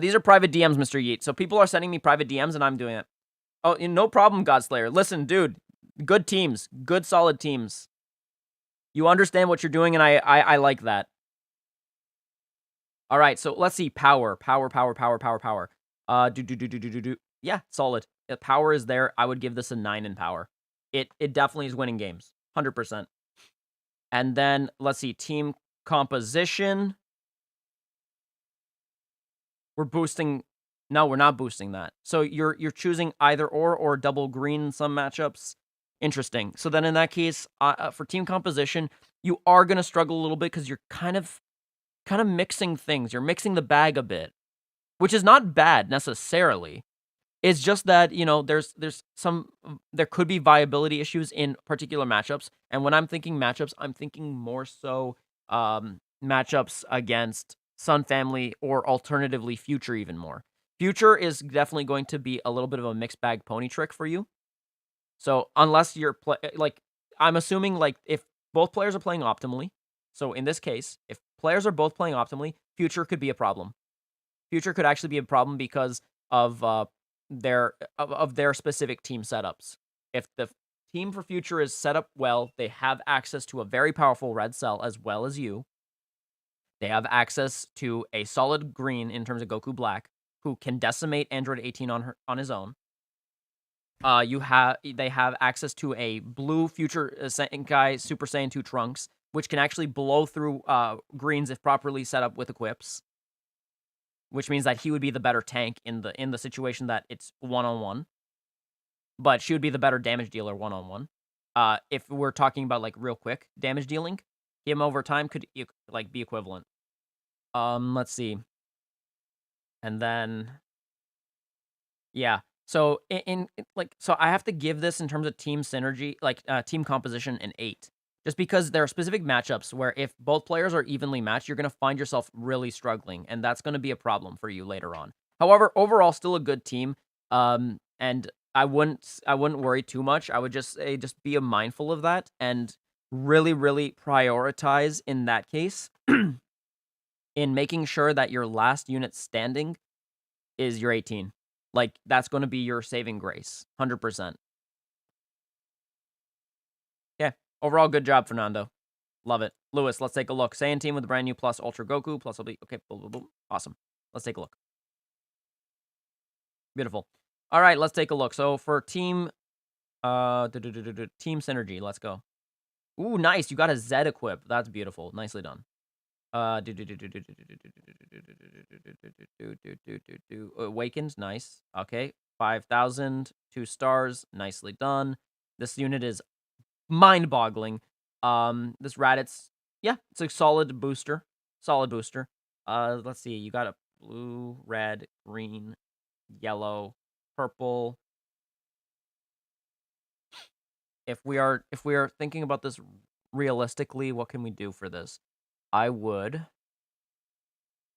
These are private DMs, Mr. Yeet. So people are sending me private DMs, and I'm doing it. Oh, no problem, Godslayer. Listen, dude. Good teams. Good, solid teams. You understand what you're doing, and I like that. All right, so let's see. Power. Yeah, solid. If power is there, I would give this a 9 in power. It definitely is winning games. 100%. And then, let's see. Team composition. We're boosting... No, we're not boosting that. So you're choosing either or double green in some matchups. Interesting. So then in that case, for team composition, you are going to struggle a little bit because you're kind of mixing things. You're mixing the bag a bit, which is not bad necessarily. It's just that, you know, there could be viability issues in particular matchups. And when I'm thinking matchups, I'm thinking more so matchups against Sun Family or alternatively Future even more. Future is definitely going to be a little bit of a mixed bag pony trick for you. So unless you're I'm assuming like if both players are playing optimally. So in this case, if players are both playing optimally, Future could be a problem. Future could actually be a problem because of their specific team setups. If the team for Future is set up well, they have access to a very powerful red cell as well as you. They have access to a solid green in terms of Goku Black, who can decimate Android 18 on his own. They have access to a blue Future Senkai Super Saiyan 2 Trunks, which can actually blow through greens if properly set up with equips. Which means that he would be the better tank in the situation that it's one-on-one. But she would be the better damage dealer one-on-one. If we're talking about like real quick damage dealing, him over time could like be equivalent. Let's see. And then yeah. So so I have to give this in terms of team synergy, like team composition, an 8. Just because there are specific matchups where if both players are evenly matched, you're going to find yourself really struggling, and that's going to be a problem for you later on. However, overall, still a good team, and I wouldn't worry too much. I would just say just be mindful of that and really, really prioritize in that case in making sure that your last unit standing is your 18. Like, that's going to be your saving grace, 100%. Yeah, overall, good job, Fernando. Love it. Lewis, let's take a look. Saiyan team with a brand new plus Ultra Goku, plus will be... Okay, boom, boom, boom. Awesome. Let's take a look. Beautiful. All right, let's take a look. So for team... team synergy, let's go. Ooh, nice. You got a Z equip. That's beautiful. Nicely done. Awakened, nice. Okay, 5,000, 2 stars, nicely done. This unit is mind-boggling. This Raditz, yeah, it's a solid booster. Solid booster. Let's see, you got a blue, red, green, yellow, purple. If we are thinking about this realistically, what can we do for this? I would...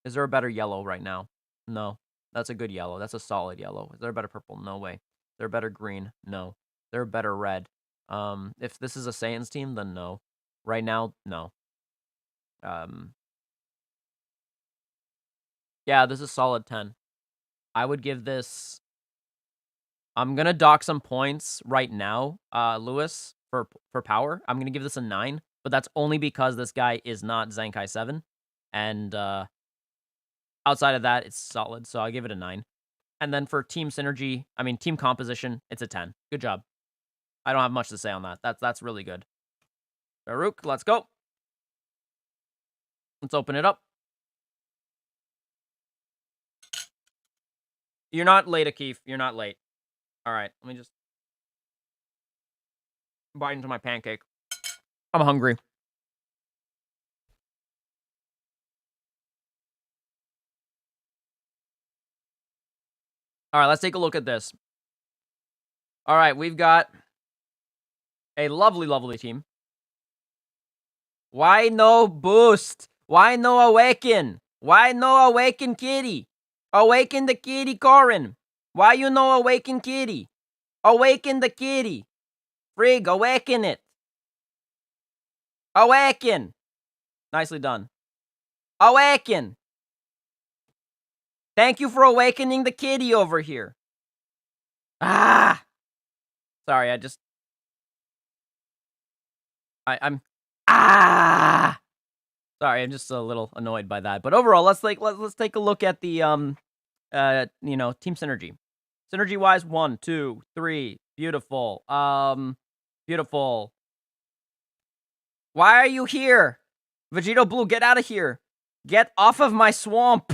Is there a better yellow right now? No. That's a good yellow. That's a solid yellow. Is there a better purple? No way. Is there a better green? No. Is there a better red? If this is a Saiyans team, then no. Right now, no. Yeah, this is solid 10. I would give this... I'm gonna dock some points right now, Lewis, for power. I'm gonna give this a 9, but that's only because this guy is not Zenkai 7. And, outside of that, it's solid, so I'll give it a 9. And then for team synergy, I mean, team composition, it's a 10. Good job. I don't have much to say on that. That's really good. Farouk, let's go. Let's open it up. You're not late, Akif. You're not late. All right, let me just bite into my pancake. I'm hungry. All right, let's take a look at this. All right, we've got a lovely, lovely team. Why no boost? Why no awaken? Why no awaken kitty? Awaken the kitty, Corin. Why you no awaken kitty? Awaken the kitty. Frig, awaken it. Awaken. Nicely done. Awaken. Thank you for awakening the kitty over here. Ah. Sorry, I'm ah. Sorry, I'm just a little annoyed by that. But overall, let's take a look at the team synergy. Synergy wise, 1, 2, 3, beautiful. Beautiful. Why are you here? Vegeta Blue, get out of here. Get off of my swamp.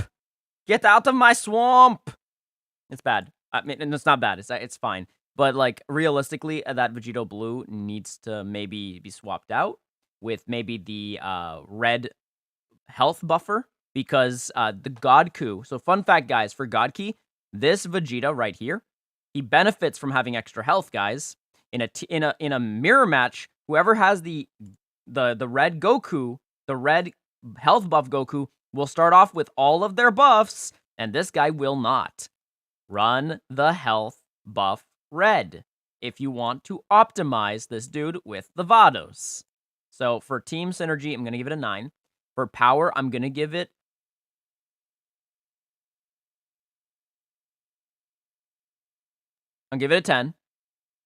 Get out of my swamp. It's bad. I mean, and it's not bad. It's fine. But like realistically, that Vegeta Blue needs to maybe be swapped out with maybe the red health buffer, because the God Ku. So fun fact, guys, for God Ki, this Vegeta right here, he benefits from having extra health, guys. In a mirror match, whoever has the red Goku, the red health buff Goku, will start off with all of their buffs, and this guy will not. Run the health buff red if you want to optimize this dude with the Vados. So for team synergy, I'm going to give it a 9. For power, I'm going to give it... I'll give it a 10.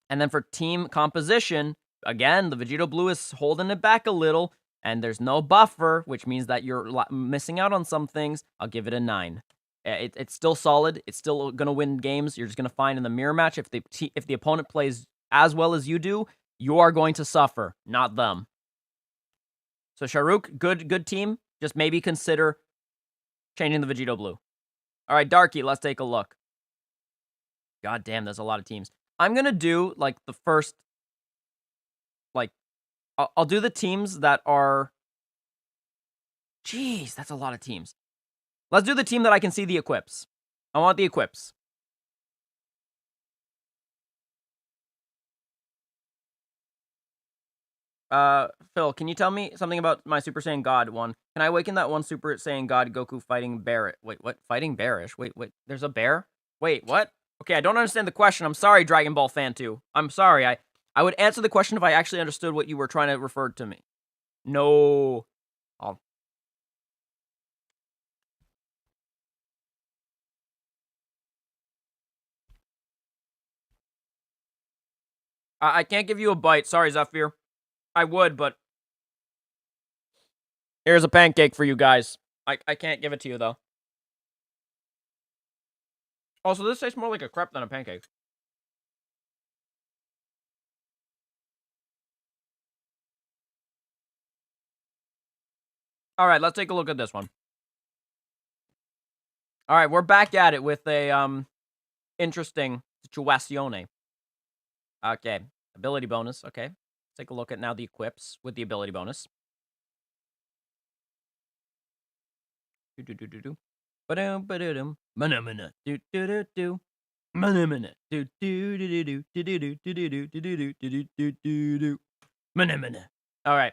And then for team composition, again, the Vegeta Blue is holding it back a little, and there's no buffer, which means that you're missing out on some things. I'll give it a 9. It's still solid. It's still going to win games. You're just going to find in the mirror match, if the opponent plays as well as you do, you are going to suffer, not them. So Shahrukh, good team. Just maybe consider changing the Vegeta Blue. All right, Darky, let's take a look. God damn, there's a lot of teams. I'm going to do, like, the first... Like, I'll do the teams that are... Jeez, that's a lot of teams. Let's do the team that I can see the equips. I want the equips. Phil, can you tell me something about my Super Saiyan God one? Can I awaken that one Super Saiyan God Goku fighting bear? Wait, what? Fighting bearish? Wait, there's a bear? Wait, what? Okay, I don't understand the question. I'm sorry, Dragon Ball fan 2. I'm sorry. I would answer the question if I actually understood what you were trying to refer to me. No. I can't give you a bite. Sorry, Zephyr. I would, but... Here's a pancake for you guys. I can't give it to you, though. Also, this tastes more like a crepe than a pancake. All right, let's take a look at this one. All right, we're back at it with a interesting situazione. Okay, ability bonus. Okay, let's take a look at now the equips with the ability bonus. All right,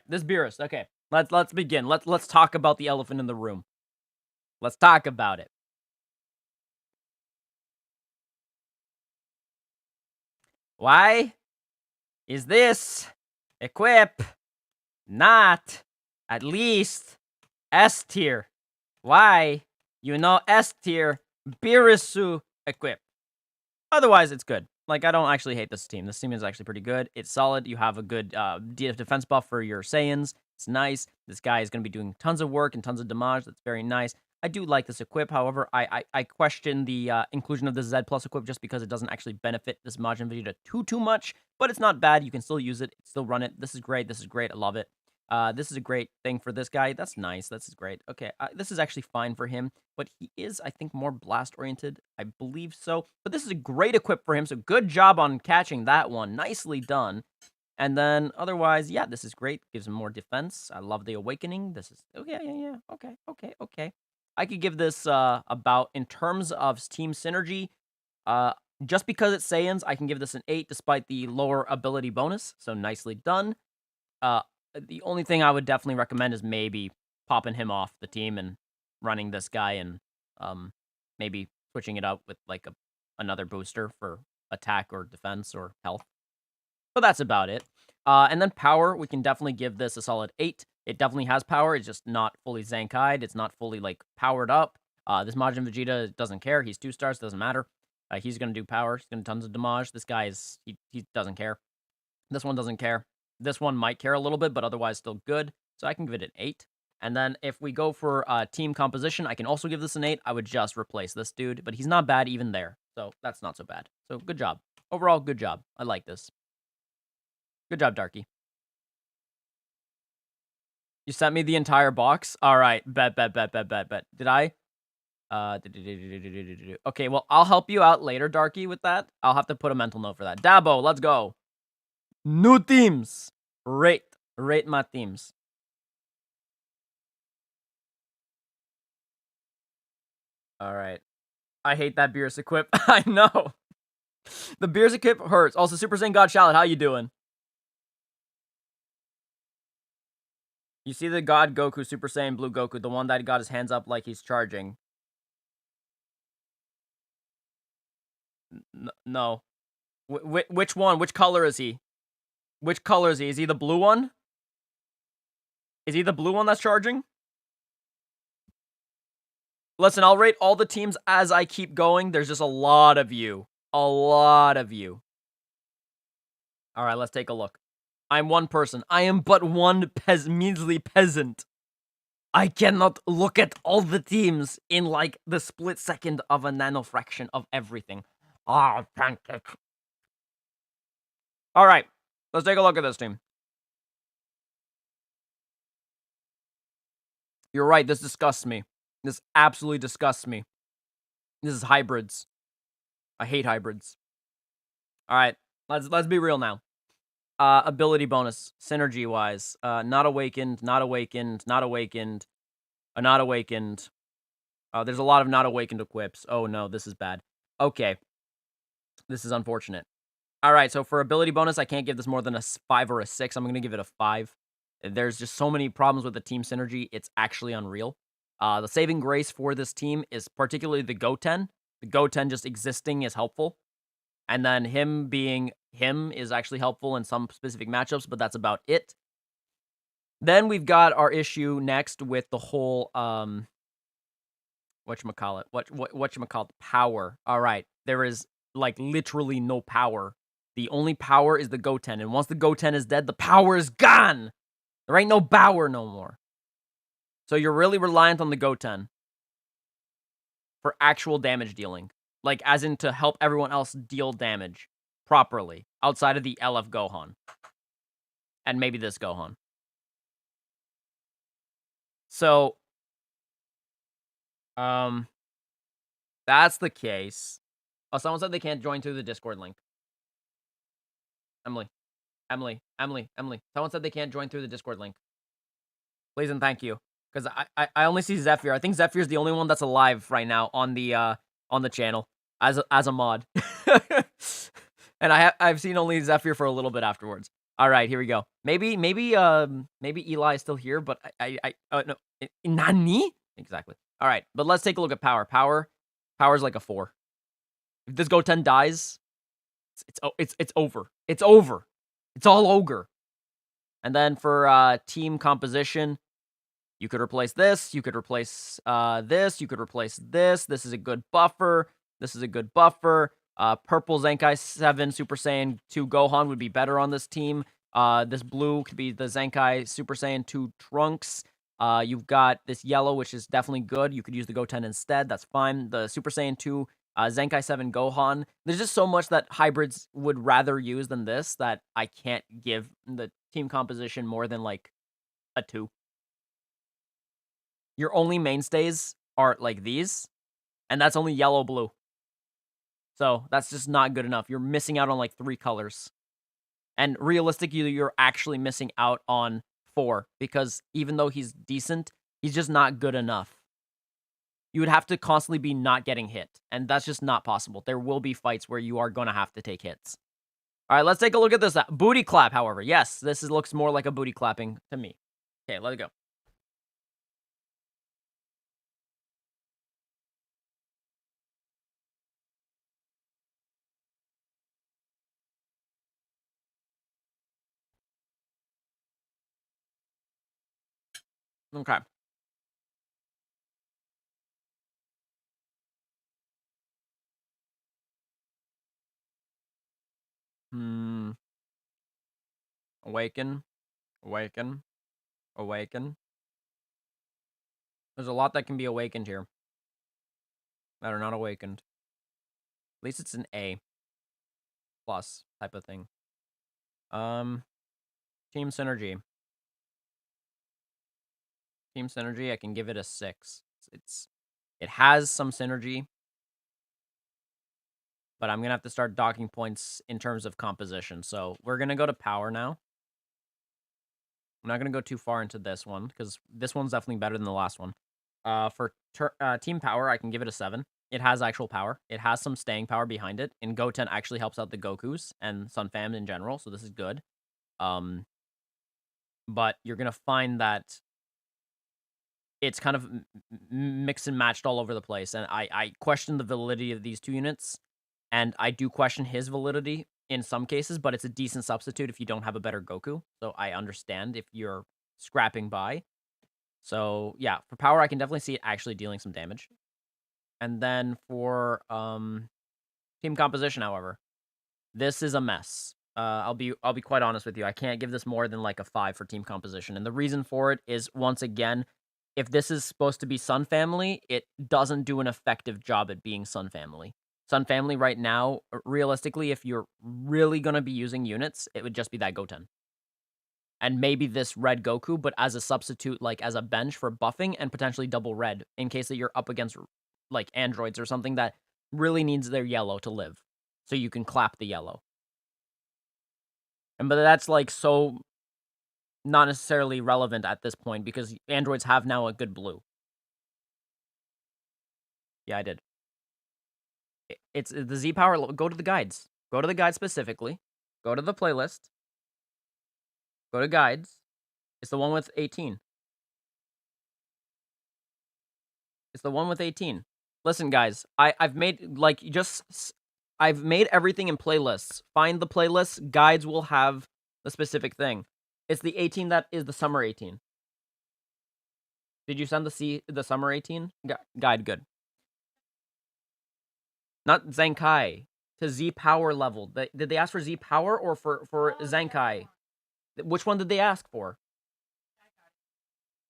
this Beerus. Okay, let's begin. Let's talk about the elephant in the room. Let's talk about it. Why is this equip not at least S tier? Why? You know S tier, Birisu equip. Otherwise, it's good. Like, I don't actually hate this team. This team is actually pretty good. It's solid. You have a good defense buff for your Saiyans. It's nice. This guy is going to be doing tons of work and tons of damage. That's very nice. I do like this equip. However, I question the inclusion of the Z plus equip just because it doesn't actually benefit this Majin Vegeta too much. But it's not bad. You can still use it. Still run it. This is great. This is great. I love it. This is a great thing for this guy. That's nice. This is great. Okay, this is actually fine for him, but he is, I think, more blast-oriented. I believe so. But this is a great equip for him, so good job on catching that one. Nicely done. And then, otherwise, yeah, this is great. Gives him more defense. I love the awakening. This is, okay, yeah. Okay. I could give this, about, in terms of team synergy, just because it's Saiyans, I can give this an 8, despite the lower ability bonus. So, nicely done. The only thing I would definitely recommend is maybe popping him off the team and running this guy and maybe switching it up with like another booster for attack or defense or health. But that's about it. And then power, we can definitely give this a solid 8. It definitely has power. It's just not fully Zankai'd. It's not fully like powered up. This Majin Vegeta doesn't care. He's 2 stars. Doesn't matter. He's going to do power. He's going to tons of damage. This guy is, he doesn't care. This one doesn't care. This one might care a little bit, but otherwise still good. So I can give it an 8. And then if we go for team composition, I can also give this an 8. I would just replace this dude, but he's not bad even there. So that's not so bad. So good job. Overall, good job. I like this. Good job, Darky. You sent me the entire box? All right. Bet. Did I? Okay, well, I'll help you out later, Darky, with that. I'll have to put a mental note for that. Dabo, let's go. New teams. Rate my teams. All right. I hate that Beerus equip. I know. The Beerus equip hurts. Also, Super Saiyan God Shallot, how you doing? You see the God Goku, Super Saiyan Blue Goku, the one that got his hands up like he's charging. No. Which one? Which color is he? Which color is he? Is he the blue one? Is he the blue one that's charging? Listen, I'll rate all the teams as I keep going. There's just a lot of you. A lot of you. All right, let's take a look. I'm one person. I am but one measly peasant. I cannot look at all the teams in, like, the split second of a nanofraction of everything. Ah, pancake. All right, let's take a look at this team. You're right, this disgusts me. This absolutely disgusts me. This is hybrids. I hate hybrids. All right, let's be real now. Ability bonus, synergy-wise. Not awakened, not awakened, not awakened, not awakened. There's a lot of not awakened equips. Oh no, this is bad. Okay. This is unfortunate. All right, so for ability bonus, I can't give this more than a 5 or a 6. I'm going to give it a 5. There's just so many problems with the team synergy. It's actually unreal. The saving grace for this team is particularly the Goten. The Goten just existing is helpful. And then him being him is actually helpful in some specific matchups, but that's about it. Then we've got our issue next with the whole, whatchamacallit, power. All right, there is, like, literally no power. The only power is the Goten, and once the Goten is dead, the power is gone! There ain't no power no more. So you're really reliant on the Goten for actual damage dealing. Like, as in to help everyone else deal damage properly, outside of the LF Gohan. And maybe this Gohan. So, that's the case. Oh, someone said they can't join through the Discord link. Emily. Someone said they can't join through the Discord link. Please and thank you. Because I only see Zephyr. I think Zephyr is the only one that's alive right now on the channel as a mod. And I've seen only Zephyr for a little bit afterwards. All right, here we go. Maybe Eli is still here, but no. Nani? Exactly. All right, but let's take a look at power. Power's like a 4. If this Goten dies, it's over. It's over. It's all ogre. And then for team composition, you could replace this. You could replace this. You could replace this. This is a good buffer. This is a good buffer. Purple Zenkai 7 Super Saiyan 2 Gohan would be better on this team. This blue could be the Zenkai Super Saiyan 2 Trunks. You've got this yellow, which is definitely good. You could use the Goten instead. That's fine. The Super Saiyan 2 Zenkai 7 Gohan. There's just so much that hybrids would rather use than this that I can't give the team composition more than like a 2. Your only mainstays are like these, and that's only yellow blue. So that's just not good enough. You're missing out on like 3 colors. And realistically, you're actually missing out on 4 because even though he's decent, he's just not good enough. You would have to constantly be not getting hit, and that's just not possible. There will be fights where you are going to have to take hits. All right, let's take a look at this. Booty clap, however. Yes, looks more like a booty clapping to me. Okay, let it go. Okay. Awaken. Awaken. Awaken. There's a lot that can be awakened here that are not awakened. At least it's an A plus type of thing. Team synergy. Team synergy, I can give it a 6. It has some synergy, but I'm gonna have to start docking points in terms of composition. So we're gonna go to power now. I'm not gonna go too far into this one because this one's definitely better than the last one. For team power, I can give it a 7. It has actual power. It has some staying power behind it, and Goten actually helps out the Gokus and Sun Fam in general, so this is good. But you're gonna find that it's kind of mixed and matched all over the place, and I question the validity of these 2 units, and I do question his validity in some cases, but it's a decent substitute if you don't have a better Goku, so I understand if you're scrapping by. So, yeah, for power, I can definitely see it actually dealing some damage. And then for, team composition, however, this is a mess. I'll be quite honest with you. I can't give this more than like a 5 for team composition, and the reason for it is, once again, if this is supposed to be Sun Family, it doesn't do an effective job at being Sun Family. Sun Family right now, realistically, if you're really gonna be using units, it would just be that Goten. And maybe this red Goku, but as a substitute, like as a bench for buffing and potentially double red in case that you're up against like androids or something that really needs their yellow to live. So you can clap the yellow. And but that's like so not necessarily relevant at this point because androids have now a good blue. Yeah, I did. It's the Z power. Go to the guides. Go to the guide specifically. Go to the playlist. Go to guides. It's the one with 18. It's the one with 18. Listen, guys, I've made like I've made everything in playlists. Find the playlists. Guides will have the specific thing. It's the 18 that is the summer 18. Did you send the summer 18 guide? Good. Not Zenkai. To Z power level. Did they ask for Z power or for Zenkai? Which one did they ask for?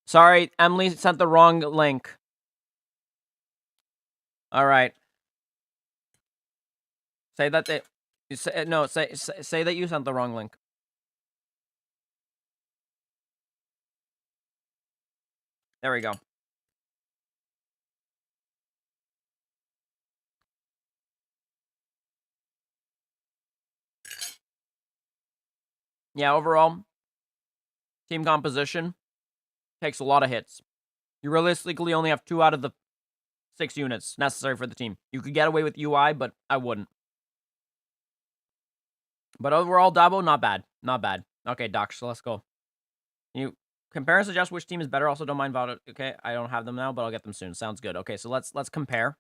Sorry, Emily sent the wrong link. All right. Say that they say no. Say that you sent the wrong link. There we go. Yeah, overall, team composition takes a lot of hits. You realistically only have 2 out of the 6 units necessary for the team. You could get away with UI, but I wouldn't. But overall, Dabo, not bad. Not bad. Okay, Doc, so let's go. You compare and suggest which team is better. Also, don't mind Vado. Okay, I don't have them now, but I'll get them soon. Sounds good. Okay, so let's compare.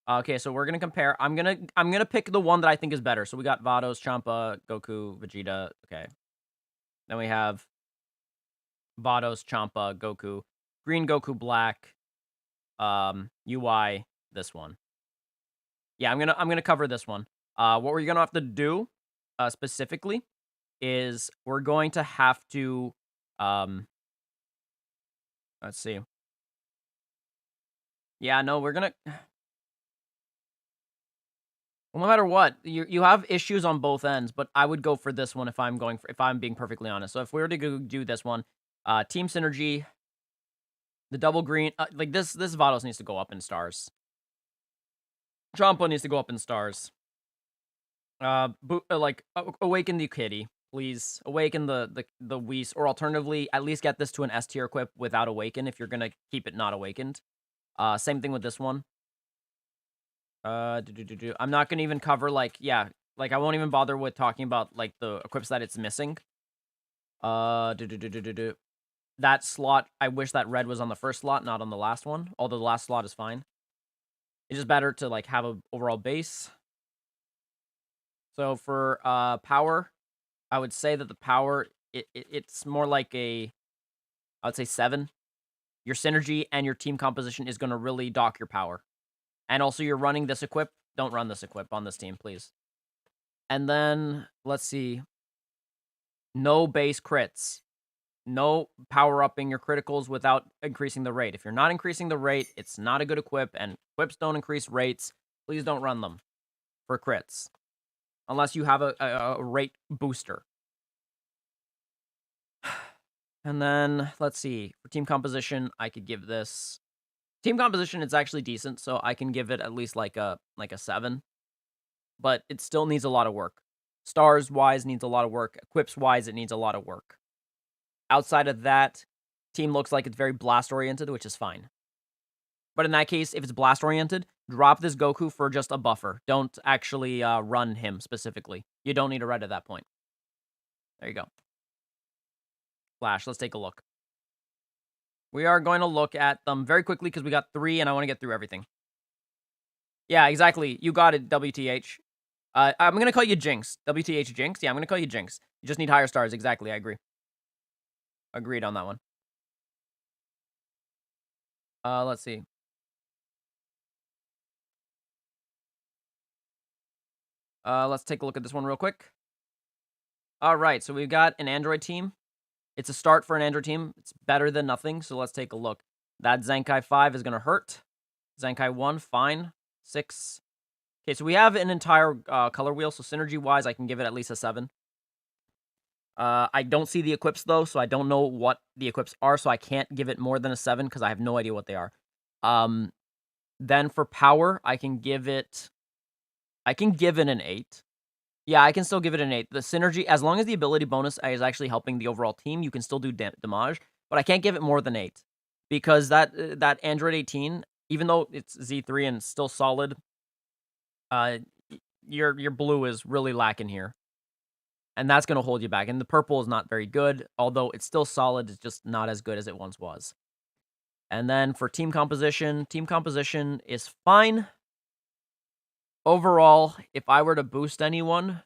Okay, so we're gonna compare. I'm gonna pick the one that I think is better. So we got Vados, Champa, Goku, Vegeta. Okay. Then we have Vados, Champa, Goku, Green Goku, Black, UI, this one. Yeah, I'm gonna cover this one. What we're gonna have to do, specifically, is we're going to have to, um, let's see. Yeah, no, we're gonna. Well, no matter what, you have issues on both ends, but I would go for this one if I'm being perfectly honest. So if we were to go do this one, team synergy, the double green, like this Vados needs to go up in stars. Champa needs to go up in stars. Awaken the kitty, please. Awaken the Whis, or alternatively, at least get this to an S tier equip without awaken if you're gonna keep it not awakened. Same thing with this one. I'm not gonna even cover like I won't even bother with talking about like the equips that it's missing. That slot, I wish that red was on the first slot, not on the last one. Although the last slot is fine. It's just better to like have a overall base. So for power, I would say that the power it's more like I would say 7. Your synergy and your team composition is gonna really dock your power. And also you're running this equip. Don't run this equip on this team, please. And then let's see. No base crits. No power upping your criticals without increasing the rate. If you're not increasing the rate, it's not a good equip, and equips don't increase rates. Please don't run them for crits. Unless you have a rate booster. And then, let's see. For team composition, I could give this... Team composition, it's actually decent, so I can give it at least like a 7. But it still needs a lot of work. Stars-wise, needs a lot of work. Equips-wise, it needs a lot of work. Outside of that, team looks like it's very blast-oriented, which is fine. But in that case, if it's blast-oriented, drop this Goku for just a buffer. Don't actually run him specifically. You don't need a red at that point. There you go. Flash, let's take a look. We are going to look at them very quickly because we got 3 and I want to get through everything. Yeah, exactly. You got it, WTH. I'm going to call you Jinx. WTH Jinx? Yeah, I'm going to call you Jinx. You just need higher stars. Exactly, I agree. Agreed on that one. Let's see. Let's take a look at this one real quick. All right, so we've got an Android team. It's a start for an Android team. It's better than nothing, so let's take a look. That Zenkai 5 is going to hurt. Zenkai 1, fine. 6. Okay, so we have an entire color wheel, so synergy-wise, I can give it at least a 7. I don't see the equips, though, so I don't know what the equips are, so I can't give it more than a 7, because I have no idea what they are. Then for power, I can give it an 8. Yeah, I can still give it an 8. The synergy, as long as the ability bonus is actually helping the overall team, you can still do damage, but I can't give it more than 8. Because that Android 18, even though it's Z3 and still solid, your blue is really lacking here. And that's going to hold you back. And the purple is not very good, although it's still solid, it's just not as good as it once was. And then for team composition is fine. Overall, if I were to boost anyone,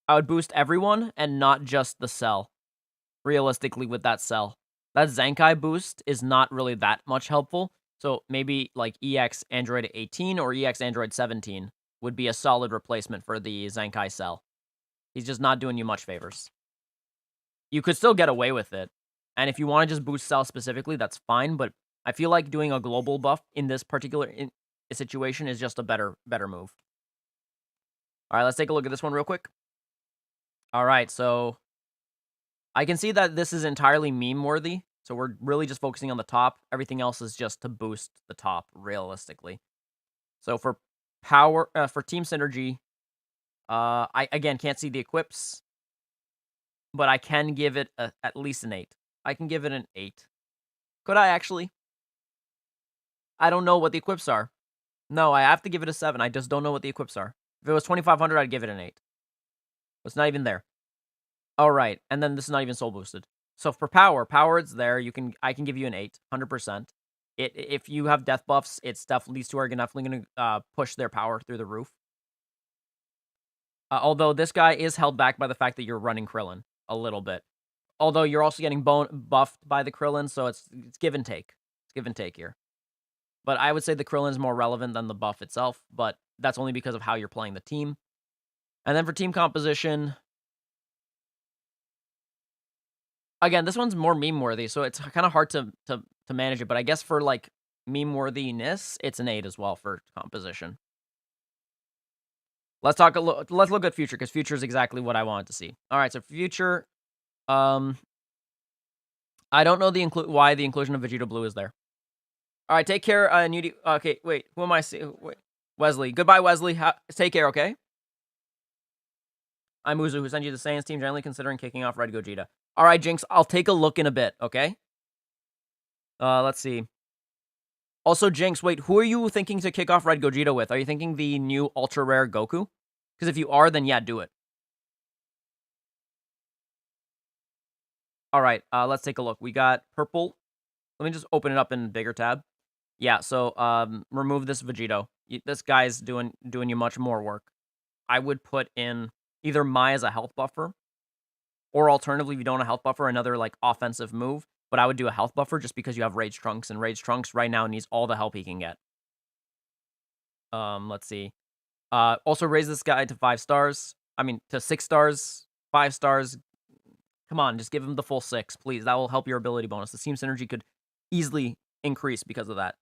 I would boost everyone and not just the cell. Realistically, with that cell. That Zenkai boost is not really that much helpful. So maybe like EX Android 18 or EX Android 17 would be a solid replacement for the Zenkai cell. He's just not doing you much favors. You could still get away with it. And if you want to just boost cell specifically, that's fine. But I feel like doing a global buff in this particular situation is just a better move. All right, let's take a look at this one real quick. All right, so I can see that this is entirely meme-worthy, so we're really just focusing on the top. Everything else is just to boost the top, realistically. So for power, for team synergy, I, again, can't see the equips, but I can give it at least an 8. I can give it an 8. Could I actually? I don't know what the equips are. No, I have to give it a 7. I just don't know what the equips are. If it was 2,500, I'd give it an 8. It's not even there. All right, and then this is not even soul boosted. So for power it's there. I can give you an 8, 100%. If you have death buffs, these two are definitely going to push their power through the roof. Although this guy is held back by the fact that you're running Krillin a little bit. Although you're also getting buffed by the Krillin, so it's give and take. It's give and take here. But I would say the Krillin is more relevant than the buff itself, but that's only because of how you're playing the team. And then for team composition, again, this one's more meme worthy, so it's kind of hard to manage it. But I guess for like meme worthiness, it's an 8 as well for composition. Let's look at future because future is exactly what I wanted to see. All right, so future, I don't know why the inclusion of Vegeta Blue is there. All right, take care. Okay, wait, who am I seeing? Wait, Wesley. Goodbye, Wesley. Take care. Okay. I'm Uzu, who sent you the Saiyans team, generally considering kicking off Red Gogeta. All right, Jinx, I'll take a look in a bit, okay? Let's see. Also, Jinx, wait, who are you thinking to kick off Red Gogeta with? Are you thinking the new ultra rare Goku? Because if you are, then yeah, do it. All right, let's take a look. We got purple. Let me just open it up in a bigger tab. Yeah, so remove this Vegito. This guy's doing you much more work. I would put in either Mai as a health buffer, or alternatively, if you don't want a health buffer, another like offensive move. But I would do a health buffer just because you have Rage Trunks, and Rage Trunks right now needs all the help he can get. Let's see. Also raise this guy to 5 stars. I mean, to 6 stars, 5 stars. Come on, just give him the full 6, please. That will help your ability bonus. The team synergy could easily increase because of that.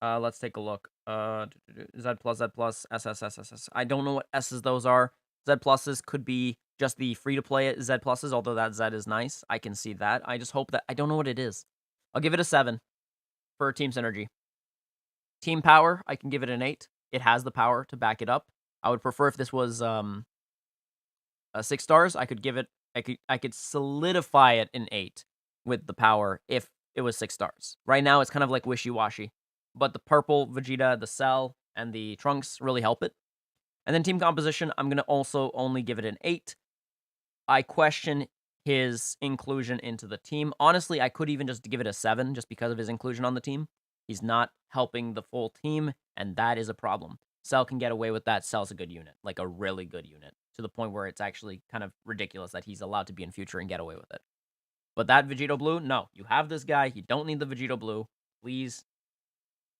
Let's take a look. Z plus, SSSSS. I don't know what S's those are. Z pluses could be just the free-to-play Z pluses, although that Z is nice. I can see that. I just hope that... I don't know what it is. I'll give it a 7 for team synergy. Team power, I can give it an 8. It has the power to back it up. I would prefer if this was 6 stars. I could give it... I could solidify it in 8 with the power if it was 6 stars. Right now, it's kind of like wishy-washy. But the purple, Vegeta, the Cell, and the Trunks really help it. And then team composition, I'm going to also only give it an 8. I question his inclusion into the team. Honestly, I could even just give it a 7 just because of his inclusion on the team. He's not helping the full team, and that is a problem. Cell can get away with that. Cell's a good unit, like a really good unit, to the point where it's actually kind of ridiculous that he's allowed to be in future and get away with it. But that Vegito Blue, no. You have this guy. You don't need the Vegito Blue. Please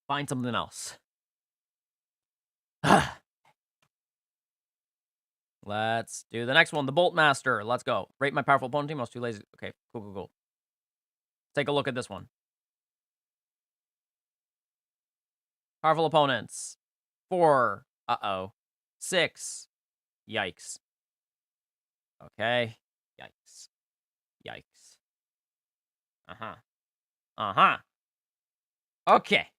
find something else. Let's do the next one. The Bolt Master. Let's go. Rate my powerful opponent team. I was too lazy. Okay, cool. Take a look at this one. Powerful opponents. 4. Uh-oh. 6. Yikes. Okay. Yikes. Uh-huh. Okay.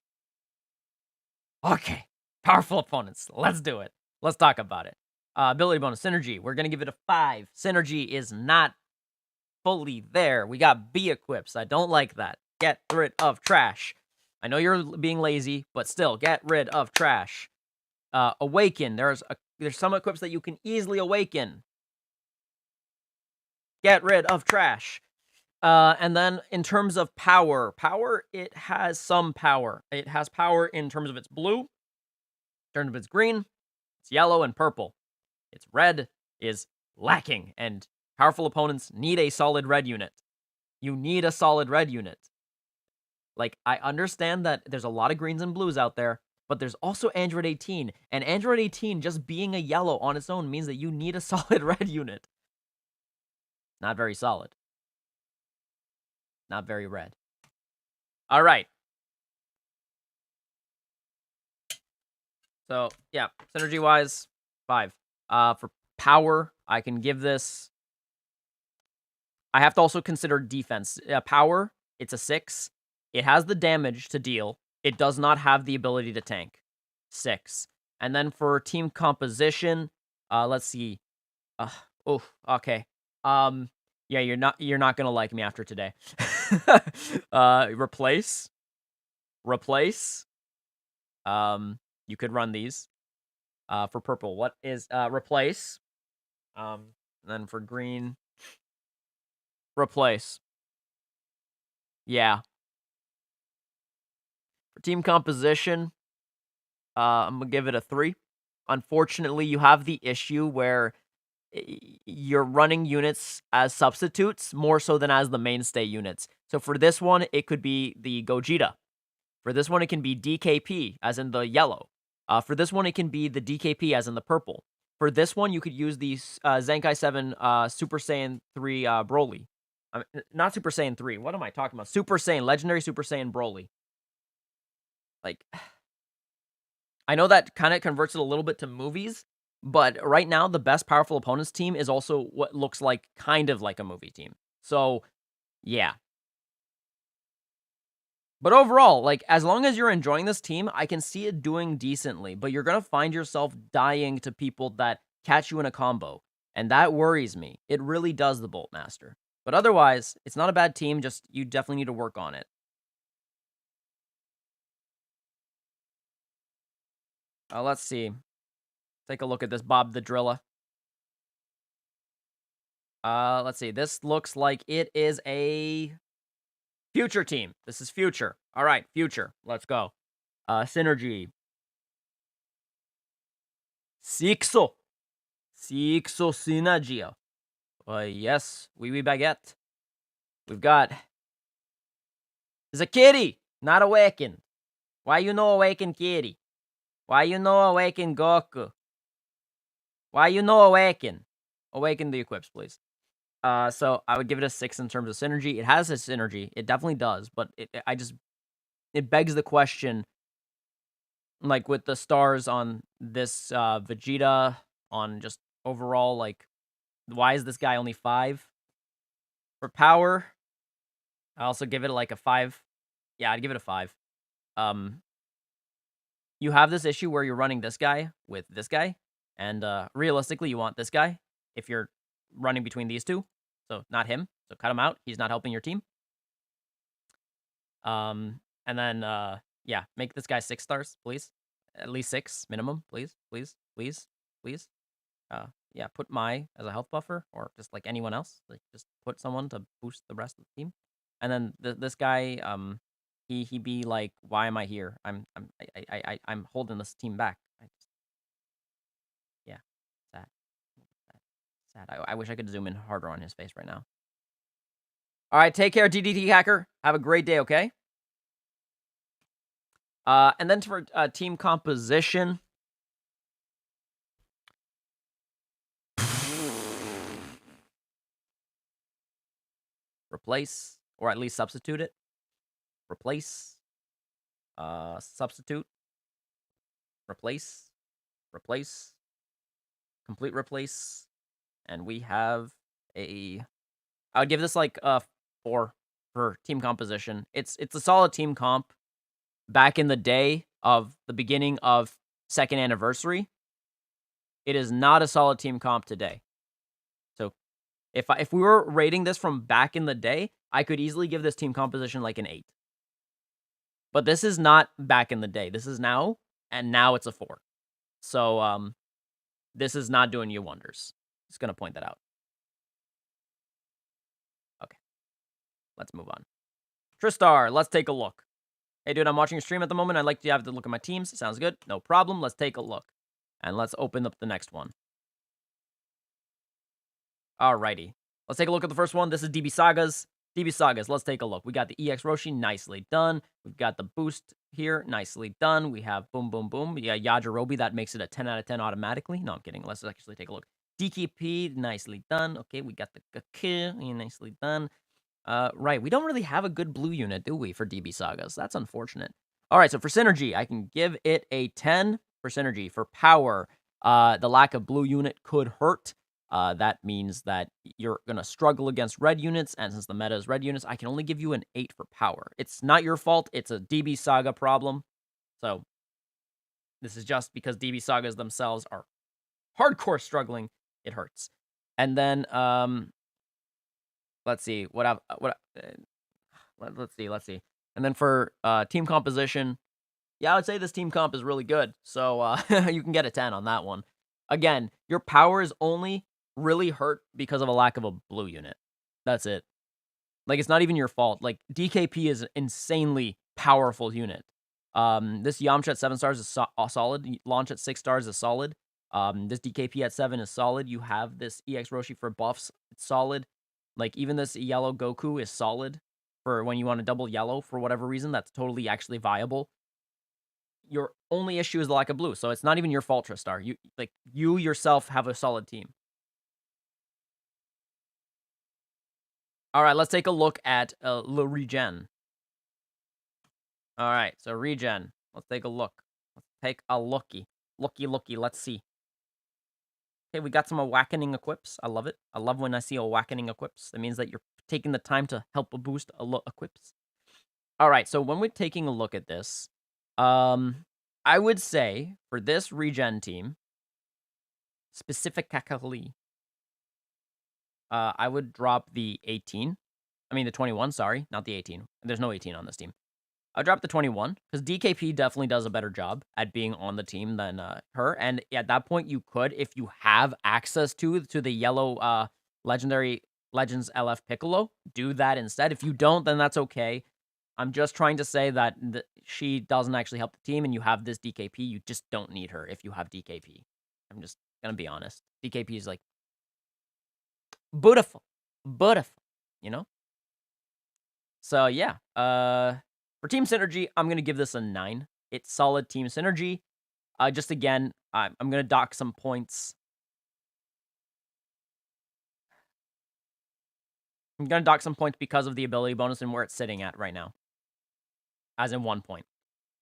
Powerful opponents. Let's do it. Let's talk about it. Ability bonus, Synergy. We're going to give it a 5. Synergy is not fully there. We got B equips. I don't like that. Get rid of trash. I know you're being lazy, but still, get rid of trash. Awaken. There's some equips that you can easily awaken. Get rid of trash. And then in terms of power, it has some power. It has power in terms of its blue, in terms of its green, it's yellow, and purple. Its red is lacking, and powerful opponents need a solid red unit. You need a solid red unit. Like, I understand that there's a lot of greens and blues out there, but there's also Android 18, and Android 18 just being a yellow on its own means that you need a solid red unit. Not very solid. Not very red. All right. So, yeah, synergy-wise, 5. For power, I can give this... I have to also consider defense. Power, it's a 6. It has the damage to deal. It does not have the ability to tank. 6. And then for team composition, let's see. Okay. Yeah, you're not gonna like me after today. Replace. You could run these. For purple, what is replace? Then for green, replace. Yeah. For team composition, I'm gonna give it a 3. Unfortunately, you have the issue where you're running units as substitutes more so than as the mainstay units. So for this one, it could be the Gogeta. For this one, it can be DKP, as in the yellow. For this one, it can be the DKP, as in the purple. For this one, you could use the Zenkai 7 Super Saiyan 3 Broly. Not Super Saiyan 3. What am I talking about? Super Saiyan, Legendary Super Saiyan Broly. Like, I know that kind of converts it a little bit to movies, but right now, the best powerful opponents team is also what looks like kind of like a movie team. So, yeah. But overall, like, as long as you're enjoying this team, I can see it doing decently, but you're going to find yourself dying to people that catch you in a combo. And that worries me. It really does, the Bolt Master. But otherwise, it's not a bad team, just you definitely need to work on it. Let's see. Take a look at this Bob the Driller. Let's see. This looks like it is a future team. This is future. All right, future. Let's go. Synergy. Sixo. Sixo Synergia. Yes. Oui, baguette. We've got... There's a kitty. Not awakened. Why you no awakened kitty? Why you no awakened Goku? Why you no awaken? Awaken the equips, please. So I would give it a 6 in terms of synergy. It has a synergy. It definitely does, but it begs the question, like with the stars on this Vegeta, on just overall, like, why is this guy only 5? For power, I also give it like a 5. Yeah, I'd give it a 5. You have this issue where you're running this guy with this guy, and realistically, you want this guy if you're running between these two. So not him. So cut him out. He's not helping your team. And then yeah, make this guy 6 stars, please. At least 6 minimum, please, please, please, please. Yeah, put Mai as a health buffer, or just like anyone else. Like, just put someone to boost the rest of the team. And then this guy, he be like, why am I here? I'm holding this team back. Yeah, sad, sad. I wish I could zoom in harder on his face right now. All right, take care, DDT Hacker. Have a great day, okay? And then for team composition, replace, or at least substitute it. Replace, substitute, replace, replace, complete replace, and we have a... I would give this like a 4 for team composition. It's a solid team comp. Back in the day of the beginning of 2nd anniversary, it is not a solid team comp today. So if we were rating this from back in the day, I could easily give this team composition like an 8. But this is not back in the day. This is now, and now it's a 4. So this is not doing you wonders. Just gonna point that out. Okay, let's move on. Tristar, let's take a look. Hey, dude, I'm watching your stream at the moment. I'd like to have to look at my teams. Sounds good. No problem. Let's take a look. And let's open up the next one. Alrighty. Let's take a look at the first one. This is DB Sagas. DB Sagas, let's take a look. We got the EX Roshi, nicely done. We've got the boost here, nicely done. We have boom, boom, boom. Yeah, Yajirobe, that makes it a 10 out of 10 automatically. No, I'm kidding. Let's actually take a look. DKP, nicely done. Okay, we got the Gaku, nicely done. Right, we don't really have a good blue unit, do we, for DB Sagas? That's unfortunate. All right, so for synergy, I can give it a 10 for synergy. For power, the lack of blue unit could hurt. That means that you're going to struggle against red units, and since the meta is red units, I can only give you an 8 for power. It's not your fault. It's a DB Saga problem. So this is just because DB Sagas themselves are hardcore struggling. It hurts. And then, let's see. Let's see. And then for team composition, yeah, I would say this team comp is really good. So you can get a 10 on that one. Again, your power is only really hurt because of a lack of a blue unit. That's it. Like, it's not even your fault. Like, DKP is an insanely powerful unit. This Yamcha at 7 stars is solid. Launch at 6 stars is solid. This DKP at 7 is solid. You have this EX Roshi for buffs. It's solid. Like, even this yellow Goku is solid for when you want to double yellow for whatever reason. That's totally actually viable. Your only issue is the lack of blue, so it's not even your fault, Tristar. You yourself have a solid team. All right, let's take a look at Le Regen. All right, so Regen. Let's take a look. Let's take a looky. Looky. Let's see. Okay, we got some awakening equips. I love it. I love when I see awakening equips. That means that you're taking the time to help boost equips. All right, so when we're taking a look at this, I would say for this Regen team, specifically, I would drop the 18. I mean, the 21, sorry, not the 18. There's no 18 on this team. I'll drop the 21 because DKP definitely does a better job at being on the team than her. And at that point, you could, if you have access to the yellow legendary Legends LF Piccolo, do that instead. If you don't, then that's okay. I'm just trying to say that she doesn't actually help the team, and you have this DKP. You just don't need her if you have DKP. I'm just gonna be honest. DKP is like beautiful, you know. So yeah, for team synergy, I'm going to give this a 9. It's solid team synergy. Just again, I'm going to dock some points. I'm going to dock some points because of the ability bonus and where it's sitting at right now. As in 1 point.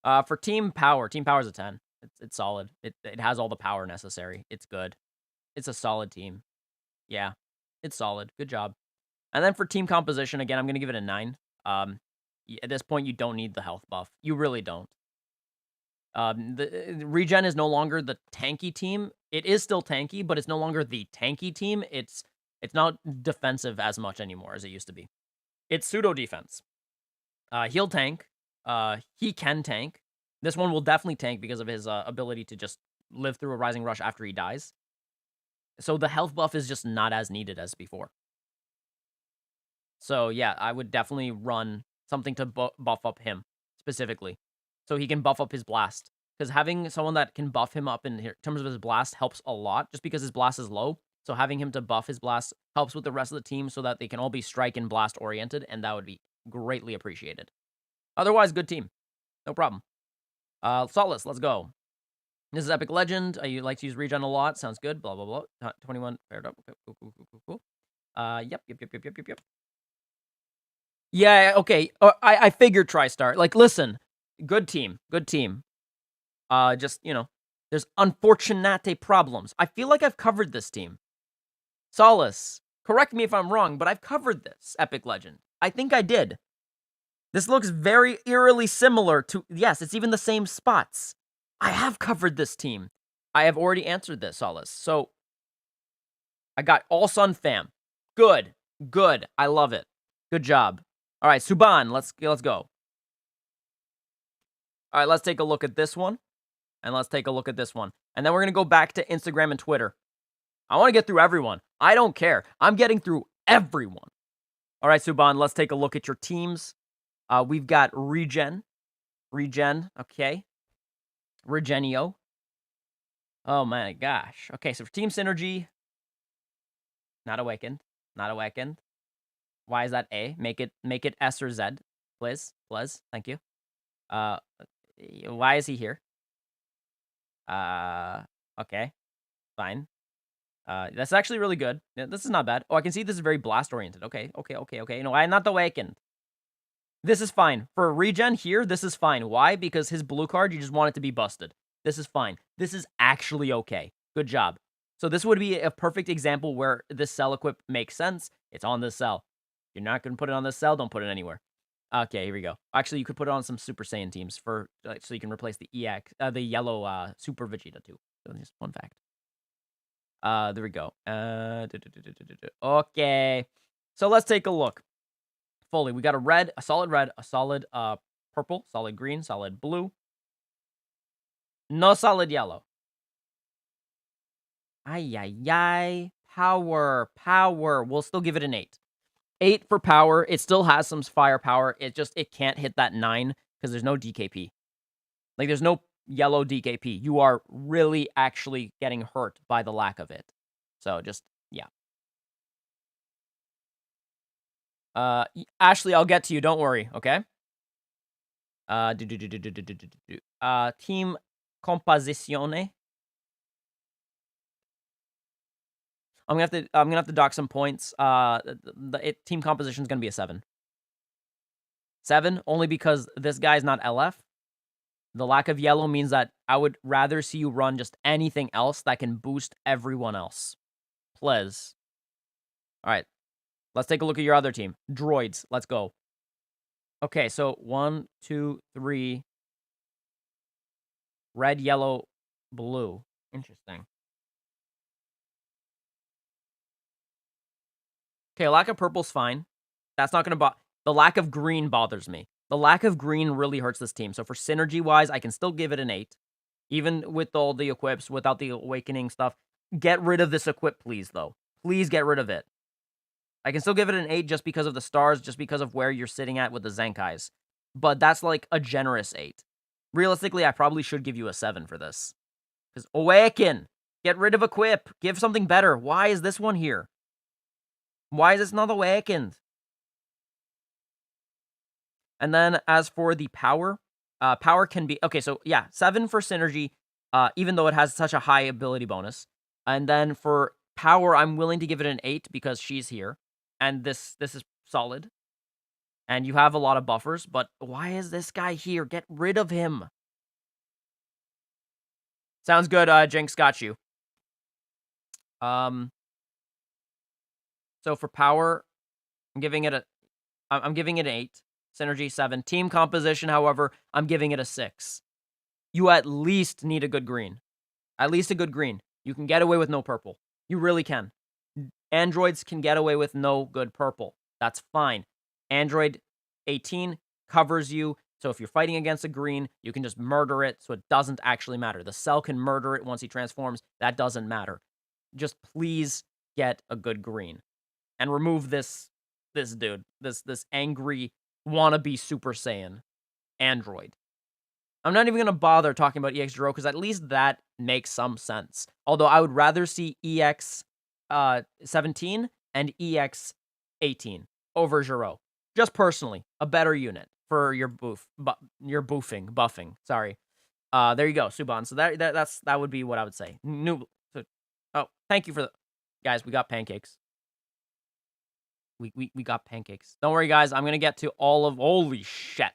For team power is a 10. It's solid. It has all the power necessary. It's good. It's a solid team. Yeah, it's solid. Good job. And then for team composition, again, I'm going to give it a 9. At this point, you don't need the health buff. You really don't. The Regen is no longer the tanky team. It is still tanky, but it's no longer the tanky team. It's not defensive as much anymore as it used to be. It's pseudo defense. He'll tank. He can tank. This one will definitely tank because of his ability to just live through a Rising Rush after he dies. So the health buff is just not as needed as before. So yeah, I would definitely run something to buff up him specifically, so he can buff up his blast. Because having someone that can buff him up in terms of his blast helps a lot, just because his blast is low. So having him to buff his blast helps with the rest of the team, so that they can all be strike and blast oriented, and that would be greatly appreciated. Otherwise, good team, no problem. Saltless, let's go. This is Epic Legend. You like to use regen a lot. Sounds good. Blah blah blah. 21 paired up. Okay, cool. Yep. Yeah, okay. I figured TriStar. Like, listen, good team. Just, there's unfortunate problems. I feel like I've covered this team. Solace, correct me if I'm wrong, but I've covered this Epic Legend. I think I did. This looks very eerily similar to, yes, it's even the same spots. I have covered this team. I have already answered this, Solace. So, I got All Sun Fam. Good. I love it. Good job. All right, Suban, let's go. All right, let's take a look at this one. And let's take a look at this one. And then we're going to go back to Instagram and Twitter. I want to get through everyone. I don't care. I'm getting through everyone. All right, Suban, let's take a look at your teams. We've got Regen, okay. Regenio. Oh my gosh. Okay, so for team synergy, not awakened. Why is that A? Make it S or Z, please. Thank you. Why is he here? Okay, fine. That's actually really good. This is not bad. Oh, I can see this is very blast oriented. Okay. No, I'm not awakened. This is fine. For regen here, this is fine. Why? Because his blue card, you just want it to be busted. This is fine. This is actually okay. Good job. So this would be a perfect example where this cell equip makes sense. It's on this cell. You're not going to put it on this cell, don't put it anywhere. Okay, here we go. Actually, you could put it on some Super Saiyan teams so you can replace the the yellow Super Vegeta too. So just fun fact. There we go. Okay. So let's take a look. Fully, we got a solid purple, solid green, solid blue. No solid yellow. Ay. Power. We'll still give it an 8. 8 for power. It still has some firepower. It can't hit that 9 because there's no DKP. Like, there's no yellow DKP. You are really actually getting hurt by the lack of it. So just, yeah. Ashley, I'll get to you. Don't worry, okay? Team Composizione. I'm gonna have to dock some points. Team composition is gonna be a 7. 7 only because this guy's not LF. The lack of yellow means that I would rather see you run just anything else that can boost everyone else. Please. All right, let's take a look at your other team. Droids. Let's go. Okay, so 1, 2, 3. Red, yellow, blue. Interesting. Okay, lack of purple's fine. That's not gonna the lack of green bothers me. The lack of green really hurts this team. So for synergy-wise, I can still give it an 8. Even with all the equips, without the awakening stuff. Get rid of this equip, please, though. Please get rid of it. I can still give it an 8 just because of the stars, just because of where you're sitting at with the Zenkais. But that's like a generous 8. Realistically, I probably should give you a 7 for this. Because awaken! Get rid of equip! Give something better. Why is this one here? Why is this not awakened? And then as for the power, power can be... Okay, so yeah, 7 for synergy, even though it has such a high ability bonus. And then for power, I'm willing to give it an 8 because she's here. And this is solid. And you have a lot of buffers, but why is this guy here? Get rid of him. Sounds good, Jinx, got you. So for power, I'm giving it an 8. Synergy, 7. Team composition, however, I'm giving it a 6. You at least need a good green. At least a good green. You can get away with no purple. You really can. Androids can get away with no good purple. That's fine. Android 18 covers you, so if you're fighting against a green, you can just murder it, so it doesn't actually matter. The cell can murder it once he transforms. That doesn't matter. Just please get a good green. And remove this dude. This angry wannabe Super Saiyan android. I'm not even going to bother talking about EX Jiro because at least that makes some sense. Although I would rather see EX 17 and EX 18 over Jiro. Just personally, a better unit for your buffing. Sorry. There you go, Suban. So that would be what I would say. Thank you for the guys. We got pancakes. We got pancakes. Don't worry, guys. I'm gonna get to all of... Holy shit.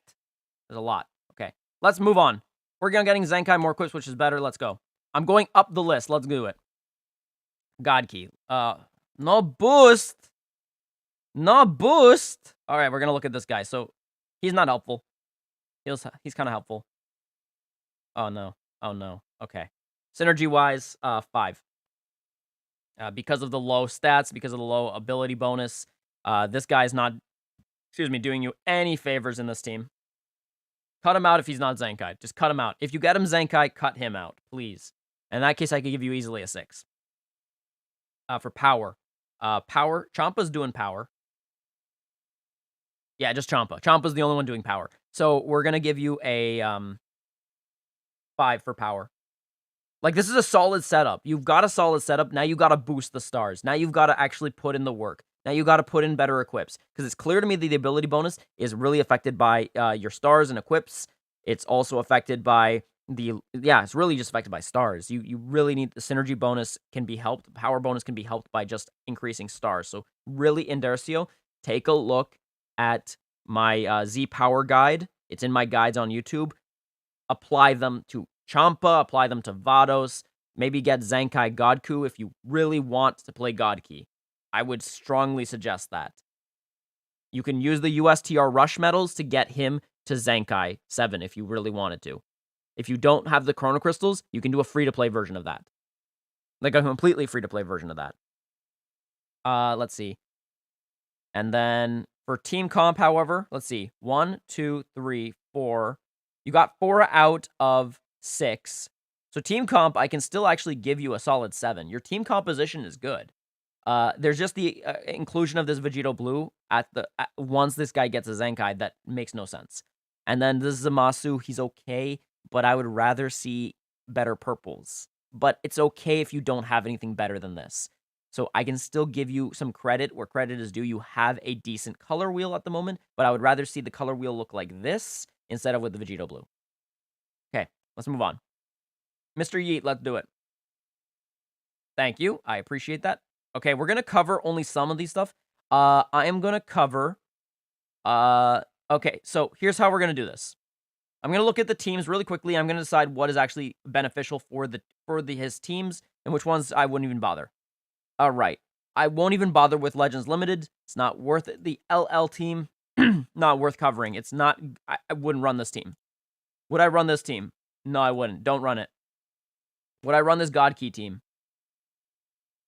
There's a lot. Okay. Let's move on. We're gonna getting Zenkai more equips, which is better. Let's go. I'm going up the list. Let's do it. God Key. No boost. No boost. All right, we're gonna look at this guy. So he's not helpful. He's kind of helpful. Oh no. Oh no. Okay. Synergy-wise, 5. Because of the low stats, because of the low ability bonus. This guy's not, doing you any favors in this team. Cut him out if he's not Zenkai. Just cut him out. If you get him Zenkai, cut him out, please. In that case, I could give you easily a 6. For power. Champa's doing power. Yeah, just Champa. Champa's the only one doing power. So we're going to give you a 5 for power. Like, this is a solid setup. You've got a solid setup. Now you got to boost the stars. Now you've got to actually put in the work. Now you got to put in better equips. Because it's clear to me that the ability bonus is really affected by your stars and equips. It's also affected by it's really just affected by stars. You really need... The synergy bonus can be helped. The power bonus can be helped by just increasing stars. So really, Indercio, take a look at my Z Power guide. It's in my guides on YouTube. Apply them to Champa, apply them to Vados. Maybe get Zenkai Godku if you really want to play Godki. I would strongly suggest that. You can use the USTR Rush medals to get him to Zenkai 7 if you really wanted to. If you don't have the Chrono Crystals, you can do a free-to-play version of that. Like a completely free-to-play version of that. Let's see. And then for Team Comp, however, let's see. 1, 2, 3, 4. You got 4 out of 6. So Team Comp, I can still actually give you a solid 7. Your team composition is good. There's just the inclusion of this Vegeta Blue once this guy gets a Zenkai that makes no sense. And then this Zamasu, he's okay. but I would rather see better purples. But it's okay if you don't have anything better than this. So I can still give you some credit where credit is due. You have a decent color wheel at the moment, but I would rather see the color wheel look like this instead of with the Vegito blue. Okay, let's move on. Mr. Yeet, let's do it. Thank you. I appreciate that. Okay, we're going to cover only some of these stuff. I am going to cover... okay, so here's how we're going to do this. I'm going to look at the teams really quickly. I'm going to decide what is actually beneficial for his teams and which ones I wouldn't even bother. All right. I won't even bother with Legends Limited. It's not worth it. The LL team, not worth covering. It's not... I wouldn't run this team. Would I run this team? No, I wouldn't. Don't run it. Would I run this God Key team?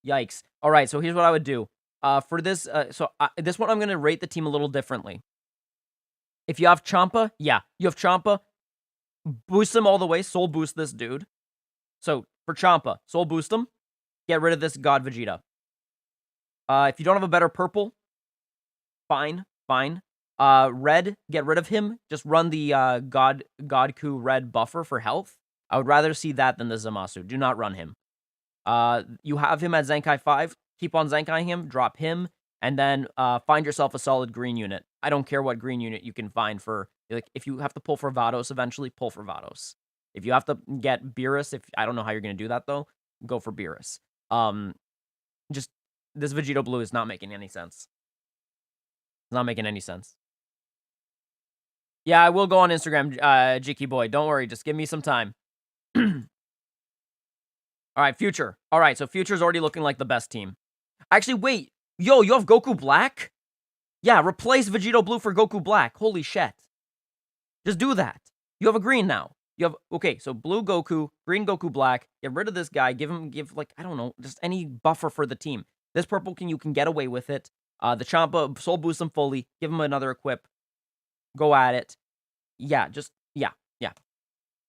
Yikes. All right, so here's what I would do. For this, this one, I'm going to rate the team a little differently. If you have Champa, yeah, you have Champa, boost him all the way, soul boost this dude. So, for Champa, soul boost him, get rid of this God Vegeta. If you don't have a better purple, fine. Red, get rid of him, just run the Godku red buffer for health. I would rather see that than the Zamasu. Do not run him. You have him at Zenkai 5. Keep on Zenkaiing him, drop him, and then find yourself a solid green unit. I don't care what green unit you can find for... Like, if you have to pull for Vados eventually, pull for Vados. If you have to get Beerus, I don't know how you're going to do that, though, go for Beerus. Just... This Vegito Blue is not making any sense. It's not making any sense. Yeah, I will go on Instagram, Jiki Boy. Don't worry, just give me some time. All right, Future. All right, so Future's already looking like the best team. Actually, wait. Yo, you have Goku Black? Yeah, replace Vegito Blue for Goku Black. Holy shit. Just do that. You have a green now. You have... Okay, so blue Goku, green Goku Black. Get rid of this guy. Give, like, I don't know, just any buffer for the team. This purple, you can get away with it. The Champa, soul boost him fully. Give him another equip. Go at it. Yeah, just... Yeah.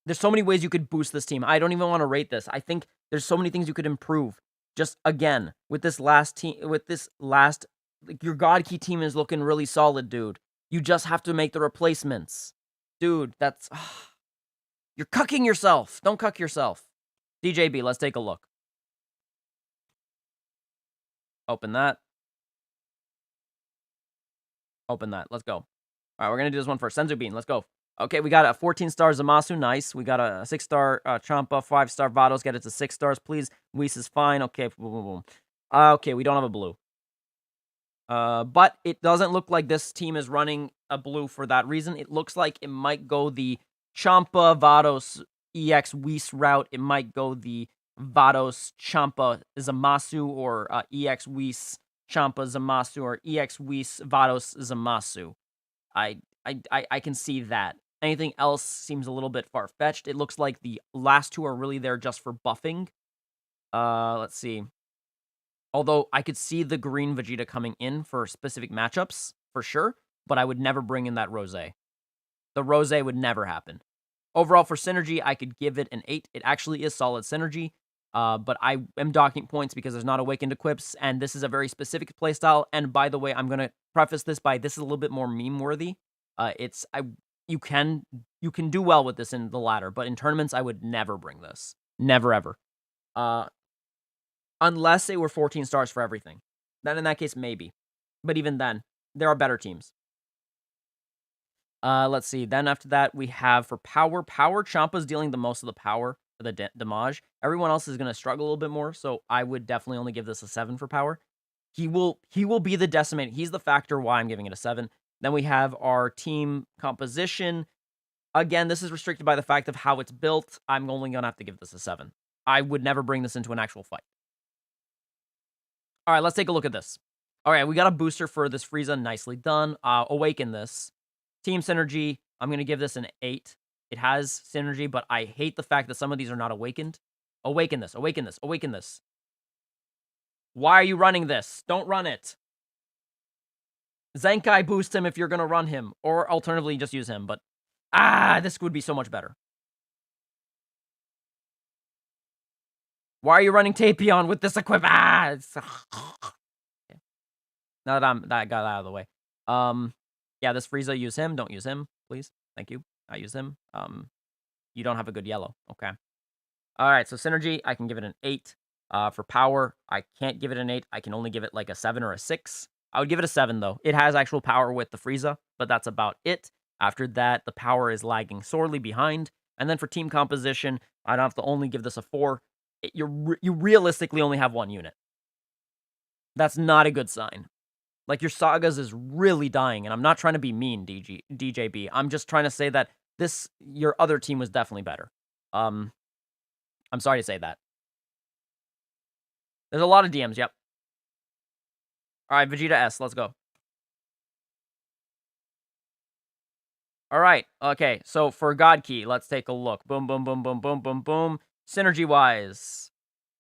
There's so many ways you could boost this team. I don't even want to rate this. I think there's so many things you could improve. Just, again, with this last team, like, your God Key team is looking really solid, dude. You just have to make the replacements. Dude, that's... You're cucking yourself. Don't cuck yourself. DJB, let's take a look. Open that. Open that. Let's go. All right, we're going to do this one first. Senzu Bean, let's go. Okay, we got a 14-star Zamasu. Nice. We got a 6-star Champa, 5-star Vados. Get it to 6 stars, please. Whis is fine. Okay, boom, boom, boom. Okay, we don't have a blue. But it doesn't look like this team is running a blue for that reason. It looks like it might go the Champa, Vados, EX Whis route. It might go the Vados, Champa, Zamasu, or EX Whis, Champa, Zamasu, or EX Whis, Vados, Zamasu. I can see that. Anything else seems a little bit far-fetched. It looks like the last two are really there just for buffing. Let's see. Although I could see the green Vegeta coming in for specific matchups, for sure, but I would never bring in that Rose. The Rose would never happen. Overall, for synergy, I could give it an 8. It actually is solid synergy, but I am docking points because there's not awakened equips, and this is a very specific playstyle. And by the way, I'm going to preface this by this is a little bit more meme-worthy. You can do well with this in the ladder, but in tournaments, I would never bring this. Never, ever. Unless it were 14 stars for everything. Then in that case, maybe. But even then, there are better teams. Let's see. Then after that, we have for power. Power, Champa's dealing the most of the power for the damage. Everyone else is going to struggle a little bit more, so I would definitely only give this a 7 for power. He will be the decimator. He's the factor why I'm giving it a 7. Then we have our team composition. Again, this is restricted by the fact of how it's built. I'm only going to have to give this a 7. I would never bring this into an actual fight. All right, let's take a look at this. All right, we got a booster for this Frieza. Nicely done. Awaken this. Team synergy, I'm going to give this an 8. It has synergy, but I hate the fact that some of these are not awakened. Awaken this. Awaken this. Awaken this. Why are you running this? Don't run it. Zenkai boost him if you're going to run him. Or alternatively, just use him. But, this would be so much better. Why are you running Tapion with this equip? Okay. Now that I got out of the way. Yeah, this Frieza, use him. Don't use him, please. Thank you. I use him. you don't have a good yellow. Okay. All right, so synergy, I can give it an 8. For power, I can't give it an 8. I can only give it like a 7 or a 6. I would give it a 7, though. It has actual power with the Frieza, but that's about it. After that, the power is lagging sorely behind. And then for team composition, I'd have to only give this a 4. You realistically only have one unit. That's not a good sign. Like, your Sagas is really dying, and I'm not trying to be mean, DJB. I'm just trying to say that your other team was definitely better. I'm sorry to say that. There's a lot of DMs, yep. All right, Vegeta S, let's go. All right, okay, so for God Key, let's take a look. Boom, boom, boom, boom, boom, boom, boom. Synergy-wise,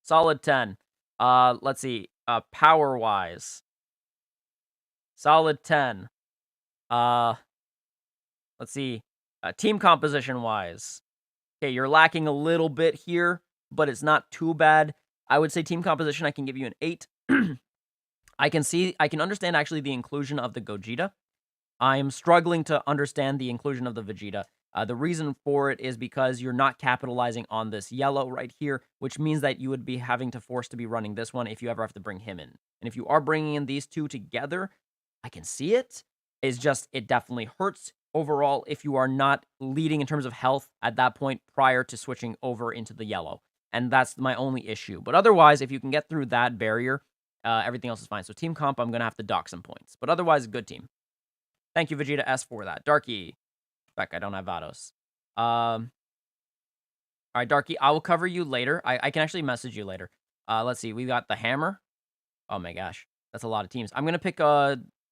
solid 10. Let's see, power-wise, solid 10. Let's see, team composition-wise. Okay, you're lacking a little bit here, but it's not too bad. I would say team composition, I can give you an 8. I can understand actually the inclusion of the Gogeta. I'm struggling to understand the inclusion of the Vegeta. The reason for it is because you're not capitalizing on this yellow right here, which means that you would be having to force to be running this one if you ever have to bring him in. And if you are bringing in these two together, I can see it. It's just, it definitely hurts overall if you are not leading in terms of health at that point prior to switching over into the yellow. And that's my only issue. But otherwise, if you can get through that barrier, everything else is fine. So team comp, I'm going to have to dock some points. But otherwise, good team. Thank you, Vegeta S, for that. Darky. Back, I don't have Vados. All right, Darky, I will cover you later. I can actually message you later. Let's see. We got the Hammer. Oh, my gosh. That's a lot of teams. I'm going to pick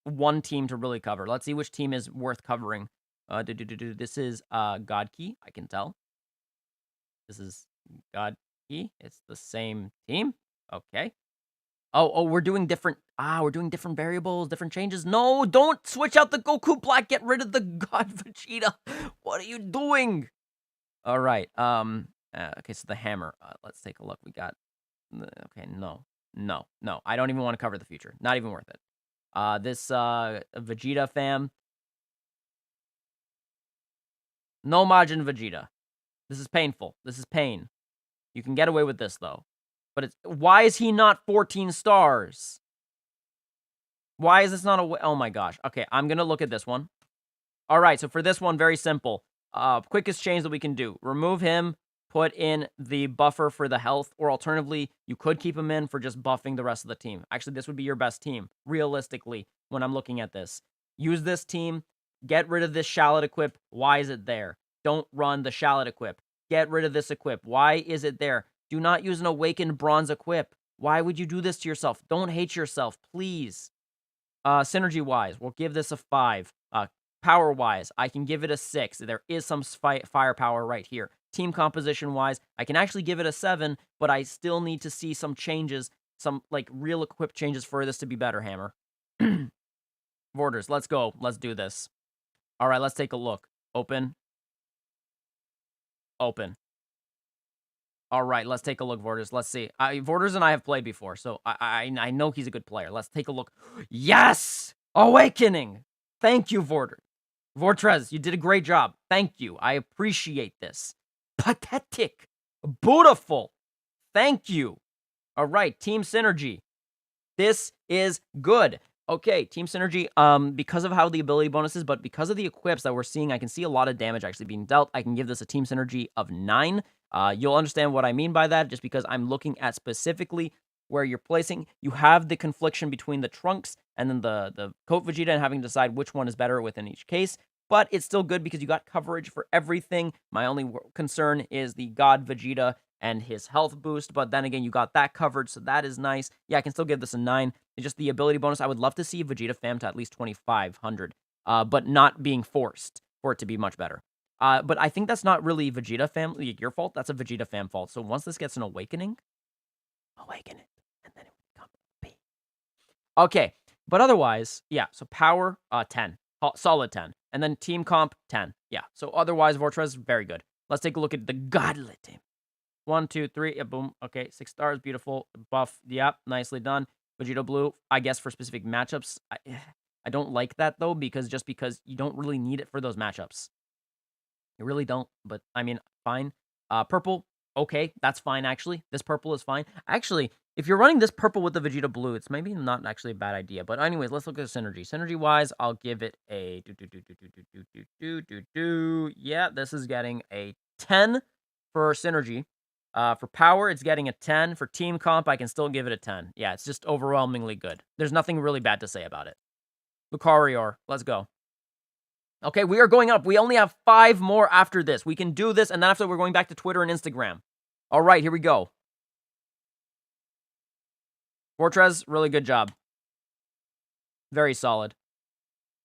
one team to really cover. Let's see which team is worth covering. This is God Key, I can tell. This is God Key. It's the same team. Okay. Oh, we're doing different variables, different changes. No, don't switch out the Goku Black. Get rid of the God Vegeta. What are you doing? All right. Okay, so the hammer. Let's take a look. We got, okay, no. I don't even want to cover the future. Not even worth it. This Vegeta fam. No Majin Vegeta. This is painful. This is pain. You can get away with this, though. But why is he not 14 stars? Why is this not oh my gosh. Okay, I'm going to look at this one. All right, so for this one, very simple. Quickest change that we can do. Remove him, put in the buffer for the health, or alternatively, you could keep him in for just buffing the rest of the team. Actually, this would be your best team, realistically, when I'm looking at this. Use this team, get rid of this shallot equip. Why is it there? Don't run the shallot equip. Get rid of this equip. Why is it there? Do not use an awakened bronze equip. Why would you do this to yourself? Don't hate yourself, please. Synergy-wise, we'll give this a 5. Power-wise, I can give it a 6. There is some firepower right here. Team composition-wise, I can actually give it a 7, but I still need to see some changes, some, like, real equip changes for this to be better, Hammer. Vorders, let's go. Let's do this. All right, let's take a look. Open. Open. All right, let's take a look, Vorders. Let's see. Vorders and I have played before, so I know he's a good player. Let's take a look. Yes! Awakening! Thank you, Vortrez, you did a great job. Thank you. I appreciate this. Pathetic. Beautiful. Thank you. All right, Team Synergy. This is good. Okay, Team Synergy, because of how the ability bonus is, but because of the equips that we're seeing, I can see a lot of damage actually being dealt. I can give this a Team Synergy of 9. You'll understand what I mean by that, just because I'm looking at specifically where you're placing. You have the confliction between the Trunks and then the Coat Vegeta and having to decide which one is better within each case. But it's still good because you got coverage for everything. My only concern is the God Vegeta and his health boost, but then again, you got that covered, so that is nice. Yeah, I can still give this a 9. It's just the ability bonus. I would love to see Vegeta fam to at least 2,500, but not being forced for it to be much better. But I think that's not really Vegeta fam, your fault. That's a Vegeta fam fault. So once this gets an awakening, awaken it, and then it will become B. Okay, but otherwise, yeah, so power, 10. Solid 10. And then team comp, 10. Yeah, so otherwise, Vortrez, very good. Let's take a look at the Godlet team. 1, 2, 3, boom. Okay, 6 stars, beautiful. Buff, yep, nicely done. Vegeta Blue, I guess for specific matchups. I don't like that, though, because you don't really need it for those matchups. You really don't, but, I mean, fine. Purple, okay, that's fine, actually. This purple is fine. Actually, if you're running this purple with the Vegeta blue, it's maybe not actually a bad idea. But anyways, let's look at the synergy. Synergy-wise, I'll give it a yeah, this is getting a 10 for synergy. For power, it's getting a 10. For team comp, I can still give it a 10. Yeah, it's just overwhelmingly good. There's nothing really bad to say about it. Lucario, let's go. Okay, we are going up. We only have 5 more after this. We can do this, and then after we're going back to Twitter and Instagram. All right, here we go. Fortress, really good job. Very solid.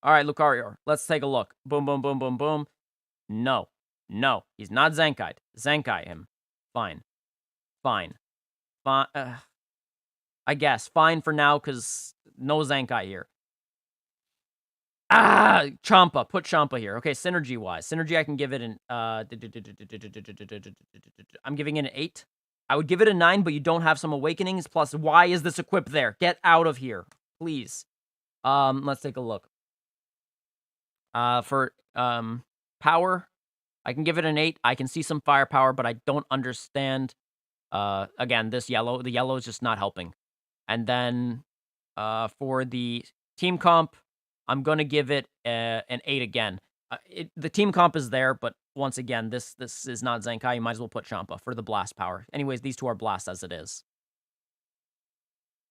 All right, Lucario, let's take a look. Boom, boom, boom, boom, boom. No. No, he's not Zenkai'd. Zenkai him. Fine. Fine. Fine. I guess. Fine for now, because no Zenkai here. Ah, Champa. Put Champa here. Okay, synergy-wise. Synergy, I can give it an... I'm giving it an 8. I would give it a 9, but you don't have some awakenings. Plus, why is this equipped there? Get out of here, please. Let's take a look. For power, I can give it an 8. I can see some firepower, but I don't understand. Again, this yellow. The yellow is just not helping. And then for the team comp, I'm going to give it an 8 again. The team comp is there, but once again, this is not Zenkai. You might as well put Champa for the blast power. Anyways, these two are blast as it is.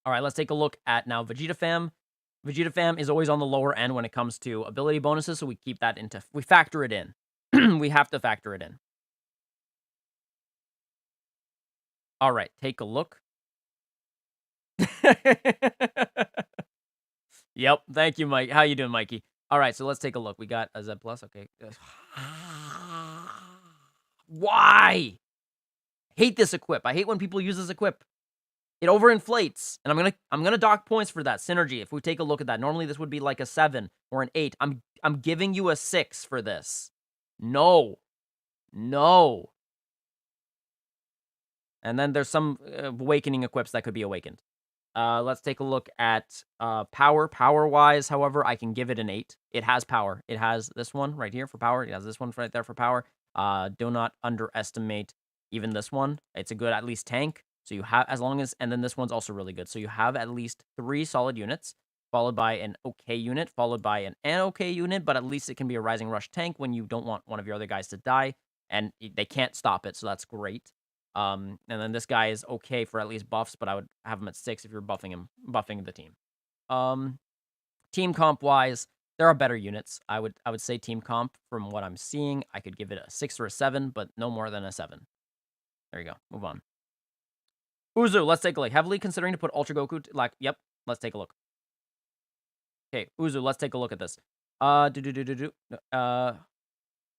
All right, let's take a look at now Vegeta Fam. Vegeta Fam is always on the lower end when it comes to ability bonuses, so we keep that into... We factor it in. We have to factor it in. All right, take a look. Yep, thank you, Mike. How you doing, Mikey? All right, so let's take a look. We got a Z+, okay. Why? Hate this equip. I hate when people use this equip. It overinflates, and I'm gonna dock points for that synergy. If we take a look at that, normally this would be like a 7 or an 8. I'm giving you a 6 for this. No. No. And then there's some awakening equips that could be awakened. Let's take a look at power. Power-wise, however, I can give it an 8. It has power. It has this one right here for power. It has this one right there for power. Do not underestimate even this one. It's a good at least tank. So you have, as long as, and then this one's also really good. So you have at least 3 solid units, followed by an okay unit, followed by an okay unit, but at least it can be a Rising Rush tank when you don't want one of your other guys to die, and they can't stop it, so that's great. And then this guy is okay for at least buffs, but I would have him at 6 if you're buffing the team. Team comp-wise, there are better units. I would say team comp, from what I'm seeing, I could give it a 6 or a 7, but no more than a 7. There you go. Move on. Uzu, let's take a look. Heavily considering to put Ultra Goku... Yep, let's take a look. Okay, Uzu, let's take a look at this. Well,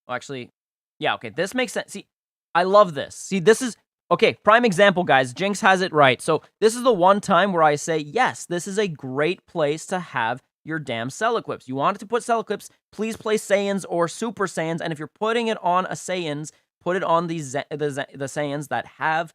actually... Yeah, okay, this makes sense. See, I love this. See, this is... Okay, prime example, guys. Jinx has it right. So, this is the one time where I say, yes, this is a great place to have your damn Cell Equips. You wanted to put Cell Equips, please play Saiyans or Super Saiyans, and if you're putting it on a Saiyans, put it on the Saiyans that have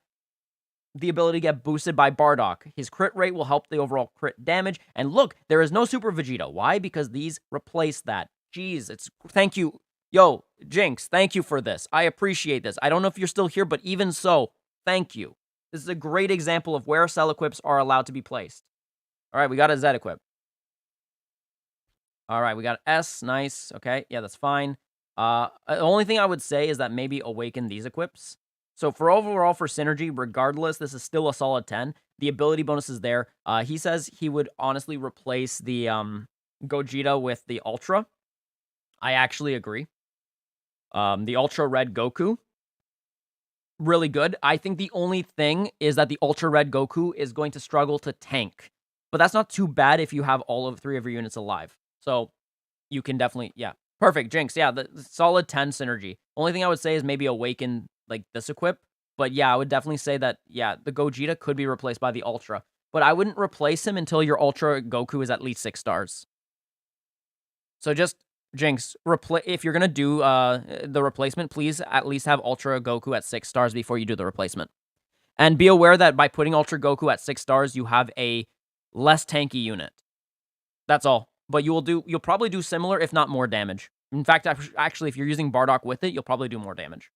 the ability to get boosted by Bardock. His crit rate will help the overall crit damage. And look, there is no Super Vegeta. Why? Because these replace that. Jeez, it's... Thank you. Yo, Jinx, thank you for this. I appreciate this. I don't know if you're still here, but even so, thank you. This is a great example of where Cell Equips are allowed to be placed. All right, we got a Z Equip. All right, we got S. Nice. Okay, yeah, that's fine. The only thing I would say is that maybe awaken these equips. So for overall, for synergy, regardless, this is still a solid 10. The ability bonus is there. He says he would honestly replace the Gogeta with the Ultra. I actually agree. The Ultra Red Goku, really good. I think the only thing is that the Ultra Red Goku is going to struggle to tank. But that's not too bad if you have all of 3 of your units alive. So you can definitely, yeah. Perfect, Jinx. Yeah, the solid 10 synergy. Only thing I would say is maybe awaken like this equip. But yeah, I would definitely say that, yeah, the Gogeta could be replaced by the Ultra. But I wouldn't replace him until your Ultra Goku is at least 6 stars. So just, Jinx, if you're going to do the replacement, please at least have Ultra Goku at 6 stars before you do the replacement. And be aware that by putting Ultra Goku at 6 stars, you have a less tanky unit. That's all. But you'll probably do similar, if not more damage. In fact, actually, if you're using Bardock with it, you'll probably do more damage.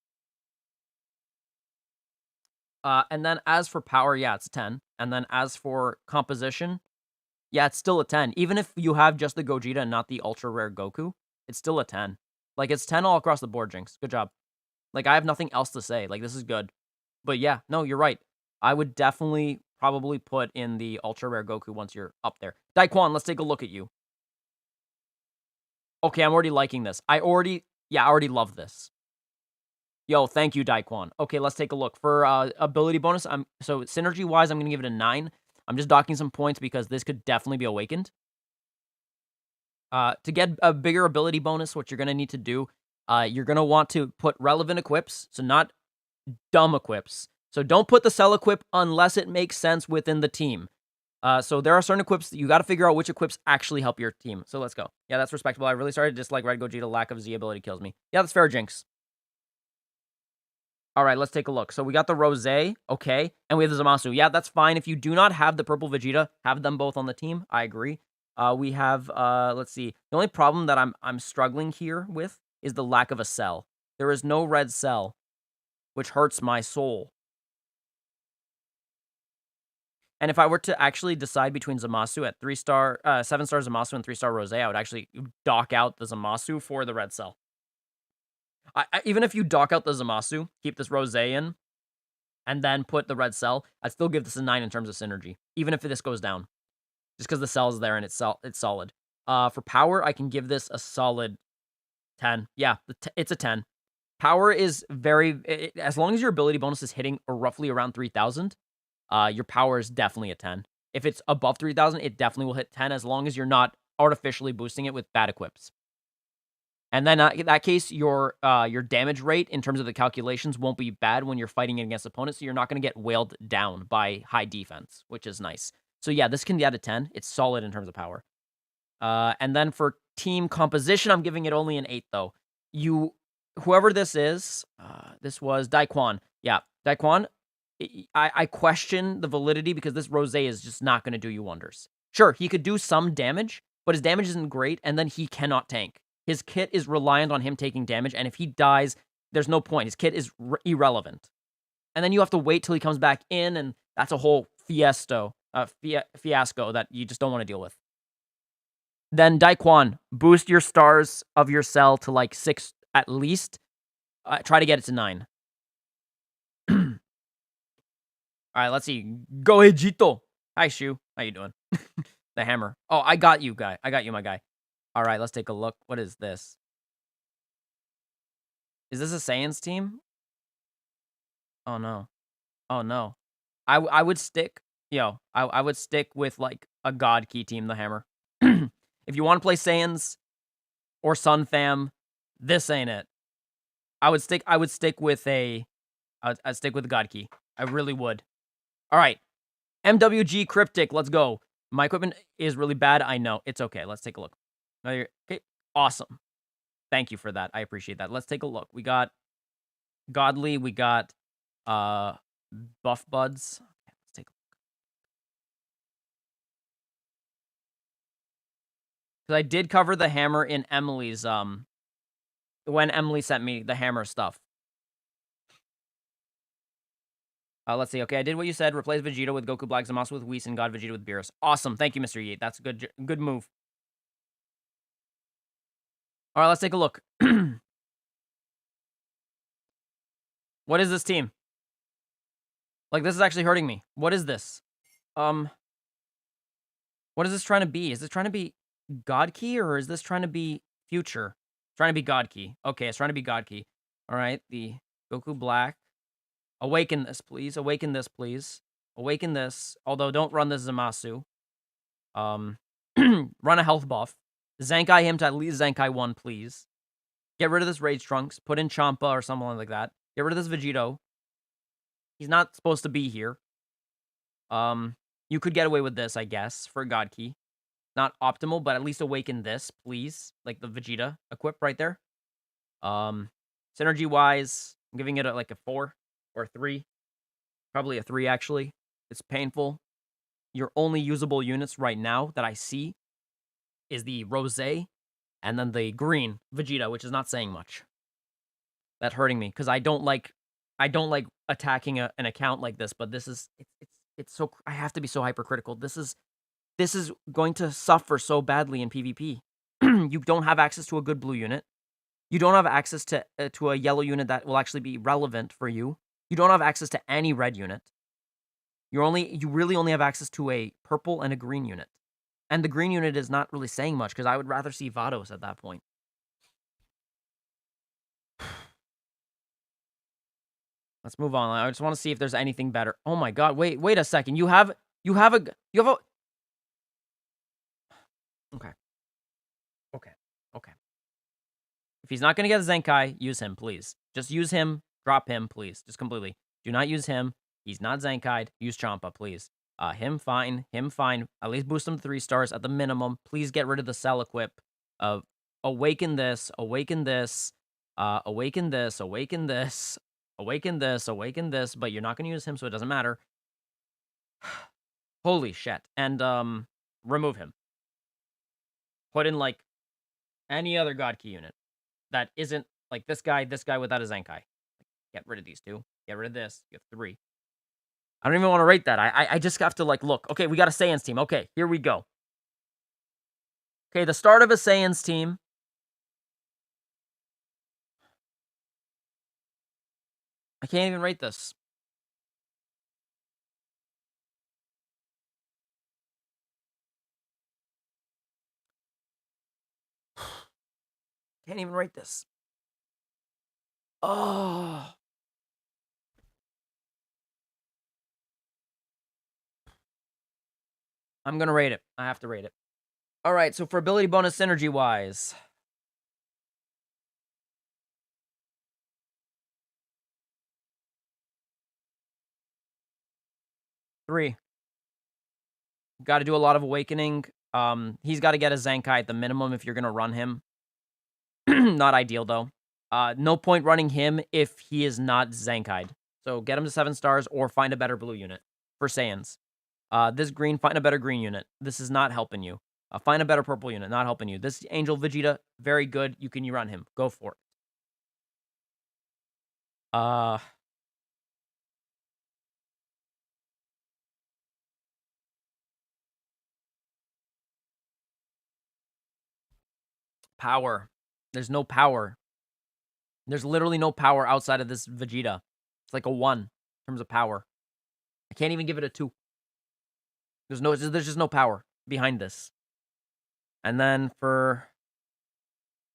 And then as for power, yeah, it's a 10. And then as for composition, yeah, it's still a 10. Even if you have just the Gogeta and not the ultra rare Goku, it's still a 10. Like, it's 10 all across the board, Jinx. Good job. Like, I have nothing else to say. Like, this is good. But yeah, no, you're right. I would definitely probably put in the ultra rare Goku once you're up there. Daequan, let's take a look at you. Okay, I'm already liking this. I already love this. Yo, thank you, Daequan. Okay, let's take a look. For ability bonus, so synergy-wise, I'm going to give it a 9. I'm just docking some points because this could definitely be awakened. To get a bigger ability bonus, what you're going to need to do, you're going to want to put relevant equips, so not dumb equips. So don't put the cell equip unless it makes sense within the team. So there are certain equips that you got to figure out which equips actually help your team. So let's go. Yeah, that's respectable. I really started to dislike Red Gogeta. Lack of Z ability kills me. Yeah, that's fair, Jinx. All right, let's take a look. So we got the Rose, okay, and we have the Zamasu. Yeah, that's fine. If you do not have the purple Vegeta, have them both on the team. I agree. We have, let's see. The only problem that I'm struggling here with is the lack of a cell. There is no red cell, which hurts my soul. And if I were to actually decide between Zamasu at 3-star, 7-star Zamasu and 3-star Rose, I would actually dock out the Zamasu for the red cell. Even if you dock out the Zamasu, keep this Rose in, and then put the red cell, I'd still give this a 9 in terms of synergy, even if this goes down. Just because the cell's there and it's solid. For power, I can give this a solid 10. Yeah, it's a 10. Power is very... as long as your ability bonus is hitting roughly around 3,000, your power is definitely a 10. If it's above 3,000, it definitely will hit 10 as long as you're not artificially boosting it with bad equips. And then in that case, your damage rate in terms of the calculations won't be bad when you're fighting against opponents, so you're not going to get wailed down by high defense, which is nice. So yeah, this can be at a 10. It's solid in terms of power. And then for team composition, I'm giving it only an 8, though. Whoever this is, this was Daequan. Yeah, Daequan, I question the validity because this Rose is just not going to do you wonders. Sure, he could do some damage, but his damage isn't great, and then he cannot tank. His kit is reliant on him taking damage, and if he dies, there's no point. His kit is irrelevant. And then you have to wait till he comes back in, and that's a whole fiasco that you just don't want to deal with. Then Daequan, boost your stars of your cell to like 6 at least. Try to get it to 9. All right, let's see. Go Vegeta. Hi, Shu. How you doing? The hammer. Oh, I got you, guy. I got you, my guy. All right, let's take a look. What is this? Is this a Saiyan's team? Oh, no. Oh, no. I would stick... I would stick with, like, a God Key team, the hammer. If you want to play Saiyans or Sun Fam, this ain't it. I'd stick with I'd stick with the God Key. I really would. All right. MWG Cryptic, let's go. My equipment is really bad. I know. It's okay. Let's take a look. Okay. Awesome. Thank you for that. I appreciate that. Let's take a look. We got Godly. We got Buff Buds. Okay, let's take a look. Because I did cover the hammer in Emily's, when Emily sent me the hammer stuff. Let's see. Okay, I did what you said. Replace Vegeta with Goku Black, Zamasu with Whis, and God Vegeta with Beerus. Awesome. Thank you, Mr. Yeet. That's a good move. All right, let's take a look. What is this team? Like, this is actually hurting me. What is this? What is this trying to be? Is this trying to be God Key, or is this trying to be Future? It's trying to be God Key. Okay, it's trying to be God Key. All right, the Goku Black. Awaken this, please. Awaken this, please. Awaken this. Although, don't run this Zamasu. Run a health buff. Zenkai him to at least Zenkai 1, please. Get rid of this Rage Trunks. Put in Champa or someone like that. Get rid of this Vegito. He's not supposed to be here. You could get away with this, I guess, for God Key. Not optimal, but at least awaken this, please. Like the Vegeta equip right there. Synergy-wise, I'm giving it like a 4 or 3. Probably a 3, actually. It's painful. Your only usable units right now that I see is the Rose and then the green Vegeta, which is not saying much. That's hurting me, because I don't like I don't like attacking an account like this, but this is it's so I have to be so hypercritical. This is going to suffer so badly in PvP. You don't have access to a good blue unit. You don't have access to a yellow unit that will actually be relevant for you. You don't have access to any red unit. You really only have access to a purple and a green unit. And the green unit is not really saying much because I would rather see Vados at that point. Let's move on. I just want to see if there's anything better. Oh my god, wait a second. You have a Okay. Okay. Okay. If he's not going to get a Zenkai, use him, please. Just use him, drop him, please. Just completely. Do not use him. He's not Zenkai'd. Use Champa, please. Him fine. At least boost him 3 stars at the minimum. Please get rid of the cell equip. Awaken this, awaken this, awaken this, awaken this, awaken this, awaken this, but you're not going to use him, so it doesn't matter. Holy shit. And, remove him. Put in, like, any other God Key unit that isn't, like, this guy without a Zenkai. Get rid of these 2. Get rid of this. You have 3. I don't even want to rate that. I just have to, like, look. Okay, we got a Saiyans team. Okay, here we go. Okay, the start of a Saiyans team. I can't even rate this. Can't even rate this. Oh. I'm going to rate it. I have to rate it. All right, so for ability bonus synergy-wise. Three. Got to do a lot of awakening. He's got to get a Zenkai at the minimum if you're going to run him. Not ideal, though. No point running him if he is not Zenkai'd. So get him to 7 stars or find a better blue unit for Saiyans. This green, find a better green unit. This is not helping you. Find a better purple unit, not helping you. This Angel Vegeta, very good. You can run him. Go for it. Power. There's no power. There's literally no power outside of this Vegeta. It's like a 1 in terms of power. I can't even give it a 2. There's just no power behind this. And then for,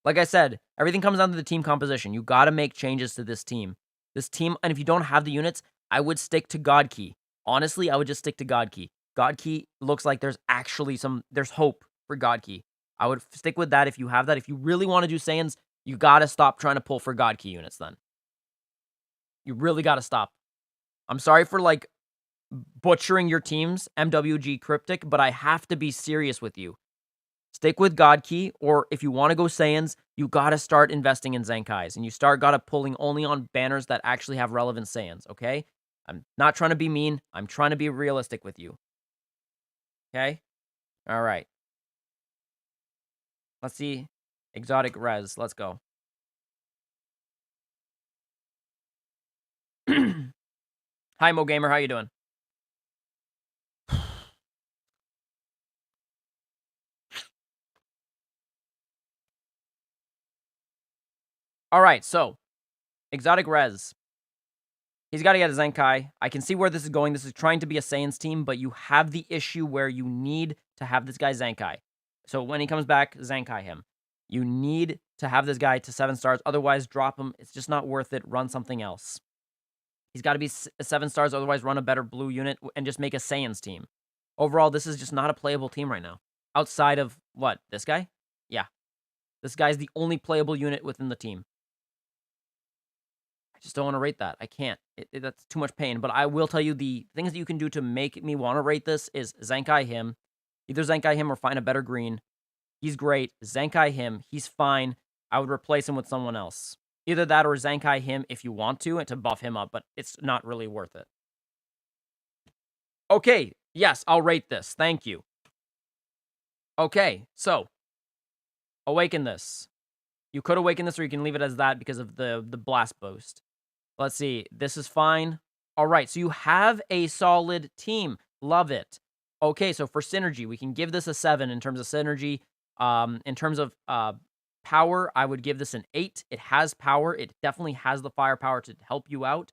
like I said, everything comes down to the team composition. You got to make changes to this team. This team, and if you don't have the units, I would stick to God Key. Honestly, I would just stick to God Key. God Key looks like there's actually there's hope for God Key. I would stick with that if you have that. If you really want to do Saiyans, you got to stop trying to pull for God Key units then. You really got to stop. I'm sorry for, like, butchering your teams, MWG Cryptic, but I have to be serious with you. Stick with God Key, or if you want to go Saiyans, you got to start investing in Zenkais, and you got to pulling only on banners that actually have relevant Saiyans, okay? I'm not trying to be mean. I'm trying to be realistic with you. Okay? All right. Let's see. Exotic Res. Let's go. Hi, Mo Gamer. How you doing? All right, so Exotic Res. He's got to get a Zenkai. I can see where this is going. This is trying to be a Saiyans team, but you have the issue where you need to have this guy Zenkai. So when he comes back, Zenkai him. You need to have this guy to 7 stars. Otherwise, drop him. It's just not worth it. Run something else. He's got to be 7 stars. Otherwise, run a better blue unit and just make a Saiyans team. Overall, this is just not a playable team right now. Outside of, what, this guy? Yeah. This guy's the only playable unit within the team. I just don't want to rate that. I can't. That's too much pain. But I will tell you the things that you can do to make me want to rate this is Zenkai him. Either Zenkai him or find a better green. He's great. Zenkai him. He's fine. I would replace him with someone else. Either that or Zenkai him if you want to and to buff him up, but it's not really worth it. Okay. Yes, I'll rate this. Thank you. Okay, so awaken this. You could awaken this or you can leave it as that because of the blast boost. Let's see. This is fine. All right, so you have a solid team. Love it. Okay, so for synergy, we can give this a 7 in terms of synergy. In terms of power, I would give this an 8. It has power. It definitely has the firepower to help you out.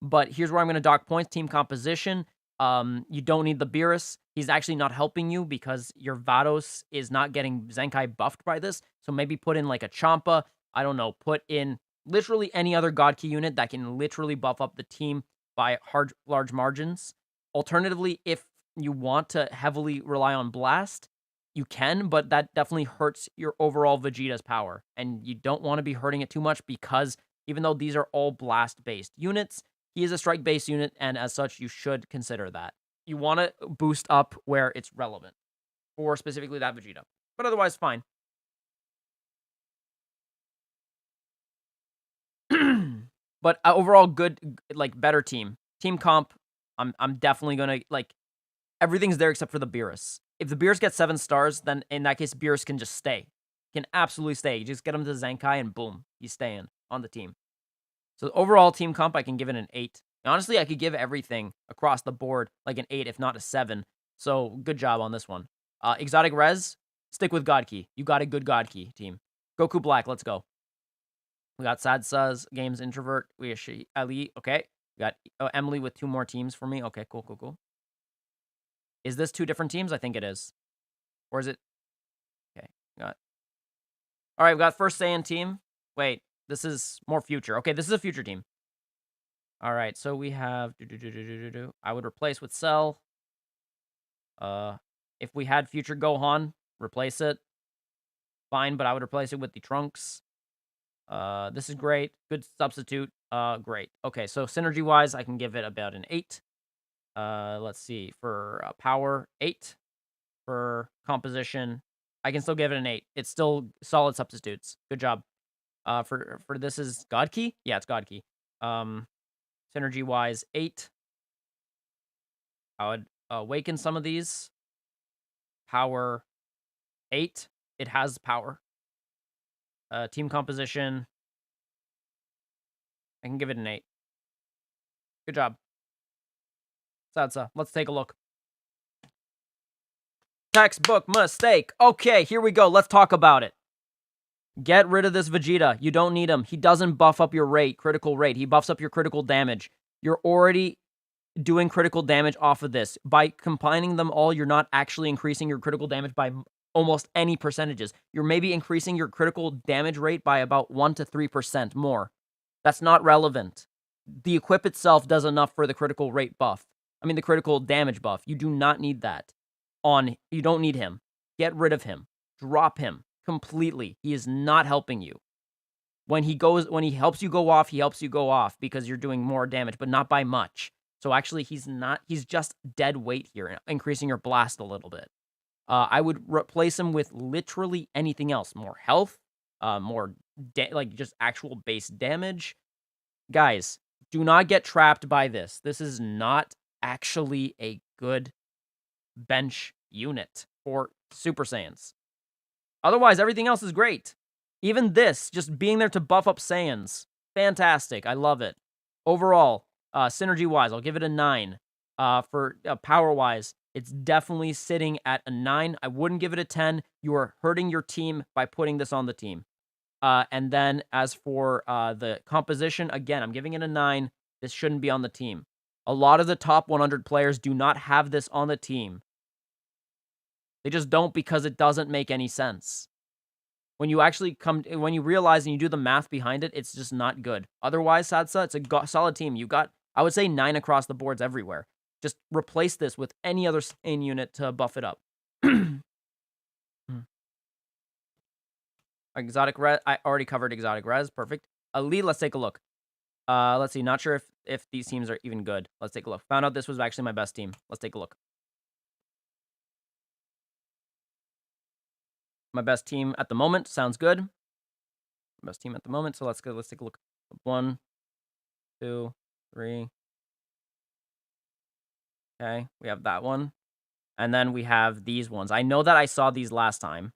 But here's where I'm going to dock points. Team composition. You don't need the Beerus. He's actually not helping you because your Vados is not getting Zenkai buffed by this. So maybe put in like a Champa. I don't know. Put in literally any other God Key unit that can literally buff up the team by large margins. Alternatively, if you want to heavily rely on Blast, you can, but that definitely hurts your overall Vegeta's power. And you don't want to be hurting it too much because even though these are all Blast-based units, he is a strike-based unit, and as such, you should consider that. You want to boost up where it's relevant for specifically that Vegeta. But otherwise, fine. But overall, good, like, better team. Team comp, I'm definitely gonna, like, everything's there except for the Beerus. If the Beerus gets 7 stars, then in that case, Beerus can just stay. Can absolutely stay. You just get him to Zenkai, and boom, he's staying on the team. So overall team comp, I can give it an 8. Honestly, I could give everything across the board like an 8, if not a 7. So good job on this one. Exotic Res, stick with God Key. You got a good God Key team. Goku Black, let's go. We got Sadsuz, Games Introvert. We have Ali. Okay. We got Emily with 2 more teams for me. Okay, cool. Is this 2 different teams? I think it is. Or is it? Okay. Got. All right, we got First Saiyan team. Wait, this is more future. Okay, this is a future team. All right, so we have. I would replace with Cell. If we had future Gohan, replace it. Fine, but I would replace it with the Trunks. This is great. Good substitute. Great. Okay, so synergy-wise, I can give it about an 8. Let's see. For power, 8. For composition, I can still give it an 8. It's still solid substitutes. Good job. For this is God Key? Yeah, it's God Key. Synergy-wise, 8. I would awaken some of these. Power, 8. It has power. Team composition, I can give it an 8. Good job. Sadsa, let's take a look. Textbook mistake. Okay, here we go. Let's talk about it. Get rid of this Vegeta. You don't need him. He doesn't buff up your rate, critical rate. He buffs up your critical damage. You're already doing critical damage off of this. By combining them all, you're not actually increasing your critical damage by almost any percentages. You're maybe increasing your critical damage rate by about 1 to 3% more. That's not relevant. The equip itself does enough for the critical rate buff. I mean, the critical damage buff. You do not need that. You don't need him. Get rid of him. Drop him completely. He is not helping you. When he helps you go off, he helps you go off because you're doing more damage, but not by much. So actually, he's just dead weight here, increasing your blast a little bit. I would replace him with literally anything else. More health, more like just actual base damage. Guys, do not get trapped by this. This is not actually a good bench unit for Super Saiyans. Otherwise, everything else is great. Even this, just being there to buff up Saiyans. Fantastic. I love it. Overall, synergy-wise, I'll give it a 9. For power-wise, it's definitely sitting at a 9. I wouldn't give it a 10. You are hurting your team by putting this on the team. And then as for the composition, again, I'm giving it a 9. This shouldn't be on the team. A lot of the top 100 players do not have this on the team. They just don't because it doesn't make any sense. When you actually when you realize and you do the math behind it, it's just not good. Otherwise, Sadsa, it's a solid team. You got, I would say, 9 across the boards everywhere. Just replace this with any other Saiyan unit to buff it up. Exotic Res, I already covered Exotic Res. Perfect. Elite, let's take a look. Let's see. Not sure if these teams are even good. Let's take a look. Found out this was actually my best team. Let's take a look. My best team at the moment. Sounds good. Best team at the moment. So let's go. Let's take a look. 1, 2, 3. Okay, we have that one. And then we have these ones. I know that I saw these last time.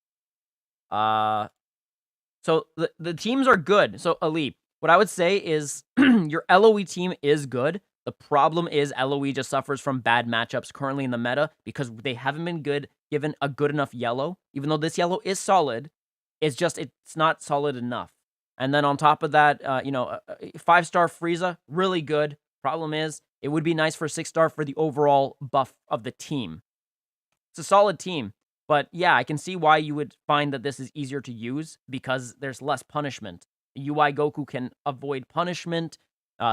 So the teams are good. So, Ali, What I would say is your LOE team is good. The problem is LOE just suffers from bad matchups currently in the meta because they haven't been given a good enough yellow. Even though this yellow is solid, it's not solid enough. And then on top of that, 5-star Frieza, really good. Problem is, it would be nice for 6-star for the overall buff of the team. It's a solid team. But yeah, I can see why you would find that this is easier to use because there's less punishment. UI Goku can avoid punishment.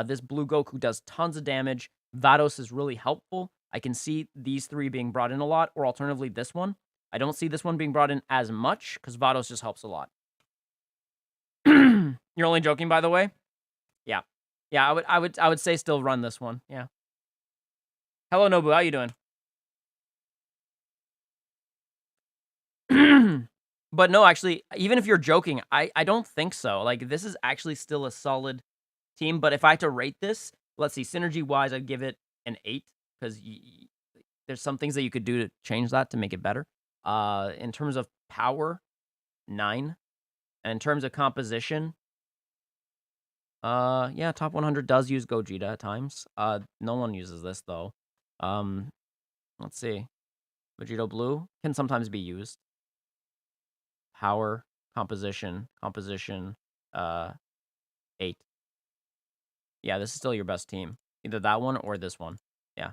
This blue Goku does tons of damage. Vados is really helpful. I can see these three being brought in a lot, or alternatively this one. I don't see this one being brought in as much because Vados just helps a lot. You're only joking, by the way? Yeah. Yeah, I would say still run this one. Yeah. Hello, Nobu. How you doing? But no, actually, even if you're joking, I don't think so. Like, this is actually still a solid team. But if I had to rate this, let's see, synergy-wise, I'd give it an 8 because there's some things that you could do to change that to make it better. In terms of power, 9. And in terms of composition, yeah, top 100 does use Gogeta at times. No one uses this, though. Let's see. Vegeta Blue can sometimes be used. Power, composition, 8. Yeah, this is still your best team. Either that one or this one. Yeah.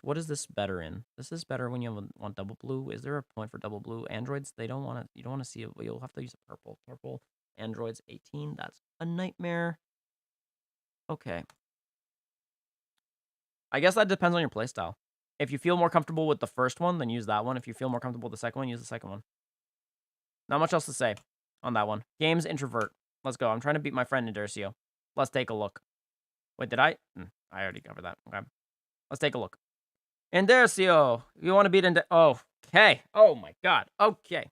What is this better in? This is better when you want double blue. Is there a point for double blue? Androids, you don't want to see it. You'll have to use a purple. Purple, androids, 18. That's a nightmare. Okay. I guess that depends on your playstyle. If you feel more comfortable with the first one, then use that one. If you feel more comfortable with the second one, use the second one. Not much else to say on that one. Games introvert. Let's go. I'm trying to beat my friend Indercio. Let's take a look. Wait, did I? I already covered that. Okay. Let's take a look. Indercio. You want to beat Oh, okay. Oh my god. Okay.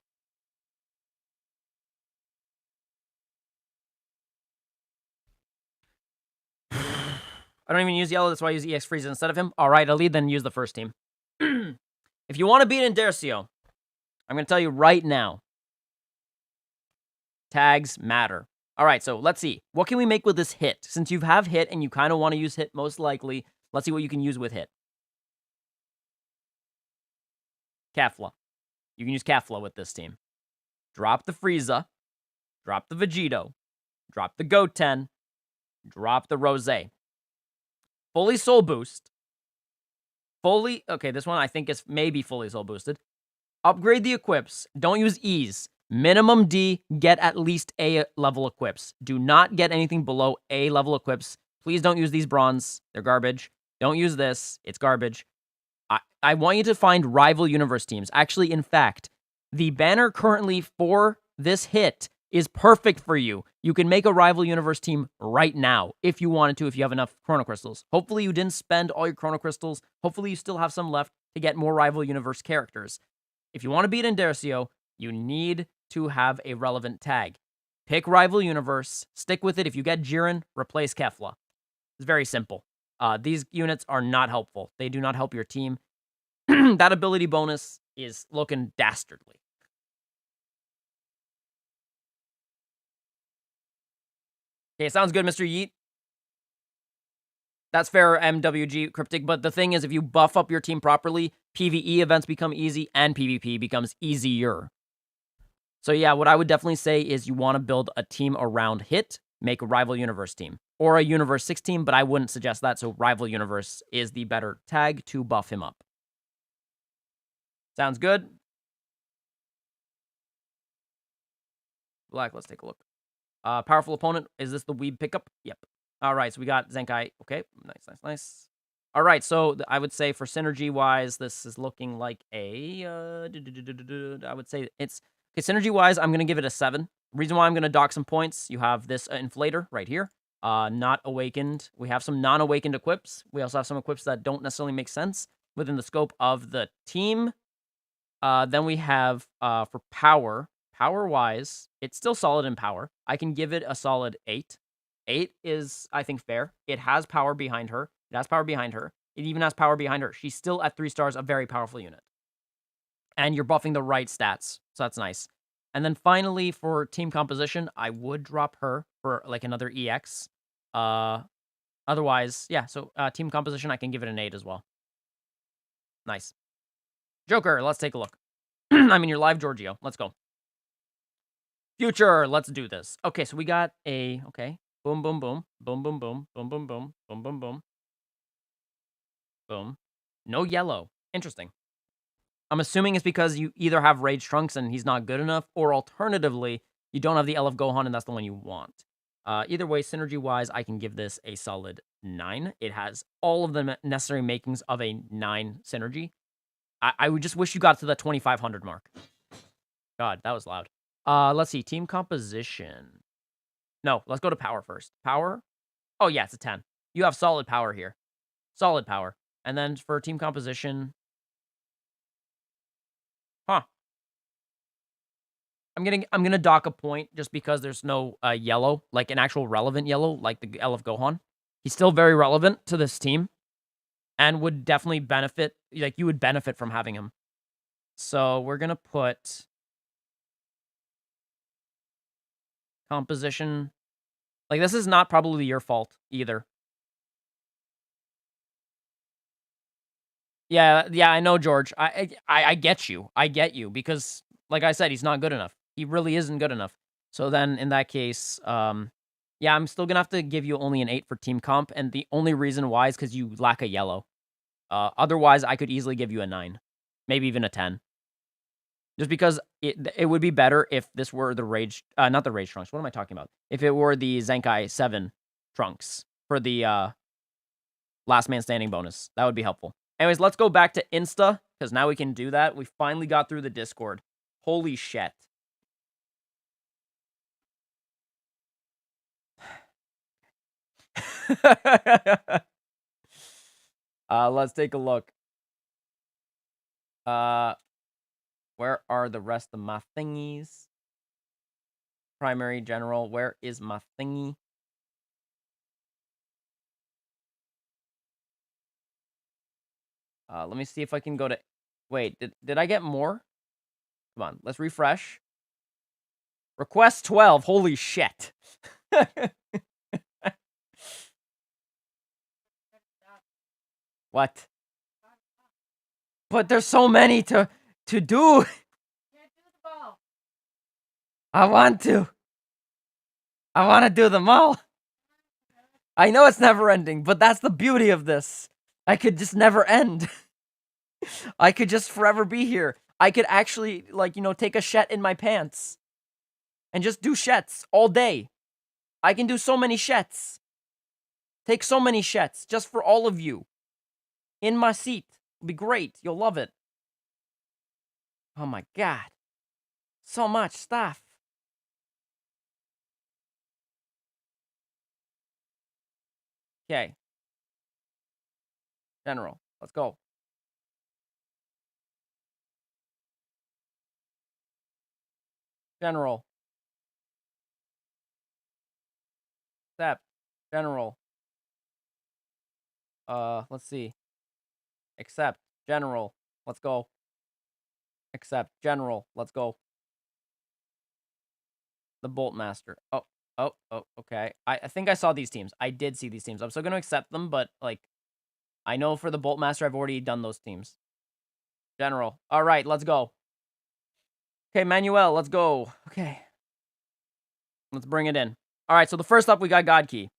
I don't even use yellow. That's why I use EX Frieza instead of him. All right, I'll lead, then use the first team. If you want to beat Indercio, I'm going to tell you right now. Tags matter. All right, so let's see. What can we make with this hit? Since you have hit and you kind of want to use hit most likely, let's see what you can use with hit. Kefla. You can use Kefla with this team. Drop the Frieza. Drop the Vegito. Drop the Goten. Drop the Rose. Fully soul boost. Okay, this one I think is maybe fully soul boosted. Upgrade the equips. Don't use E's. Minimum D, get at least A level equips. Do not get anything below A level equips. Please don't use these bronze. They're garbage. Don't use this. It's garbage. I want you to find rival universe teams. Actually, in fact, the banner currently for this hit is perfect for you. You can make a rival universe team right now if you wanted to, if you have enough chrono crystals. Hopefully you didn't spend all your chrono crystals. Hopefully you still have some left to get more rival universe characters. If you want to beat Indercio, you need to have a relevant tag. Pick rival universe, stick with it. If you get Jiren, replace Kefla. It's very simple. These units are not helpful. They do not help your team. That ability bonus is looking dastardly. Okay, sounds good, Mr. Yeet. That's fair, MWG Cryptic, but the thing is, if you buff up your team properly, PvE events become easy, and PvP becomes easier. So yeah, what I would definitely say is you want to build a team around Hit, make a rival universe team, or a Universe 6 team, but I wouldn't suggest that, so rival universe is the better tag to buff him up. Sounds good? Black, let's take a look. Powerful opponent, is this the Weeb pickup? Yep. All right, so we got Zenkai. Okay, nice. All right, so I would say for synergy-wise, this is looking like a... I would say it's... Okay, synergy-wise, I'm going to give it a 7. Reason why I'm going to dock some points, you have this inflator right here. Not awakened. We have some non-awakened equips. We also have some equips that don't necessarily make sense within the scope of the team. Then we have, for power... Power-wise, it's still solid in power. I can give it a solid 8. 8 is, I think, fair. It has power behind her. It even has power behind her. She's still at 3 stars, a very powerful unit. And you're buffing the right stats, so that's nice. And then finally, for team composition, I would drop her for, like, another EX. Otherwise, yeah, so, team composition, I can give it an 8 as well. Nice. Joker, let's take a look. I mean, you're live, Giorgio. Let's go. Future, let's do this. Okay, so we got a, okay. Boom, boom, boom. Boom, boom, boom. Boom, boom, boom. Boom, boom, boom. Boom. No yellow. Interesting. I'm assuming it's because you either have Rage Trunks and he's not good enough, or alternatively, you don't have the LF Gohan and that's the one you want. Either way, synergy-wise, I can give this a solid 9. It has all of the necessary makings of a 9 synergy. I would just wish you got to the 2,500 mark. God, that was loud. Let's see. Team composition. No, let's go to power first. Power? Oh, yeah, it's a 10. You have solid power here. Solid power. And then for team composition... Huh. I'm gonna dock a point just because there's no yellow, like an actual relevant yellow, like the LF Gohan. He's still very relevant to this team, and would definitely benefit. Like you would benefit from having him. So we're gonna put composition. Like this is not probably your fault either. Yeah, I know, George. I get you. I get you because, like I said, he's not good enough. He really isn't good enough. So then, in that case, yeah, I'm still gonna have to give you only an 8 for team comp, and the only reason why is because you lack a yellow. Otherwise, I could easily give you a 9, maybe even a 10. Just because it would be better if this were the Rage, not the Rage Trunks. What am I talking about? If it were the Zenkai 7 Trunks for the Last Man Standing bonus, that would be helpful. Anyways, let's go back to Insta, because now we can do that. We finally got through the Discord. Holy shit. Let's take a look. Where are the rest of my thingies? Primary, general, where is my thingy? Let me see if I can go to... Wait, did I get more? Come on, let's refresh. Request 12, holy shit. What? But there's so many to do. I want to. I want to do them all. I know it's never ending, but that's the beauty of this. I could just never end. I could just forever be here. I could actually, like, you know, take a shet in my pants. And just do shets all day. I can do so many shets. Take so many shets just for all of you. In my seat. It'll be great. You'll love it. Oh my god. So much stuff. Okay. General. Let's go. General. Step. General. Let's see. Accept. General. Let's go. Accept. General. Let's go. The Bolt Master. Oh, okay. I think I saw these teams. I did see these teams. I'm still going to accept them, but, like, I know for the Bolt Master, I've already done those teams. General. All right, let's go. Okay, Manuel, let's go. Okay. Let's bring it in. All right, so the first up, we got God Key.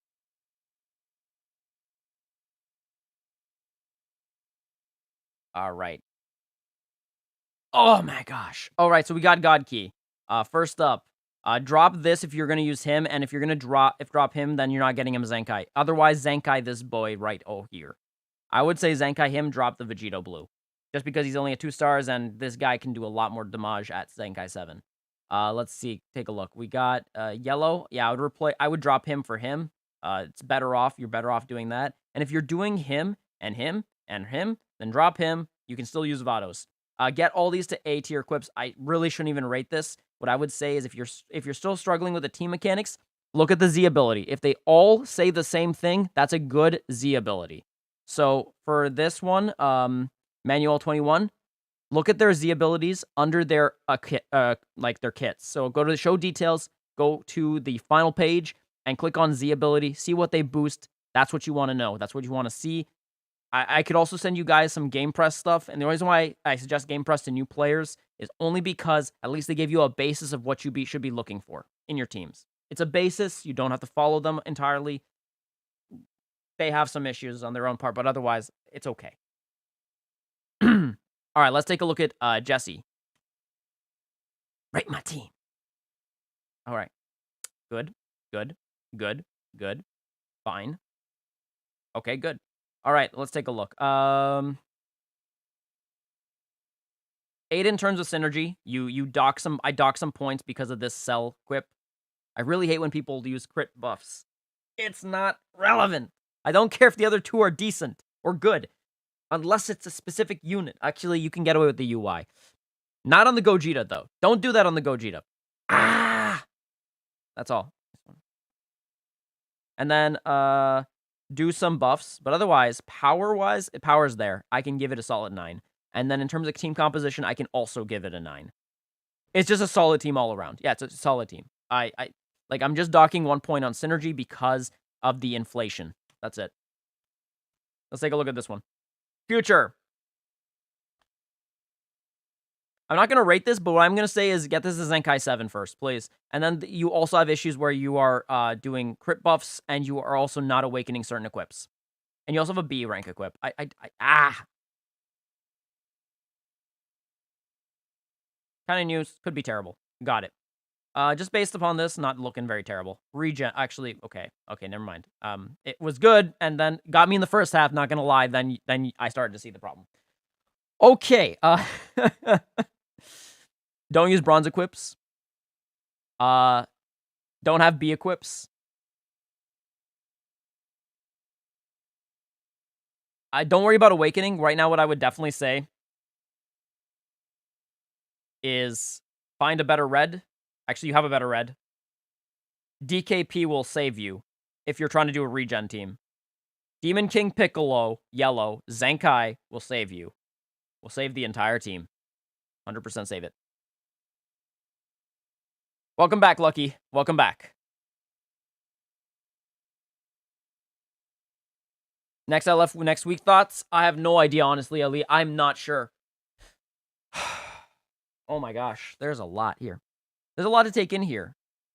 All right. Oh my gosh. All right, so we got God Key. First up, drop this if you're going to use him, and if you're going to drop him, then you're not getting him Zenkai. Otherwise, Zenkai this boy right here. I would say Zenkai him, drop the Vegeta Blue. Just because he's only at 2 stars, and this guy can do a lot more damage at Zenkai 7. Let's see. Take a look. We got Yellow. Yeah, I would drop him for him. It's better off. You're better off doing that. And if you're doing him, and him, and him, then drop him. You can still use Vados. Get all these to A tier equips. I really shouldn't even rate this. What I would say is if you're still struggling with the team mechanics, look at the Z ability. If they all say the same thing, that's a good Z ability. So for this one, Manual 21, Look at their Z abilities under their like their kits. So go to the show details, go to the final page, and click on Z ability. See what they boost. That's what you want to know. That's what you want to see. I could also send you guys some Game Press stuff, and the reason why I suggest Game Press to new players is only because at least they give you a basis of what you should be looking for in your teams. It's a basis. You don't have to follow them entirely. They have some issues on their own part, but otherwise, it's okay. All right, let's take a look at Jesse. Rate my team. All right. Good, good, good, good. Fine. Okay, good. All right, let's take a look. 8 in terms of synergy. You dock some. I dock some points because of this cell quip. I really hate when people use crit buffs. It's not relevant. I don't care if the other two are decent or good. Unless it's a specific unit. Actually, you can get away with the UI. Not on the Gogeta, though. Don't do that on the Gogeta. Ah! That's all. And then, do some buffs. But otherwise, power-wise, power's there. I can give it a solid 9. And then in terms of team composition, I can also give it a 9. It's just a solid team all around. Yeah, it's a solid team. I'm just docking 1 point on synergy because of the inflation. That's it. Let's take a look at this one. Future. I'm not going to rate this, but what I'm going to say is get this as Zenkai 7 first, please. And then you also have issues where you are doing crit buffs, and you are also not awakening certain equips. And you also have a B rank equip. Kind of news. Could be terrible. Got it. Just based upon this, not looking very terrible. Regen. Actually, okay. Okay, never mind. It was good, and then got me in the first half, not going to lie. Then I started to see the problem. Okay. Don't use bronze equips. Don't have B equips. Don't worry about awakening. Right now, what I would definitely say is find a better red. Actually, you have a better red. DKP will save you if you're trying to do a regen team. Demon King Piccolo, yellow. Zenkai will save you. Will save the entire team. 100% save it. Welcome back, Lucky. Welcome back. Next week thoughts? I have no idea, honestly, Ali. I'm not sure. Oh my gosh, there's a lot here. There's a lot to take in here.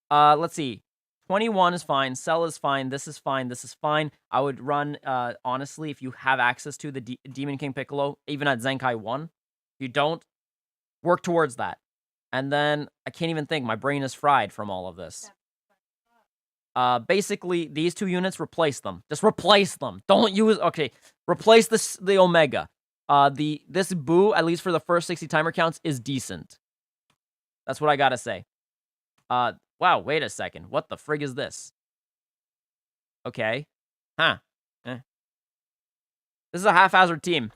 Let's see. 21 is fine. Cell is fine. This is fine. This is fine. I would run, honestly, if you have access to the Demon King Piccolo, even at Zenkai 1. If you don't, work towards that. And then, I can't even think. My brain is fried from all of this. Basically, these two units, replace them. Just replace them. Don't use... Okay, replace the Omega. This Boo, at least for the first 60 timer counts, is decent. That's what I gotta say. Wow, wait a second. What the frig is this? Okay. Huh. This is a haphazard team.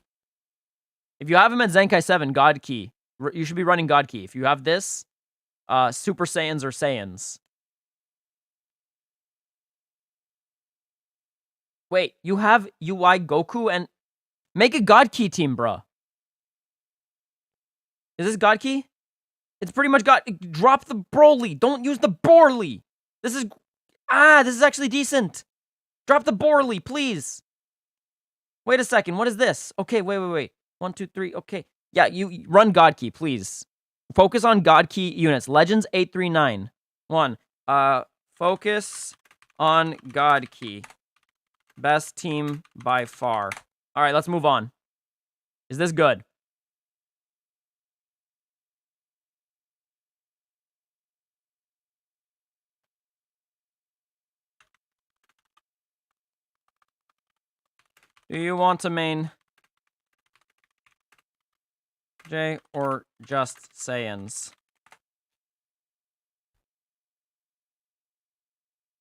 If you have him at Zenkai 7, God Key. You should be running God Key. If you have this, Super Saiyans or Saiyans. Wait, you have UI Goku and... Make a God Key team, bruh. Is this God Key? It's pretty much God... Drop the Broly. Don't use the Borly. This is actually decent. Drop the Borly, please. Wait a second. What is this? Okay, wait. 1, 2, 3. Okay. Yeah, you run God Key, please. Focus on God Key units. Legends 839. 1. Focus on God Key. Best team by far. All right, let's move on. Is this good? Do you want to main J or just Saiyans?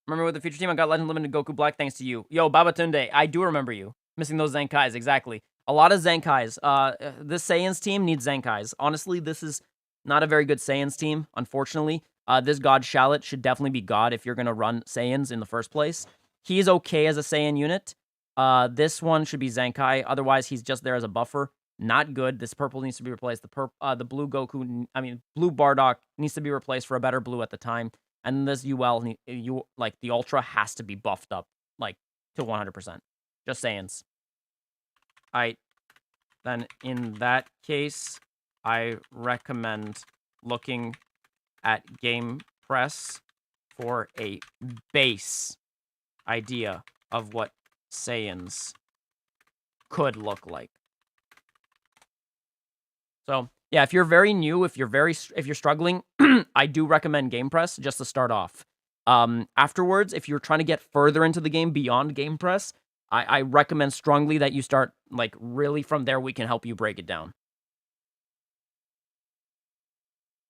Remember with the future team, I got Legend Limited Goku Black thanks to you. Yo, Babatunde, I do remember you. Missing those Zenkais, exactly. A lot of Zenkais. This Saiyans team needs Zenkais. Honestly, this is not a very good Saiyans team, unfortunately. This God Shallot should definitely be God if you're going to run Saiyans in the first place. He's okay as a Saiyan unit. This one should be Zenkai. Otherwise, he's just there as a buffer. not good. This purple needs to be replaced. The blue Goku, blue Bardock needs to be replaced for a better blue at the time. And this like the Ultra has to be buffed up, like, to 100%. Just saying. Alright, then in that case, I recommend looking at Game Press for a base idea of what Saiyans could look like. So, yeah, if you're very new, if you're struggling, I do recommend Game Press just to start off. Afterwards, if you're trying to get further into the game beyond Game Press, I recommend strongly that you start, like, really from there. We can help you break it down.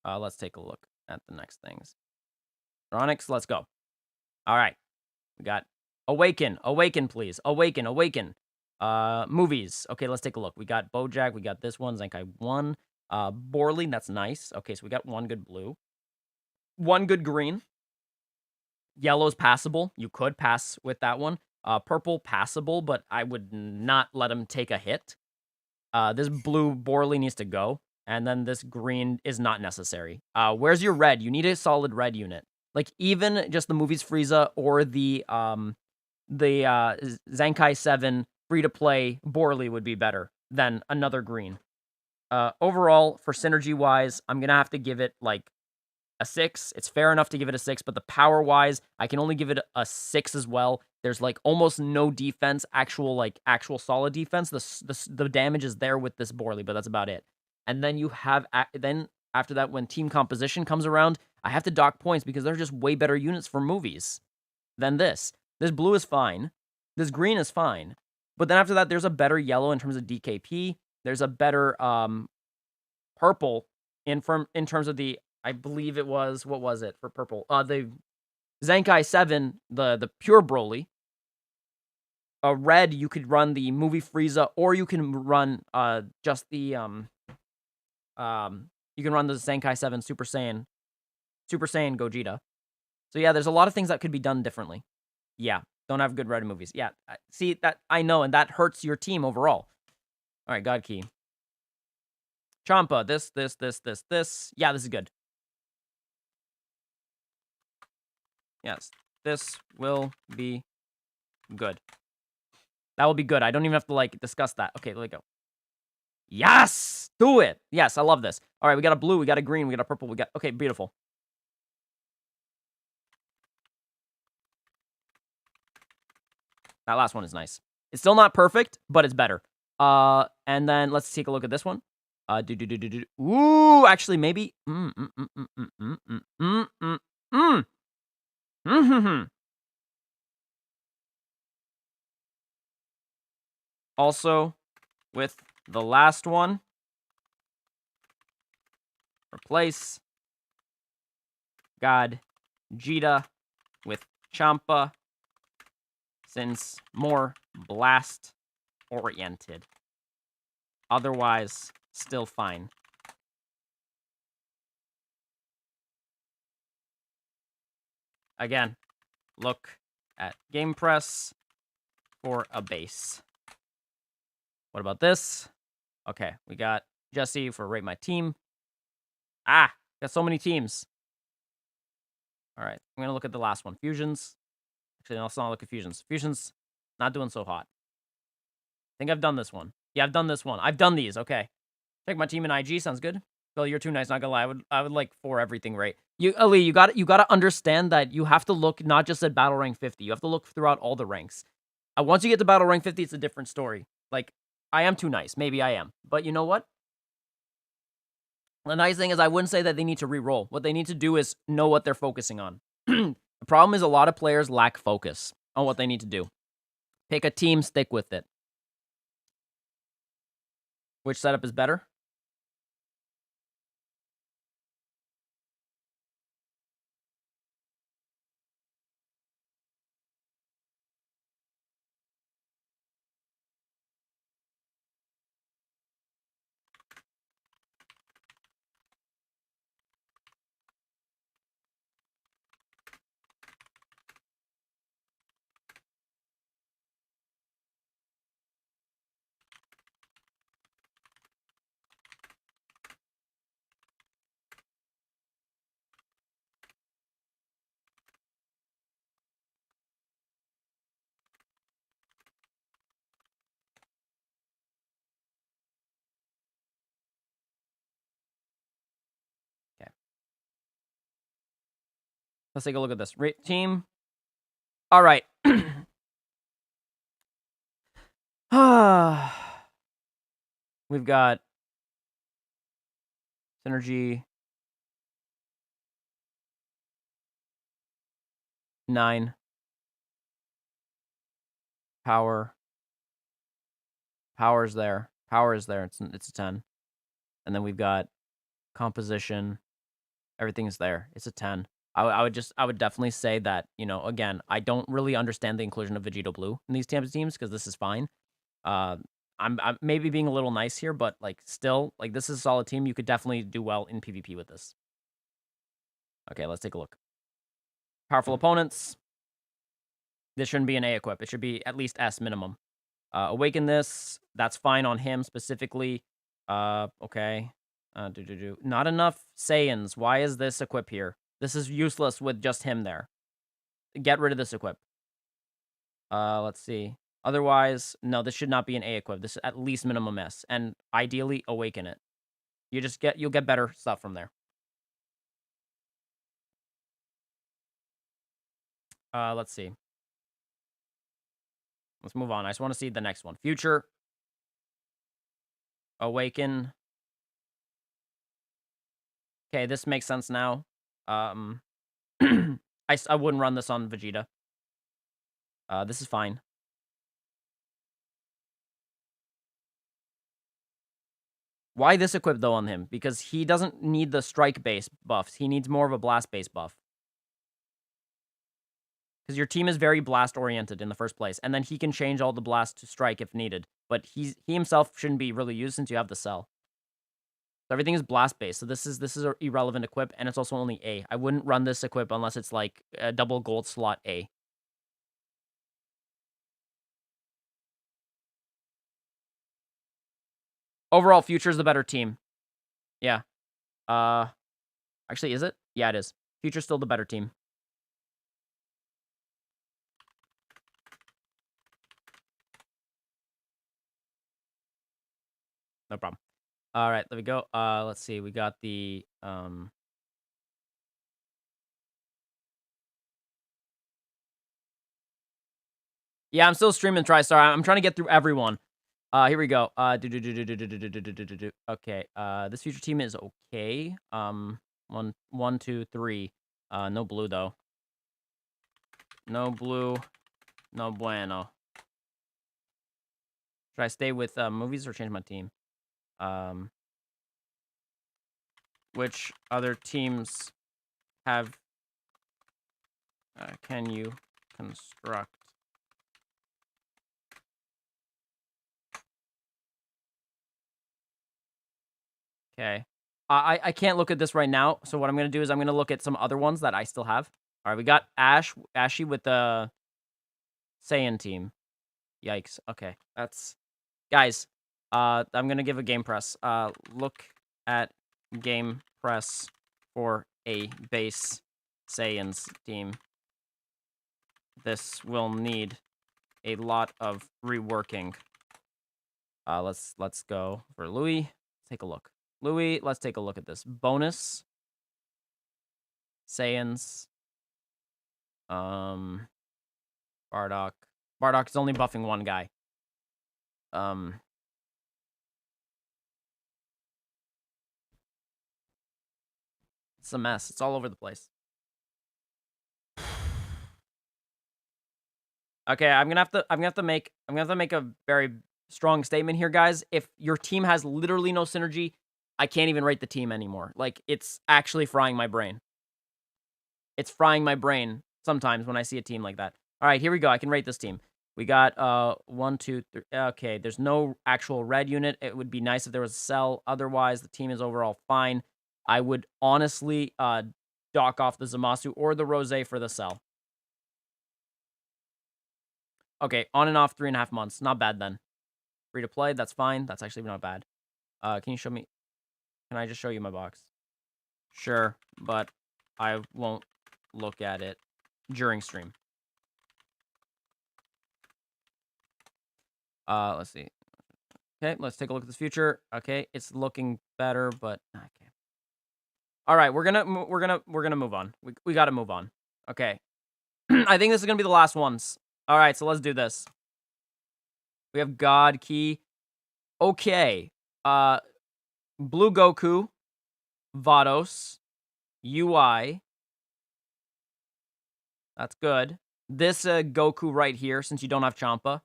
Let's take a look at the next things. Onyx, let's go. All right. We got Awaken, please. Awaken. Movies. Okay, let's take a look. We got BoJack. We got this one, Zenkai 1. Borley, that's nice. Okay, so we got one good blue. One good green. Yellow's passable. You could pass with that one. Purple, passable, but I would not let him take a hit. This blue Borley needs to go. And then this green is not necessary. Where's your red? You need a solid red unit. Like, even just the movies Frieza or the Zenkai 7 free-to-play Borley would be better than another green. Overall, for synergy-wise, I'm going to have to give it, like, a 6. It's fair enough to give it a 6, but the power-wise, I can only give it a 6 as well. There's, like, almost no defense, actual solid defense. The damage is there with this Borley, but that's about it. And then you have, then after that, when team composition comes around, I have to dock points because they're just way better units for movies than this. This blue is fine. This green is fine. But then after that, there's a better yellow in terms of DKP. There's a better purple in terms of the, I believe it was, what was it for purple? The Zenkai 7, the pure Broly. Red, you could run the movie Frieza, or you can run just the you can run the Zenkai 7 Super Saiyan Gogeta. So yeah, there's a lot of things that could be done differently. Yeah, don't have good red movies. Yeah, see, that I know, and that hurts your team overall. All right, God Key. Champa, this. Yeah, this is good. Yes, this will be good. That will be good. I don't even have to, like, discuss that. Okay, let me go. Yes! Do it! Yes, I love this. All right, we got a blue, we got a green, we got a purple, we got... Okay, beautiful. That last one is nice. It's still not perfect, but it's better. And then let's take a look at this one. Ooh, actually, maybe... Also, with the last one, replace Vegeta with Champa, since more blast-oriented. Otherwise, still fine. Again, look at Game Press for a base. What about this? Okay, we got Jesse for Rate My Team. Ah, got so many teams. All right, I'm going to look at the last one. Fusions. Actually, let's not look at Fusions. Fusions, not doing so hot. I think I've done this one. Yeah, I've done this one. I've done these. Okay. Check my team in IG. Sounds good. Phil, you're too nice. Not gonna lie. I would like for everything right. Ali, you got to understand that you have to look not just at battle rank 50. You have to look throughout all the ranks. Once you get to battle rank 50, it's a different story. Like, I am too nice. Maybe I am. But you know what? The nice thing is I wouldn't say that they need to re-roll. What they need to do is know what they're focusing on. The problem is a lot of players lack focus on what they need to do. Pick a team, stick with it. Which setup is better? Let's take a look at this. Team. All right. We've got Synergy 9. Power. Power's there. Power is there. It's a 10. And then we've got composition. Everything's there. It's a 10. I would definitely say that, you know, again, I don't really understand the inclusion of Vegeta Blue in these types of teams because this is fine. I'm maybe being a little nice here, but like still, like this is a solid team. You could definitely do well in PvP with this. Okay, let's take a look. Powerful opponents. This shouldn't be an A equip. It should be at least S minimum. Awaken this. That's fine on him specifically. Okay. Not enough Saiyans. Why is this equip here? This is useless with just him there. Get rid of this equip. Let's see. Otherwise, no, this should not be an A equip. This is at least minimum S. And ideally, awaken it. You'll get better stuff from there. Let's see. Let's move on. I just want to see the next one. Future. Awaken. Okay, this makes sense now. I wouldn't run this on Vegeta. This is fine. Why this equip, though, on him? Because he doesn't need the strike base buffs. He needs more of a blast base buff. Because your team is very blast-oriented in the first place. And then he can change all the blast to strike if needed. But he himself shouldn't be really used since you have the cell. So everything is blast-based. So this is an irrelevant equip, and it's also only A. I wouldn't run this equip unless it's like a double gold slot A. Overall, Future's the better team. Yeah. Actually, is it? Yeah, it is. Future's still the better team. No problem. All right, there we go. Let's see. We got the Yeah, I'm still streaming TriStar. I'm trying to get through everyone. Here we go. Okay. This future team is okay. One, two, three. No blue though. No blue. No bueno. Should I stay with movies or change my team? Which other teams have can you construct? Okay. I can't look at this right now, so what I'm going to do is I'm going to look at some other ones that I still have. All right, we got Ashy with the Saiyan team. Yikes. Okay. That's... Guys, I'm going to give a game press. Look at game press for a base Saiyans team. This will need a lot of reworking. Let's go for Louis. Take a look. Louis, let's take a look at this. Bonus. Saiyans. Bardock. Bardock is only buffing one guy. It's a mess. It's all over the place. Okay, I'm gonna have to make a very strong statement here, guys. If your team has literally no synergy, I can't even rate the team anymore. Like, it's actually frying my brain. It's frying my brain sometimes when I see a team like that. All right, here we go. I can rate this team. We got 1, 2, 3. Okay, there's no actual red unit. It would be nice if there was a cell. Otherwise, the team is overall fine. I would honestly dock off the Zamasu or the Rose for the cell. Okay, on and off 3.5 months. Not bad then. Free to play, that's fine. That's actually not bad. Can you show me? Can I just show you my box? Sure, but I won't look at it during stream. Let's see. Okay, let's take a look at this future. Okay, it's looking better, but okay. All right, we're gonna move on. We gotta move on. Okay. I think this is gonna be the last ones. Alright, so let's do this. We have God Key. Okay. Blue Goku, Vados, UI. That's good. This Goku right here, since you don't have Champa.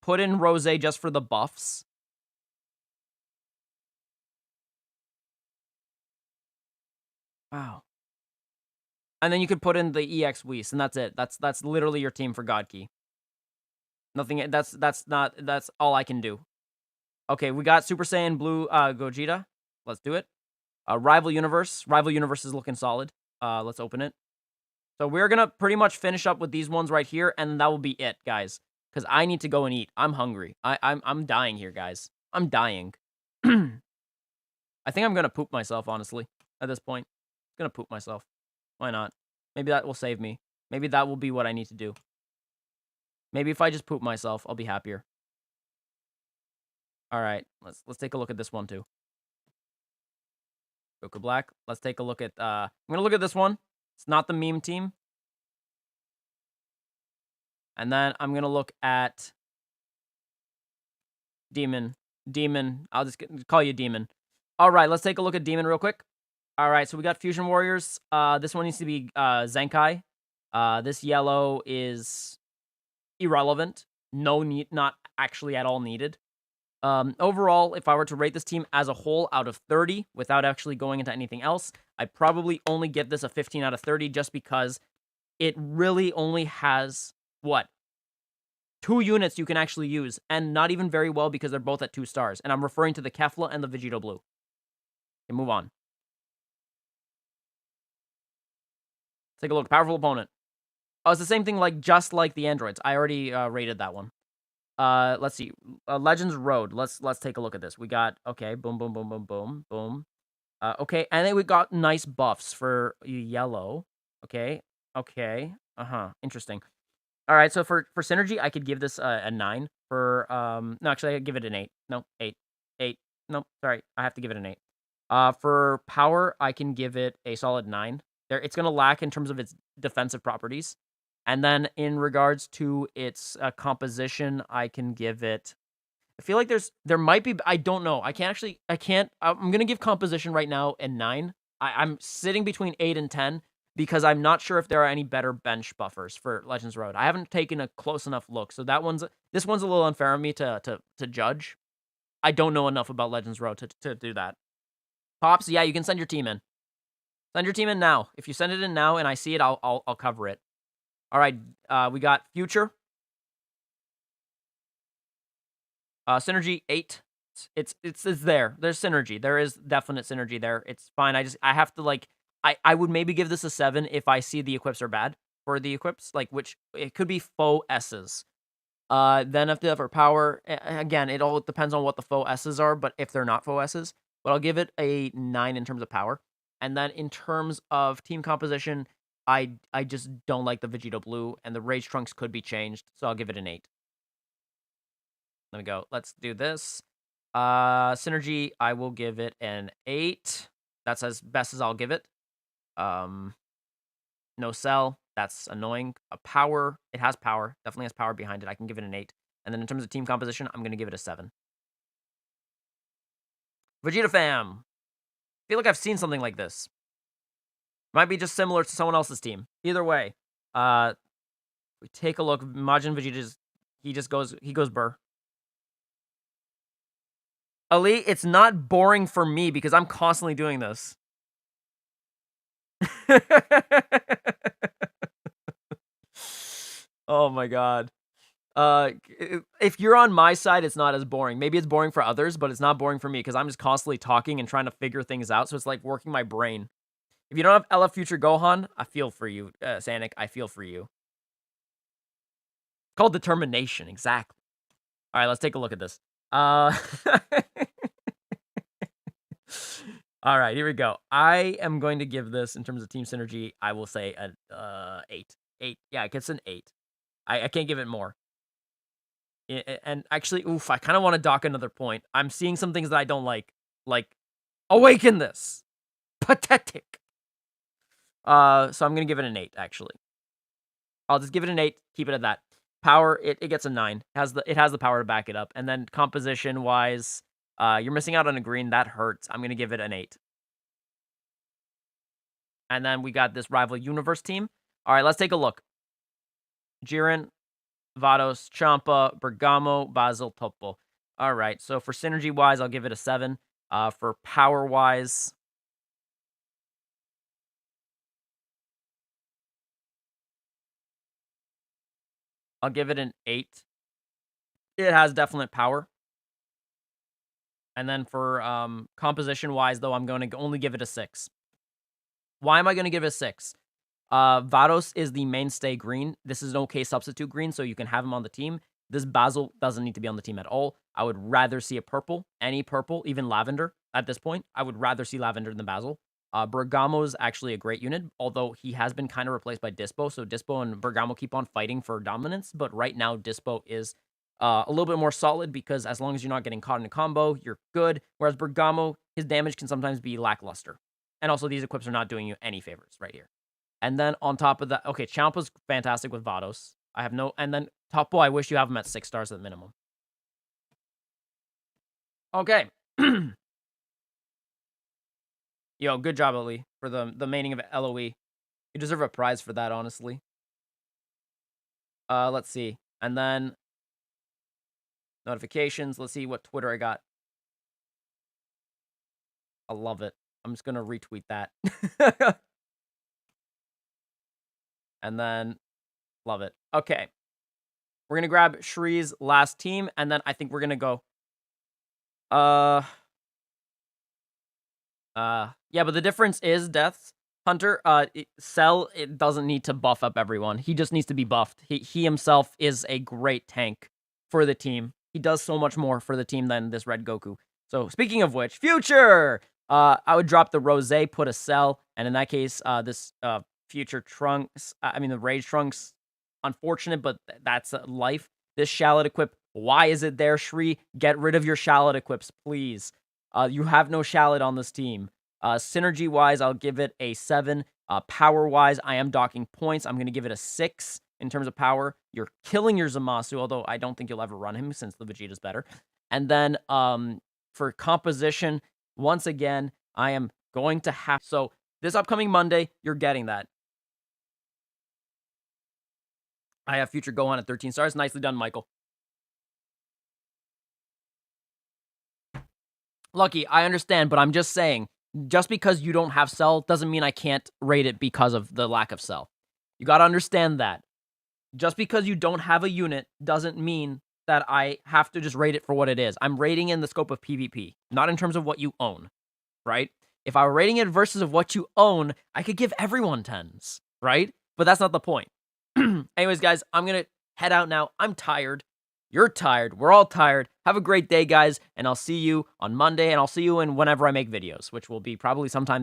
Put in Rose just for the buffs. Wow. And then you could put in the EX Whis, and that's it. That's literally your team for God Key. Nothing. That's all I can do. Okay, we got Super Saiyan Blue Gogeta. Let's do it. Rival Universe. Rival Universe is looking solid. Let's open it. So we're gonna pretty much finish up with these ones right here, and that will be it, guys. Because I need to go and eat. I'm hungry. I'm dying here, guys. I'm dying. I think I'm gonna poop myself, honestly. At this point, I'm gonna poop myself. Why not? Maybe that will save me. Maybe that will be what I need to do. Maybe if I just poop myself, I'll be happier. All right, let's take a look at this one too. Goku Black. Let's take a look at. I'm gonna look at this one. It's not the meme team. And then I'm gonna look at Demon. Demon. I'll just call you Demon. All right, let's take a look at Demon real quick. All right, so we got Fusion Warriors. This one needs to be Zenkai. This yellow is irrelevant. No need, not actually at all needed. Overall, if I were to rate this team as a whole out of 30, without actually going into anything else, I'd probably only give this a 15 out of 30 just because it really only has, what? 2 units you can actually use, and not even very well because they're both at 2 stars. And I'm referring to the Kefla and the Vegeta Blue. Okay, move on. Take a look. Powerful opponent. Oh, it's the same thing, like just like the androids. I already rated that one. Let's see. Legends Road. Let's take a look at this. We got okay. Boom, boom, boom, boom, boom, boom. Okay, and then we got nice buffs for yellow. Okay, okay. Interesting. All right, so for synergy, I could give this a 9. For no, actually, I'd give it an 8. No, 8, 8. No, sorry, I have to give it an 8. For power, I can give it a solid 9. It's gonna lack in terms of its defensive properties. And then in regards to its composition, I can give it. I feel like there might be. I don't know. I can't. I'm gonna give composition right now a 9. I'm sitting between 8 and 10 because I'm not sure if there are any better bench buffers for Legends Road. I haven't taken a close enough look, so this one's a little unfair of me to judge. I don't know enough about Legends Road to do that. Pops, yeah, you can send your team in. Send your team in now. If you send it in now and I see it, I'll cover it. All right, we got Future. Synergy 8. It's there. There's synergy. There is definite synergy there. It's fine. I have to like I would maybe give this a 7 if I see the equips are bad for the equips, like which it could be faux S's. Then if they have our power, again, it all depends on what the faux S's are, but if they're not faux S's, but I'll give it a 9 in terms of power. And then in terms of team composition, I just don't like the Vegeta Blue, and the Rage Trunks could be changed, so I'll give it an 8. Let me go. Let's do this. Synergy, I will give it an 8. That's as best as I'll give it. No Cell, that's annoying. Power, it has power. Definitely has power behind it. I can give it an 8. And then in terms of team composition, I'm going to give it a 7. Vegeta fam. I feel like I've seen something like this. Might be just similar to someone else's team. Either way, we take a look. Majin Vegeta's, he goes burr. Ali, it's not boring for me because I'm constantly doing this. Oh my god. If you're on my side, it's not as boring. Maybe it's boring for others, but it's not boring for me because I'm just constantly talking and trying to figure things out. So it's like working my brain. If you don't have LF Future Gohan, I feel for you, Sanic. I feel for you. It's called determination, exactly. All right, let's take a look at this. All right, here we go. I am going to give this, in terms of team synergy, I will say an 8. 8. Yeah, it gets an 8. I can't give it more. And actually, oof, I kind of want to dock another point. I'm seeing some things that I don't like. Like, awaken this. Pathetic. So I'm gonna give it an 8, actually. I'll just give it an 8, keep it at that. Power, it gets a 9. It has the power to back it up. And then composition-wise, you're missing out on a green. That hurts. I'm gonna give it an 8. And then we got this Rival Universe team. All right, let's take a look. Jiren, Vados, Champa, Bergamo, Basil, Topo. All right, so for synergy-wise, I'll give it a 7. For power-wise, I'll give it an 8. It has definite power. And then for composition-wise, though, I'm going to only give it a 6. Why am I going to give it a 6? Vados is the mainstay green. This is an okay substitute green, so you can have him on the team. This Basil doesn't need to be on the team at all. I would rather see a purple, any purple, even lavender at this point. I would rather see lavender than Basil. Bergamo is actually a great unit, although he has been kind of replaced by Dispo. So Dispo and Bergamo keep on fighting for dominance, but right now Dispo is a little bit more solid because as long as you're not getting caught in a combo, you're good. Whereas Bergamo, his damage can sometimes be lackluster. And also these equips are not doing you any favors right here. And then on top of that, okay, Champa's fantastic with Vados. I have no, and then Topo, I wish you have him at 6 stars at minimum. Okay. Yo, good job, Ali, for the maining of LOE. You deserve a prize for that, honestly. Let's see. And then notifications. Let's see what Twitter I got. I love it. I'm just going to retweet that. And then, love it. Okay. We're going to grab Shree's last team, and then I think we're going to go. Yeah, but the difference is Death's Hunter, Cell, it doesn't need to buff up everyone. He just needs to be buffed. He himself is a great tank for the team. He does so much more for the team than this Red Goku. So, speaking of which, Future! I would drop the Rose, put a Cell, and in that case, this, Future Trunks, the Rage Trunks, unfortunate, but that's life. This Shallot equip, why is it there, Shree? Get rid of your Shallot equips, please. You have no Shallot on this team. Synergy-wise, I'll give it a 7. Power-wise, I am docking points. I'm going to give it a 6 in terms of power. You're killing your Zamasu, although I don't think you'll ever run him since the Vegeta's better. And then for composition, once again, I am going to have... So this upcoming Monday, you're getting that. I have Future Gohan at 13 stars. Nicely done, Michael. Lucky, I understand, but I'm just saying, just because you don't have Cell doesn't mean I can't rate it because of the lack of Cell. You gotta understand that. Just because you don't have a unit doesn't mean that I have to just rate it for what it is. I'm rating in the scope of PvP, not in terms of what you own, right? If I were rating it versus of what you own, I could give everyone 10s, right? But that's not the point. Anyways, guys, I'm gonna head out now. I'm tired. You're tired. We're all tired. Have a great day, guys, and I'll see you on Monday, and I'll see you in whenever I make videos, which will be probably sometime